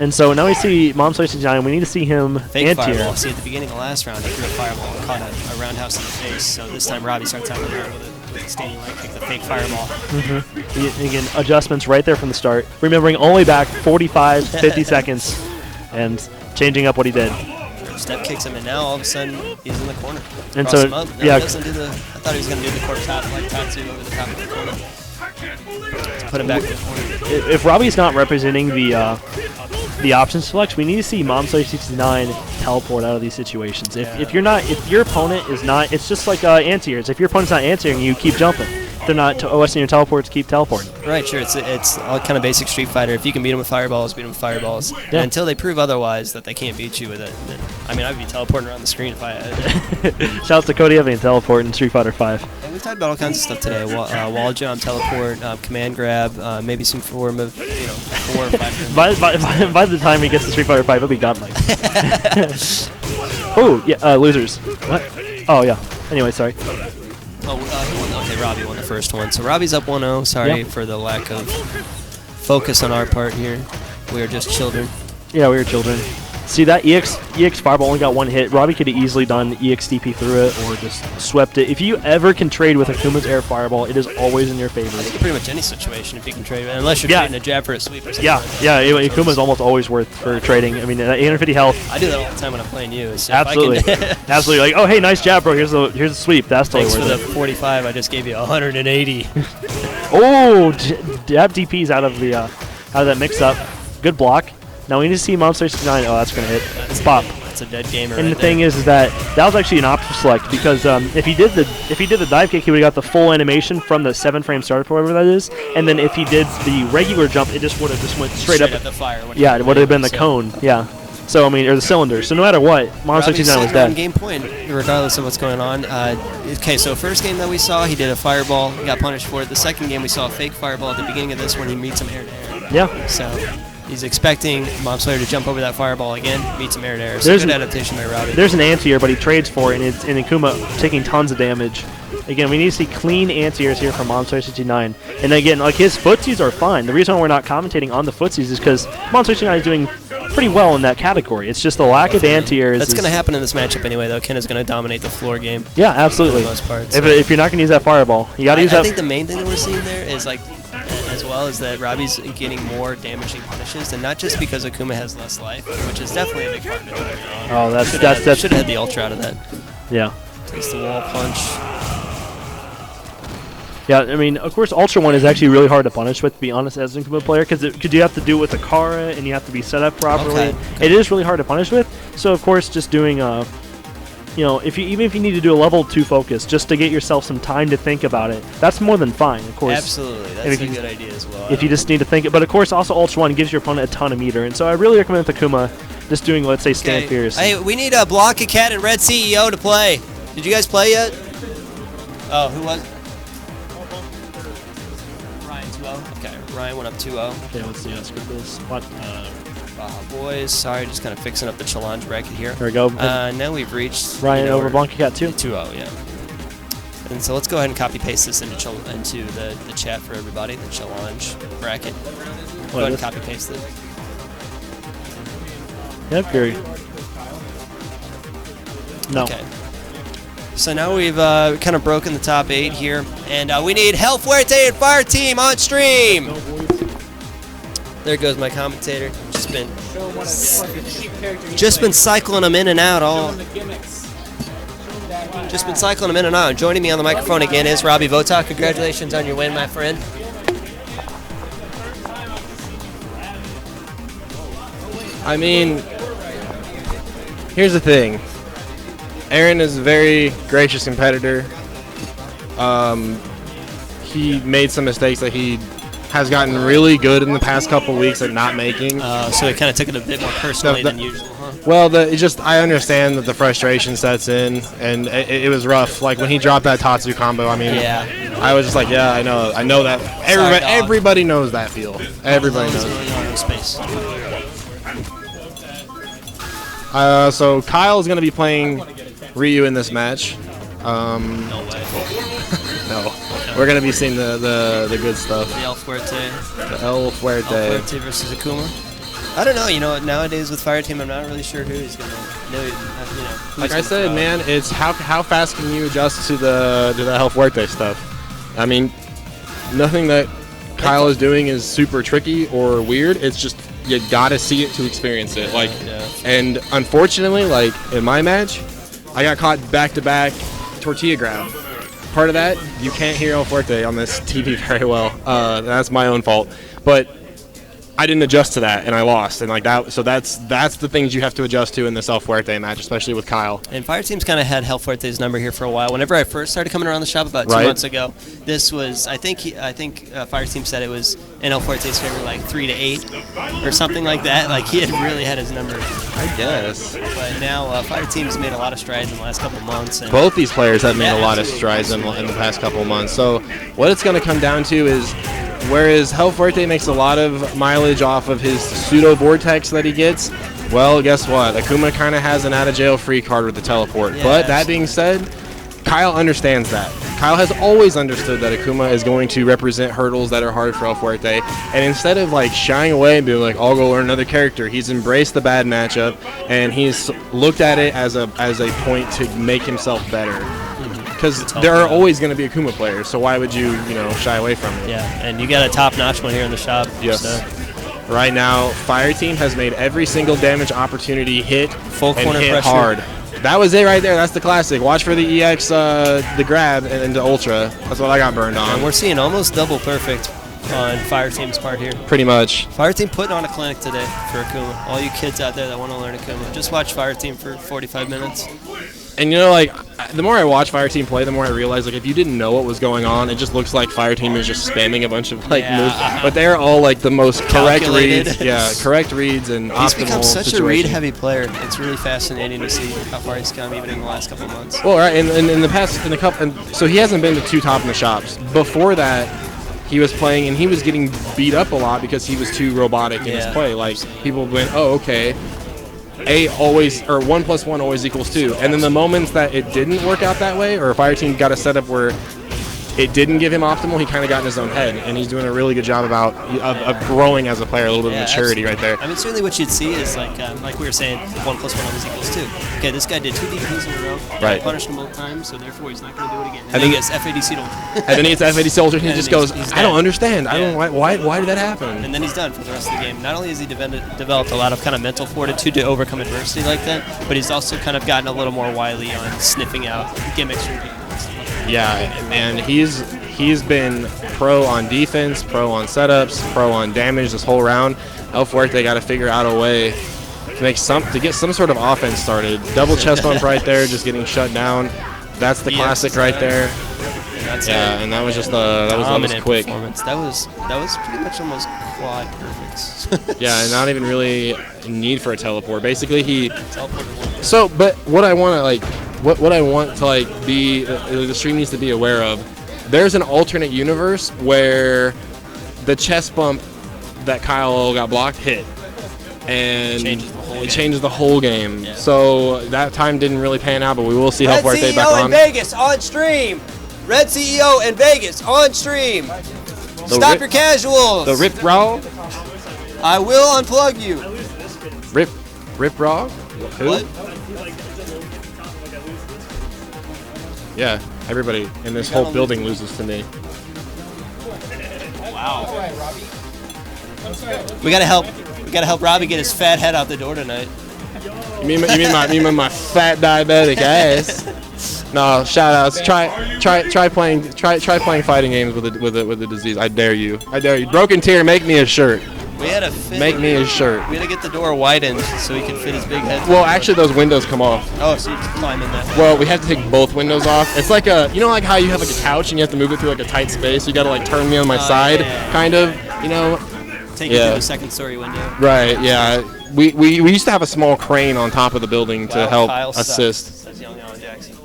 And so now we see Mom Slayer 69. We need to see him Fake anti-air. fireball. See, at the beginning of last round, he threw a fireball and caught a roundhouse in the face. So this time Robbie starts out with a standing leg kick, the fake fireball. Again, adjustments right there from the start. Remembering only back 45, 50 seconds, and changing up what he did. Step kicks him, and now all of a sudden he's in the corner. And Cross so, him up. No, yeah. he doesn't do the. I thought he was going to do the quarter top like tattoo over the top of the corner. Put him back in the corner. If Robbie's not representing the option select, we need to see Mom Slayer 69 teleport out of these situations. If your opponent is not, it's just like anti-airs. If your opponent's not anti-airing, you keep jumping. If they're not OSing your teleports, keep teleporting. Right, sure. It's all kind of basic Street Fighter. If you can beat them with fireballs, beat them with fireballs. Yeah. And until they prove otherwise that they can't beat you with it, then, I mean, I'd be teleporting around the screen if I had. Shout out to Cody Evans teleport in Street Fighter 5. And we've talked about all kinds of stuff today. Wall jump, teleport, command grab, maybe some form of 4 or 5. By the time he gets to Street Fighter 5, he'll be godlike. Oh, yeah, losers. What? Oh, yeah. Anyway, sorry. Okay, Robbie won the first one. So Robbie's up 1-0. Sorry for the lack of focus on our part here. We are just children. Yeah, we were children. See, that EX fireball only got one hit. Robbie could have easily done EX DP through it or just swept it. If you ever can trade with Akuma's air fireball, it is always in your favor. I think in pretty much any situation if you can trade, unless you're trading a jab for a sweep or something. Yeah, Akuma's almost always worth for trading. I mean, 850 health. I do that all the time when I'm playing you. So Absolutely. Absolutely. Like, oh, hey, nice jab, bro. Here's the sweep. That's totally Thanks worth for it. the 45. I just gave you 180. Oh, jab DP's out of that mix-up. Good block. Now we need to see Mom Slayer 69. Oh, that's gonna hit. Pop. That's a dead gamer. And right the thing is that was actually an option select because if he did the dive kick, he would have got the full animation from the 7-frame startup or whatever that is. And then if he did the regular jump, it just would have just went straight up the fire. Yeah, it would have been the cone. Yeah. So I mean, or the cylinder. So no matter what, Mom Slayer 69 was dead. On game point, regardless of what's going on. Okay, so first game that we saw, he did a fireball. He got punished for it. The second game, we saw a fake fireball at the beginning of this when he meets him air to air. Yeah. So he's expecting Mom Slayer to jump over that fireball again, meets him air to air. So good adaptation by Robbie. There's an anti-air, but he trades for it, and it's Akuma taking tons of damage. Again, we need to see clean anti-airs here from Mom Slayer 69. And again, like his footsies are fine. The reason why we're not commentating on the footsies is because Mom Slayer 69 is doing pretty well in that category. It's just the lack of anti-airs. That's going to happen in this matchup anyway, though. Ken is going to dominate the floor game. Yeah, absolutely. For the most part. If you're not going to use that fireball, you got to use that. I think the main thing that we're seeing there is like, as well, is that Robbie's getting more damaging punishes, and not just because Akuma has less life, which is definitely a big part of it. Oh, that's should have had the ultra out of that. Yeah. Takes the wall punch. Yeah, I mean, of course, Ultra 1 is actually really hard to punish with, to be honest, as an Akuma player, because you have to do it with the Kara, and you have to be set up properly. Okay. It is really hard to punish with, so of course, just doing, even if you need to do a level 2 focus, just to get yourself some time to think about it, that's more than fine, of course. Absolutely, that's a good idea as well. If you just need to think it, but of course, also Ultra 1 gives your opponent a ton of meter, and so I really recommend Akuma just doing, let's say, stand fierce. Hey, we need a Blanca Cat and Red CEO to play. Did you guys play yet? Oh, who was? Ryan 2-0. Okay, Ryan went up 2-0. Okay, let's see. Let's get this. What? Boys, sorry, just kind of fixing up the challenge bracket here. There we go. Now we've reached Ryan over Blanca Cat 2. 2-0, yeah. And so let's go ahead and copy paste this into the chat for everybody. The challenge bracket. Go ahead and copy paste it. Yep, Gary. No. Okay. So now we've kind of broken the top 8 here, and we need Hell Fuerte and Fire Team on stream. There goes my commentator. Just been cycling them in and out all. Just been cycling them in and out. Joining me on the microphone again is Robbie Votak. Congratulations on your win, my friend. I mean, here's the thing. Aaron is a very gracious competitor. He made some mistakes that he has gotten really good in the past couple weeks at not making. So he kind of took it a bit more personally than usual, huh? Well, I understand that the frustration sets in, and it was rough. Like when he dropped that Tatsu combo, I mean, I was just like, yeah, I know that. Everybody knows that feel. Everybody knows. Space. So Kyle is going to be playing Ryu in this match. No way. No. We're going to be seeing the good stuff. The El Fuerte. The El Fuerte. El Fuerte versus Akuma. I don't know. Nowadays with Fireteam, I'm not really sure who's going to Like I said, man, it's how fast can you adjust to the El Fuerte stuff? I mean, nothing that Kyle is doing is super tricky or weird. It's just you gotta see it to experience it. And unfortunately, like in my match, I got caught back-to-back tortilla grab. Part of that, you can't hear El Fuerte on this TV very well. That's my own fault, but I didn't adjust to that, and I lost. And like that, so that's the things you have to adjust to in this El Fuerte match, especially with Kyle. And Fireteam's kind of had El Fuerte's number here for a while. Whenever I first started coming around the shop about 2 months ago, this was I think Fireteam said it was in El Fuerte's favor like 3 to 8 or something like that. Like he had really had his number. I guess. But now Fireteam's made a lot of strides in the last couple months. And both these players have made a lot of strides in the past couple months. So what it's going to come down to is, whereas El Fuerte makes a lot of mileage off of his pseudo vortex that he gets, well, guess what? Akuma kind of has an out of jail free card with the teleport. Yeah, but that being said, Kyle understands that. Kyle has always understood that Akuma is going to represent hurdles that are hard for El Fuerte, and instead of like shying away and being like, I'll go learn another character, he's embraced the bad matchup, and he's looked at it as a point to make himself better. Because there are always going to be Akuma players, so why would you shy away from it? Yeah, and you got a top-notch one here in the shop. Yes. So. Right now, Fireteam has made every single damage opportunity hit full and corner hit pressure. Hard. That was it right there. That's the classic. Watch for the EX, the grab, and the Ultra. That's what I got burned on. And we're seeing almost double perfect on Fireteam's part here. Pretty much. Fireteam putting on a clinic today for Akuma. All you kids out there that want to learn Akuma, just watch Fireteam for 45 minutes. And the more I watch Fireteam play, the more I realize, if you didn't know what was going on, it just looks like Fireteam is just spamming a bunch of moves. But they're all the most correct reads. Yeah, correct reads and he's optimal become such situation. a read-heavy player. It's really fascinating to see how far he's come, even in the last couple of months. Well, right, and in the past, so he hasn't been to 2 top in the shops. Before that, he was playing and he was getting beat up a lot because he was too robotic in his play. Like people went, oh, okay. 1 + 1 always equals 2. And then the moments that it didn't work out that way, or Fireteam got a setup where it didn't give him optimal, he kind of got in his own head, and he's doing a really good job of growing as a player, a little bit of maturity right there. I mean, certainly what you'd see is like we were saying, 1 + 1 always equals 2. Okay, this guy did 2 DPs in a row, right? Punished him both times, so therefore he's not going to do it again. And then he gets FAD Soldier. And then he gets FAD Soldier, and he just goes, I don't understand. I don't why did that happen? And then he's done for the rest of the game. Not only has he developed a lot of kind of mental fortitude to overcome adversity like that, but he's also kind of gotten a little more wily on sniffing out gimmicks from people. Yeah, and he's been pro on defense, pro on setups, pro on damage this whole round. El Fuerte got to figure out a way to get some sort of offense started. Double chest bump right there, just getting shut down. That's the classic right there. And that was just that was almost quick. That was pretty much almost quad perfect. Yeah, and not even really a need for a teleport. Basically, So, but what I want to what I want to be the stream needs to be aware of. There's an alternate universe where the chest bump that Kyle got blocked hit, and it changes the whole game. Yeah. So that time didn't really pan out, but we will see how far they back on. Red CEO in Vegas on stream. Red CEO in Vegas on stream. Stop your casuals. The Rip Raw. I will unplug you. Rip Raw. Who? What? Yeah, everybody in this whole building loses to me. Wow. We gotta help Robbie get his fat head out the door tonight. You mean my fat diabetic ass? No, shout outs. Try playing fighting games with the disease. I dare you. Broken Tier, make me a shirt. We had to fit make me his shirt. We had to get the door widened so he could fit his big head. Well, actually, those windows come off. Oh, so you just climb in there. Well, we have to take both windows off. It's like you know, like how you have like a couch and you have to move it through like a tight space. You got to like turn me on my side, kind of. You know. Take it through the second-story window. Right. Yeah. We used to have a small crane on top of the building to help assist. That's young Alan Jackson.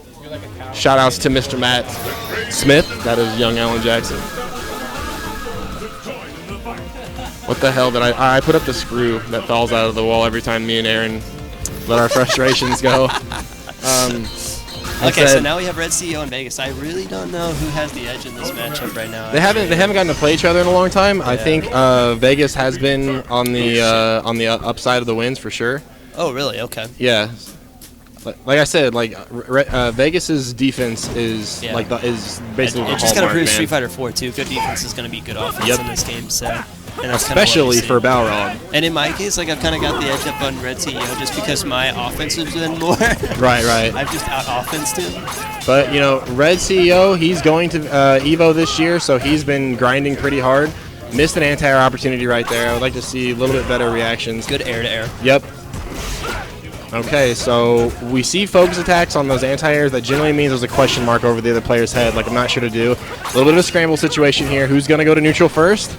Shout outs to Mr. Matt Smith. That is young Alan Jackson. What the hell did I put up the screw that falls out of the wall every time me and Aaron let our frustrations go. Okay, so now we have Red CEO in Vegas. I really don't know who has the edge in this matchup right now. They haven't gotten to play each other in a long time. Yeah. I think Vegas has been on the upside of the wins for sure. Oh, really? Okay. Yeah. Like I said, like Vegas's defense is is basically it just kind of proves Street Fighter 4 too. Good defense is going to be good offense in this game. So. And especially for Balrog. And in my case, like I've kind of got the edge up on Red CEO just because my offense has been more. Right. I've just out-offensed him. But you know, Red CEO, he's going to Evo this year, so he's been grinding pretty hard. Missed an anti-air opportunity right there. I would like to see a little bit better reactions. Good air-to-air. Yep. Okay, so we see focus attacks on those anti-airs. That generally means there's a question mark over the other player's head, like I'm not sure to do. A little bit of a scramble situation here. Who's going to go to neutral first?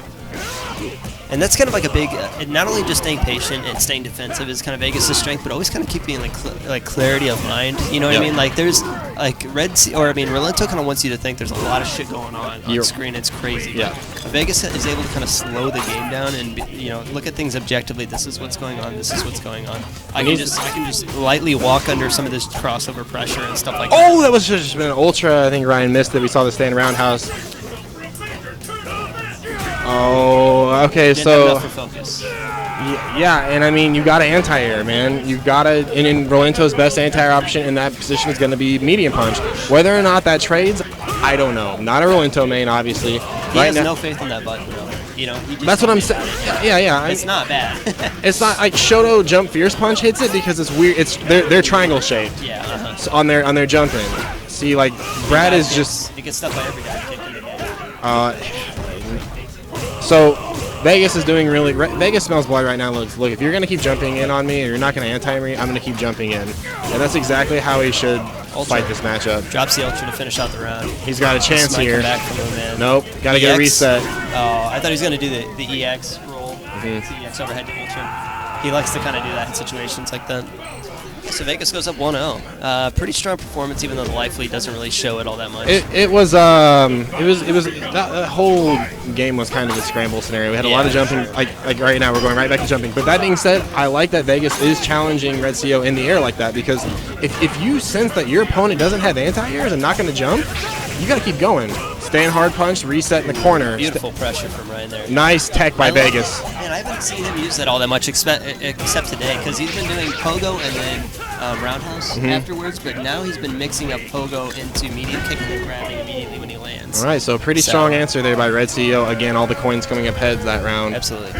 And that's kind of like a big, not only just staying patient and staying defensive is kind of Vegas' strength, but always kind of keeping like clarity of mind. You know what I mean? Like there's like Rolento kind of wants you to think there's a lot of shit going on screen. It's crazy. Yeah. Vegas is able to kind of slow the game down and look at things objectively. This is what's going on. This is what's going on. I can just lightly walk under some of this crossover pressure and stuff like that. Oh, that was just been ultra. I think Ryan missed it. We saw the stand roundhouse. Oh, okay, so yeah, and I mean you got to anti-air, man. You got to, and in Rolento's best anti-air option in that position is going to be medium punch. Whether or not that trades, I don't know. Not a Rolento main, obviously. He has no faith in that button, though. You know, that's what I'm saying. Yeah. It's not bad. It's not like Shoto jump fierce punch hits it because it's weird. It's they're triangle shaped. Yeah. So on their jumping. See, like Brad is just. He gets stuff by every guy. So Vegas is doing really. Vegas smells blood right now. Look, if you're gonna keep jumping in on me, and you're not gonna anti me, I'm gonna keep jumping in, and that's exactly how he should fight this matchup. Drops the Ultra to finish out the round. He's got a chance here. Back from him, man. Nope, gotta get a reset. Oh, I thought he was gonna do the EX roll, the EX overhead to Ultra. He likes to kind of do that in situations like that. So Vegas goes up 1-0. Pretty strong performance, even though the life lead doesn't really show it all that much. It was that whole game was kind of a scramble scenario. We had a lot of jumping. Like right now, we're going right back to jumping. But that being said, I like that Vegas is challenging Red CEO in the air like that, because if you sense that your opponent doesn't have anti-airs and not going to jump, you got to keep going. Stand hard punch, reset in the corner. Beautiful pressure from Ryan there. Nice tech by Vegas. Man, I haven't seen him use that all that much except today, because he's been doing pogo and then roundhouse afterwards, but now he's been mixing up pogo into medium kick and then grabbing immediately when he lands. All right, so pretty strong answer there by Red CEO. Again, all the coins coming up heads that round. Absolutely.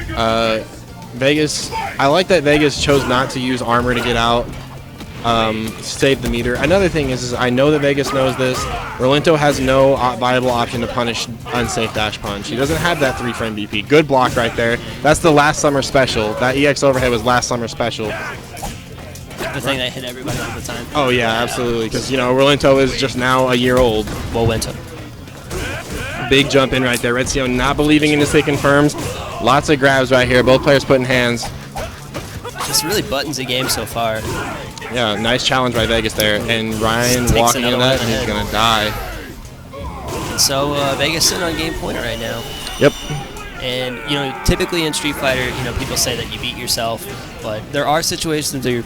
Vegas, I like that Vegas chose not to use armor to get out. Save the meter. Another thing is I know that Vegas knows this. Rolento has no viable option to punish unsafe dash punch. He doesn't have that 3-frame BP. Good block right there. That's the last summer special. That EX overhead was last summer special. The thing that hit everybody all the time. Oh yeah, absolutely. Because Rolento is just now a year old. Rolento. Big jump in right there. Red CEO not believing in his hit confirms. Lots of grabs right here. Both players putting hands. Just really buttons the game so far. Yeah, nice challenge by Vegas there. And Ryan walking into that, and he's going to die. So Vegas in on game point right now. Yep. And typically in Street Fighter, people say that you beat yourself, but there are situations where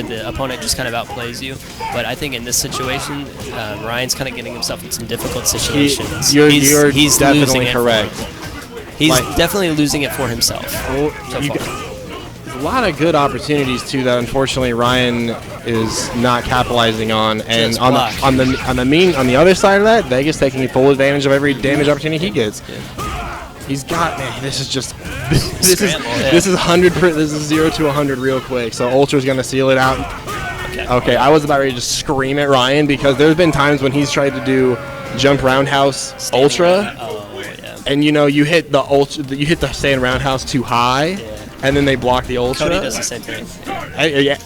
the opponent just kind of outplays you. But I think in this situation, Ryan's kind of getting himself in some difficult situations. You're definitely correct. He's definitely losing it for himself. A lot of good opportunities too that unfortunately Ryan is not capitalizing on, and on the other side of that, Vegas taking full advantage of every damage opportunity he gets. He's got, man. This is just this is 100. This is 0 to 100 real quick. So Ultra's gonna seal it out. Okay, I was about ready to just scream at Ryan because there's been times when he's tried to do jump roundhouse Ultra. and you know you hit the you hit the stand roundhouse too high, and then they block the ultra. Cody does the same thing.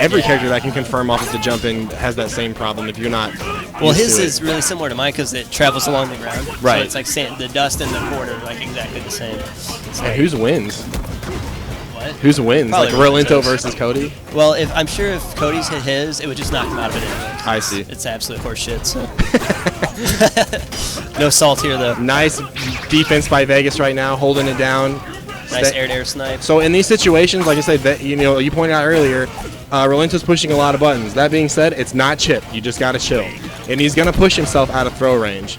Every character that can confirm off of the jump in has that same problem if you're not. Well, his is really similar to mine because it travels along the ground. Right. So it's like sand, the dust in the corner, like exactly the same. So, And whose wins? what? Whose wins? Probably Like Rolento Rolento's. versus Cody? Well, I'm sure if Cody's hit his, it would just knock him out of it anyway. I see. It's absolute horseshit. So. No salt here though. Nice defense by Vegas right now, holding it down. Nice air-to-air snipe. So in these situations, like I said, that you pointed out earlier, Rolento's pushing a lot of buttons. That being said, it's not chip. You just gotta chill, and he's gonna push himself out of throw range.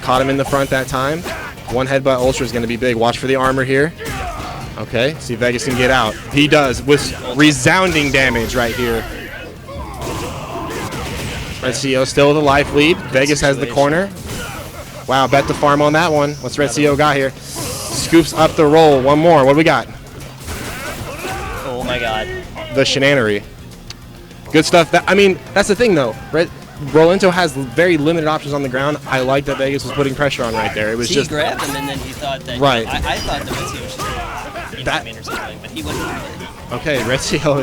Caught him in the front that time. One headbutt ultra is gonna be big. Watch for the armor here. Okay, see if Vegas can get out. He does with resounding damage right here. Red CO still with a life lead. Vegas has the corner. Wow, bet the farm on that one. What's Red CO got here? Scoops up the roll. One more. What do we got? Oh my god. The shenanery. Good stuff. That's the thing though. Rolento has very limited options on the ground. I like that Vegas was putting pressure on right there. It was See, just he grabbed him and then he thought that. Right. I thought that Red CO should That- or something, but he wouldn't. okay. Red CO.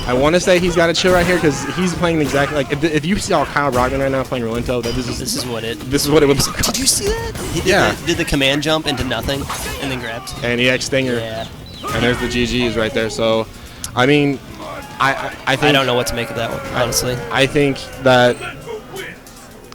I want to say he's got to chill right here because he's playing exactly like if you saw Kyle Brogdon right now playing Rolento, This is what it would look like. Did you see that? He did, Yeah. did the command jump into nothing and then grabbed. And EX Stinger. Yeah. And there's the GGs right there. So, I mean, I think I don't know what to make of that one, honestly. I think that,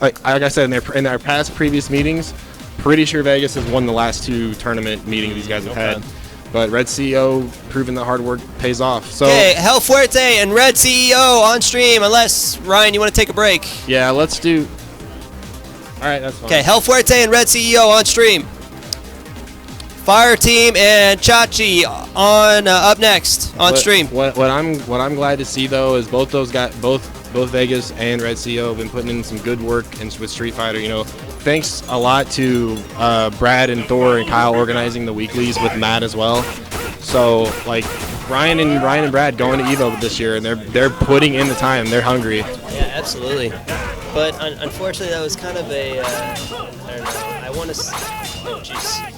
like I said, in their past previous meetings, pretty sure Vegas has won the last 2 tournament meetings these guys have had. But Red CEO proving that hard work pays off. So Okay, Hell Fuerte and Red CEO on stream, unless, Ryan, you want to take a break. yeah, let's do. All right, that's fine. Okay, Hell Fuerte and Red CEO on stream. Fire Team and Chachi on up next on stream. What I'm glad to see though is both those guys, both Vegas and Red CO have been putting in some good work with Street Fighter. Thanks a lot to Brad and Thor and Kyle organizing the weeklies with Matt as well. So like Ryan and Brad going to Evo this year, and they're putting in the time. They're hungry. Yeah, absolutely. But unfortunately, that was kind of a I don't know. I want to. Oh jeez.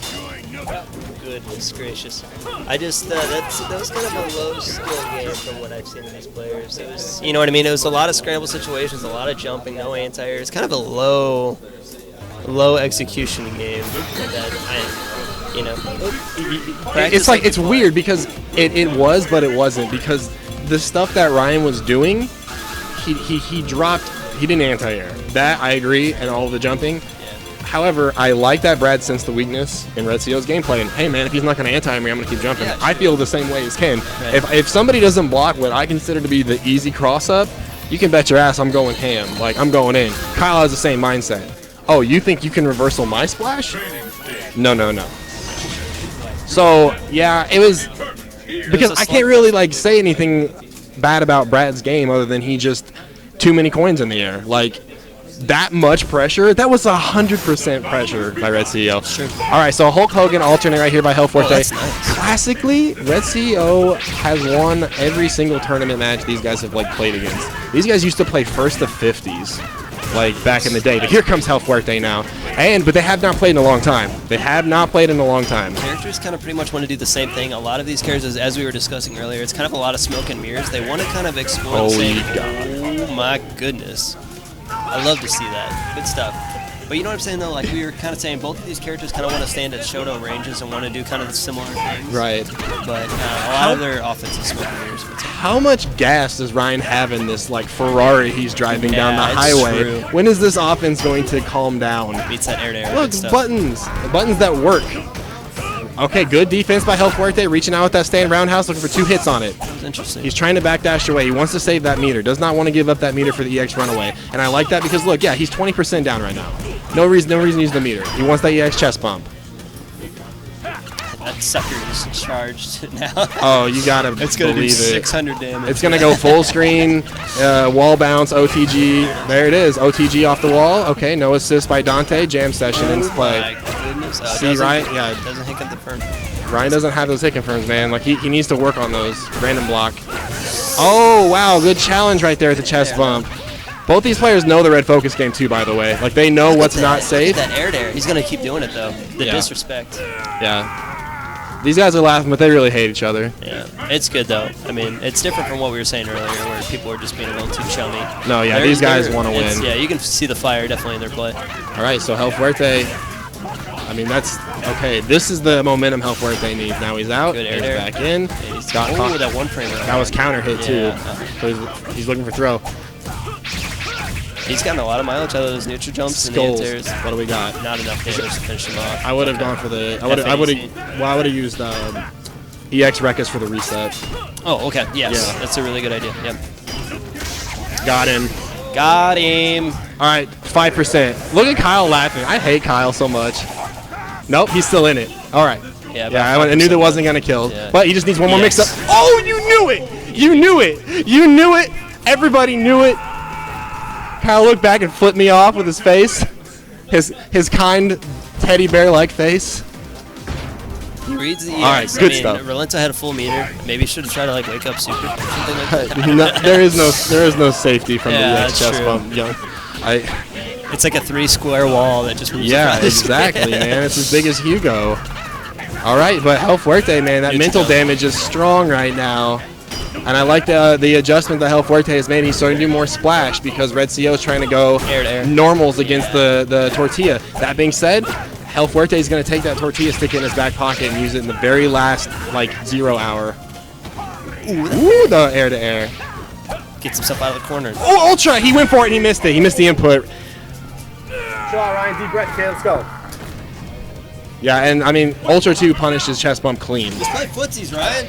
Goodness gracious. I just that was kind of a low skill game from what I've seen in these players. It was, you know what I mean? It was a lot of scramble situations, a lot of jumping, no anti-air. It's kind of a low execution game that It's weird because it was, but it wasn't, because the stuff that Ryan was doing, he dropped. He didn't anti-air. That I agree, and all the jumping. However, I like that Brad sensed the weakness in Red CO's gameplay, and hey man, if he's not going to anti me, I'm going to keep jumping. Yeah, I feel the same way as Ken. Right. If somebody doesn't block what I consider to be the easy cross-up, you can bet your ass I'm going ham. Like, I'm going in. Kyle has the same mindset. Oh, you think you can reversal my splash? No. So, yeah, it was... Because I can't really, like, say anything bad about Brad's game other than he just... Too many coins in the air. Like... That much pressure? That was 100% pressure by Red CEO. Sure. All right, so Hulk Hogan alternate right here by Hell Fuerte. That's nice. Classically, Red CEO has won every single tournament match these guys have played against. These guys used to play first to 50s, back in the day. But here comes Hell Fuerte now, but they have not played in a long time. Characters kind of pretty much want to do the same thing. A lot of these characters, as we were discussing earlier, it's kind of a lot of smoke and mirrors. They want to kind of explore the same. Oh my goodness. I love to see that. Good stuff. But you know what I'm saying, though? Like, we were kind of saying, both of these characters kind of want to stand at Shoto ranges and want to do kind of the similar things. Right. But a lot of their offense is smoke and mirrors. How much gas does Ryan have in this, Ferrari he's driving down the highway? True. When is this offense going to calm down? Beats that air-to-air. Look, buttons that work. Okay, good defense by Hell Fuerte, reaching out with that stand roundhouse, looking for 2 hits on it. That was interesting. He's trying to backdash away. He wants to save that meter. Does not want to give up that meter for the EX runaway. And I like that because, look, yeah, he's 20% down right now. No reason to use the meter. He wants that EX chest bump. That sucker is charged now. Oh, you gotta It's going to do believe it. 600 damage. It's going to go full screen, wall bounce, OTG. There it is, OTG off the wall. Okay, no assist by Dante. Jam session in play. My goodness. See, Ryan? Yeah. Doesn't hit the firm. Ryan doesn't have those hit confirms, man. He needs to work on those. Random block. Oh, wow, good challenge right there at the chest bump. Both these players know the red focus game too, by the way. Like they know what's not safe. That air there. He's gonna keep doing it though. The disrespect. Yeah. These guys are laughing, but they really hate each other. Yeah. It's good though. I mean, it's different from what we were saying earlier, where people were just being a little too chummy. No, yeah, these guys want to win. Yeah, you can see the fire definitely in their play. All right, so El Fuerte. I mean, that's okay. This is the momentum El Fuerte needs. Now he's out. Good air he's there. back in. He's got caught. that one frame. That was counter hit too. Yeah. So he's looking for throw. He's gotten a lot of mileage out of those neutral jumps Skulls. and the anti-airs. What do we got? Not enough damage to finish him off. I would have gone for the. I would have used EX Rekus for the reset. Oh, okay. Yes, Yeah. that's a really good idea. Yep. Got him. Got him. All right, 5%. Look at Kyle laughing. I hate Kyle so much. Nope, he's still in it. All right. Yeah, I knew that wasn't gonna kill, Yeah. but he just needs one more Yes. mix-up. Oh, you knew it! You knew it! You knew it! Everybody knew it. Kyle looked back and flipped me off with his face, his kind teddy bear-like face. He reads the EX. All right, good stuff. Relento had a full meter. Maybe he should have tried to like wake up super or something like that. No, there is no safety from Yeah, the EX that's chest true. bump. Young. It's like a 3-square wall that just moves Yeah, across. exactly, man. It's as big as Hugo. All right, but El Fuerte, man, that Good mental job. damage is strong right now. And I like the adjustment that El Fuerte has made. He's starting to do more splash because Red CO is trying to go Air to air. normals against the tortilla. That being said, El Fuerte is going to take that tortilla, stick it in his back pocket, and use it in the very last, like, 0 hour. Ooh, the air to air. Gets himself out of the corner. Oh, Ultra! He went for it and he missed it. He missed the input. Chill out, Ryan. Deep breath. Okay, let's go. Yeah, and I mean, Ultra 2 punished his chest bump clean. Just play footsies, Ryan.